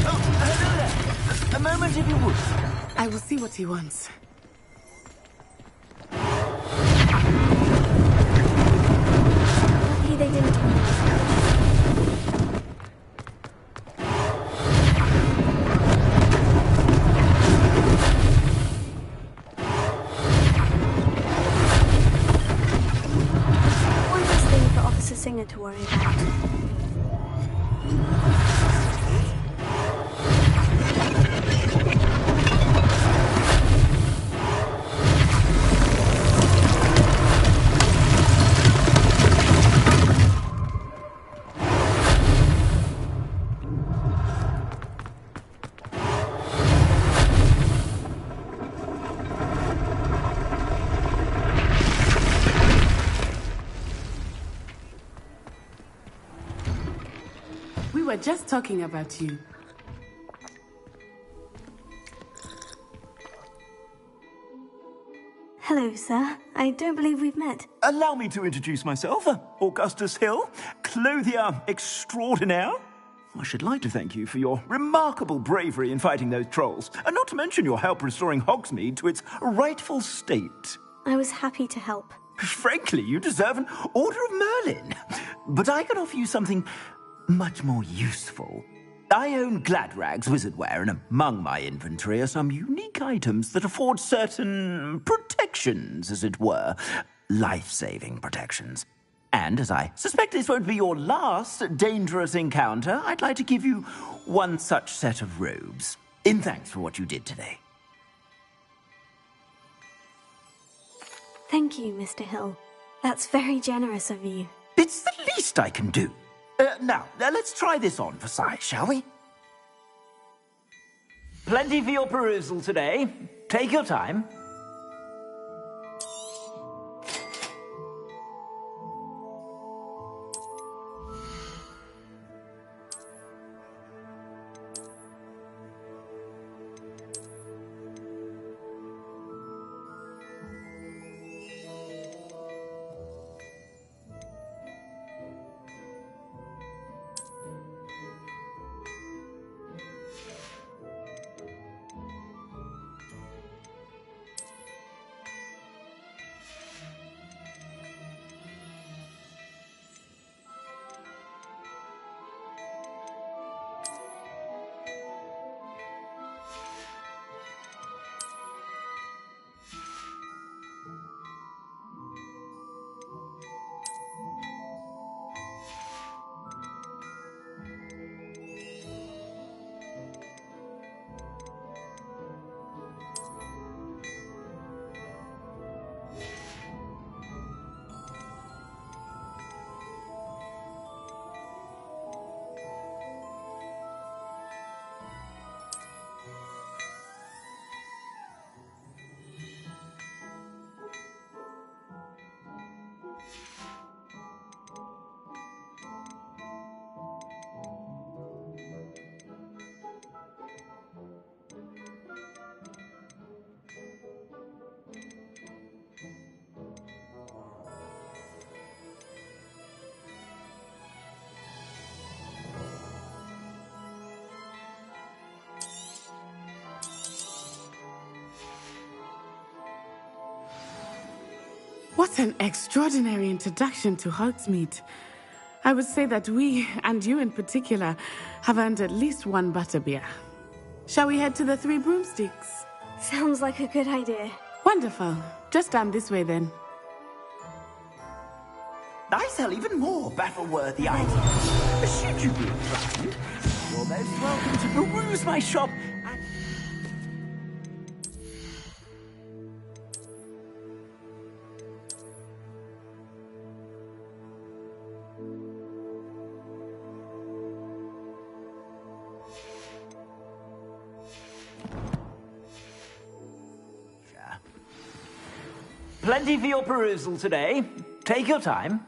S12: Oh, hello there. A moment if you would.
S16: I will see what he wants.
S3: Lucky they didn't. One less thing for Officer Singer to worry about.
S16: We were just talking about you.
S3: Hello, sir. I don't believe we've met.
S20: Allow me to introduce myself, Augustus Hill, clothier extraordinaire. I should like to thank you for your remarkable bravery in fighting those trolls, and not to mention your help restoring Hogsmeade to its rightful state.
S3: I was happy to help.
S20: Frankly, you deserve an Order of Merlin. But I can offer you something much more useful. I own Gladrag's wizardware, and among my inventory are some unique items that afford certain protections, as it were. Life-saving protections. And as I suspect this won't be your last dangerous encounter, I'd like to give you one such set of robes, in thanks for what you did today.
S3: Thank you, Mr. Hill. That's very generous of you.
S20: It's the least I can do. Now, let's try this on for size, shall we? Plenty for your perusal today. Take your time.
S16: What an extraordinary introduction to Hogsmeade. I would say that we, and you in particular, have earned at least one butterbeer. Shall we head to the Three Broomsticks?
S2: Sounds like a good idea.
S16: Wonderful. Just down this way then.
S20: I sell even more battle-worthy items. Should you be inclined, you're most welcome to peruse my shop. Plenty for your perusal today. Take your time.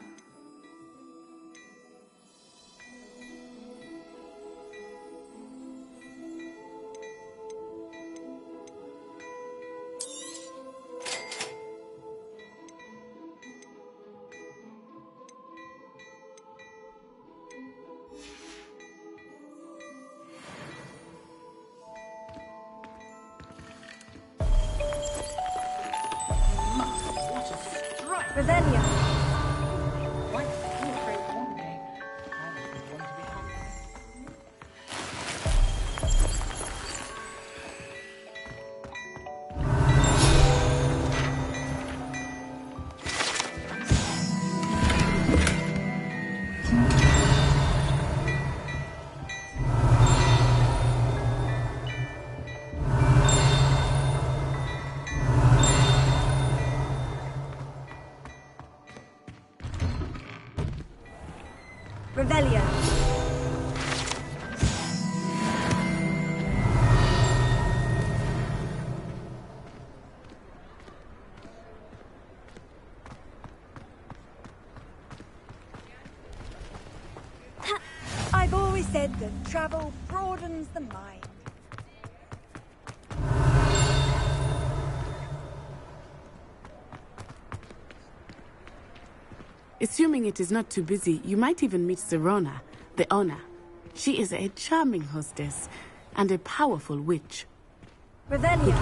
S18: Revelio. Revelio.
S19: I've always said that travel broadens the mind.
S16: Assuming it is not too busy, you might even meet Sirona, the owner. She is a charming hostess and a powerful witch.
S18: Revelio.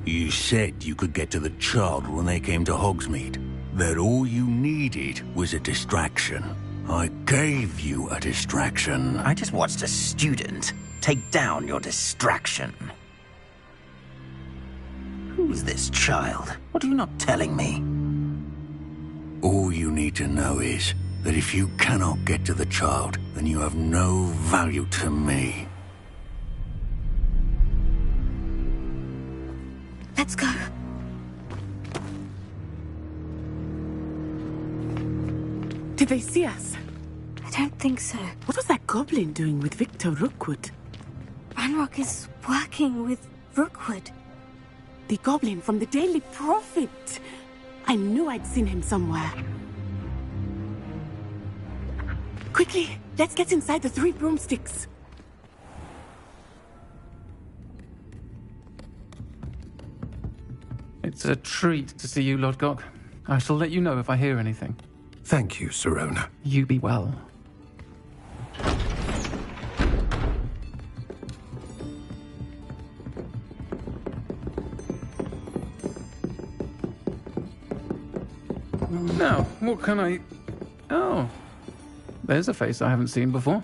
S14: You said you could get to the child when they came to Hogsmeade. That all you needed was a distraction. I gave you a distraction.
S20: I just watched a student take down your distraction. Who's this child? What are you not telling me?
S14: All you need to know is that if you cannot get to the child, then you have no value to me.
S2: Let's go.
S16: Did they see us?
S2: I don't think so.
S16: What was that goblin doing with Victor Rookwood?
S2: Ranrock is working with Rookwood.
S16: The goblin from the Daily Prophet. I knew I'd seen him somewhere. Quickly, let's get inside the Three Broomsticks.
S22: It's a treat to see you, Lodgok. I shall let you know if I hear anything.
S4: Thank you, Sirona.
S22: You be well. Now, what can I... Oh, there's a face I haven't seen before.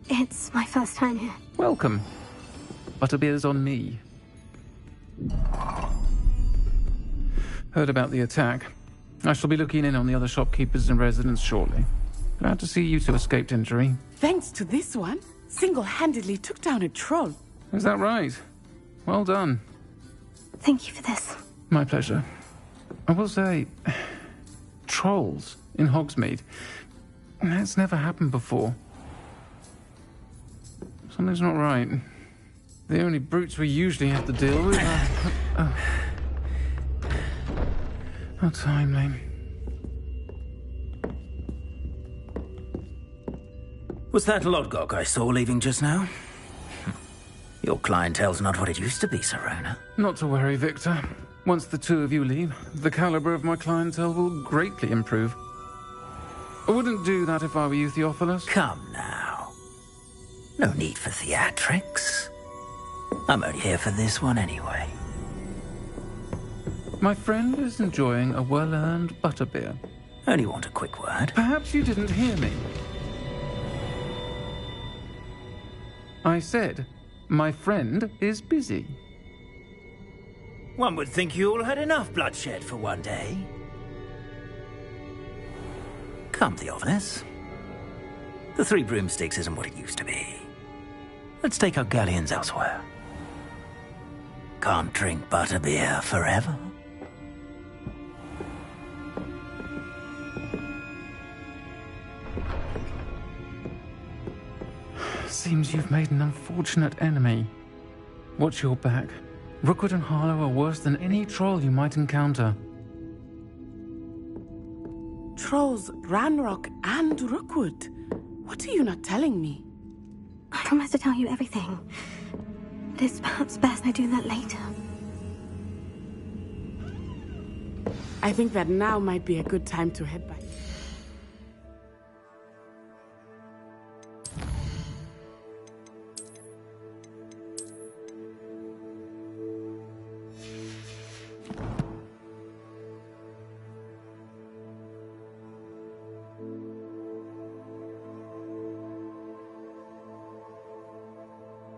S2: It's my first time here.
S22: Welcome. Butterbeer's on me. Heard about the attack. I shall be looking in on the other shopkeepers and residents shortly. Glad to see you two escaped injury.
S16: Thanks to this one, single-handedly took down a troll.
S22: Is that right? Well done.
S2: Thank you for this.
S22: My pleasure. I will say, trolls in Hogsmeade. That's never happened before. Something's not right. The only brutes we usually have to deal with are... How timely.
S20: Was that Lodgok I saw leaving just now?
S12: Your clientele's not what it used to be, Serona.
S22: Not to worry, Victor. Once the two of you leave, the caliber of my clientele will greatly improve. I wouldn't do that if I were you, Theophilus.
S12: Come now. No need for theatrics. I'm only here for this one anyway.
S22: My friend is enjoying a well-earned butterbeer.
S12: Only want a quick word.
S22: Perhaps you didn't hear me. I said, my friend is busy.
S12: One would think you all had enough bloodshed for one day. Come, Theophilus. The Three Broomsticks isn't what it used to be. Let's take our galleons elsewhere. Can't drink butterbeer forever.
S22: Seems you've made an unfortunate enemy. Watch your back. Rookwood and Harlow are worse than any troll you might encounter.
S16: Trolls, Ranrock, and Rookwood. What are you not telling me?
S3: I promised to tell you everything. But it's perhaps best I do that later.
S16: I think that now might be a good time to head back.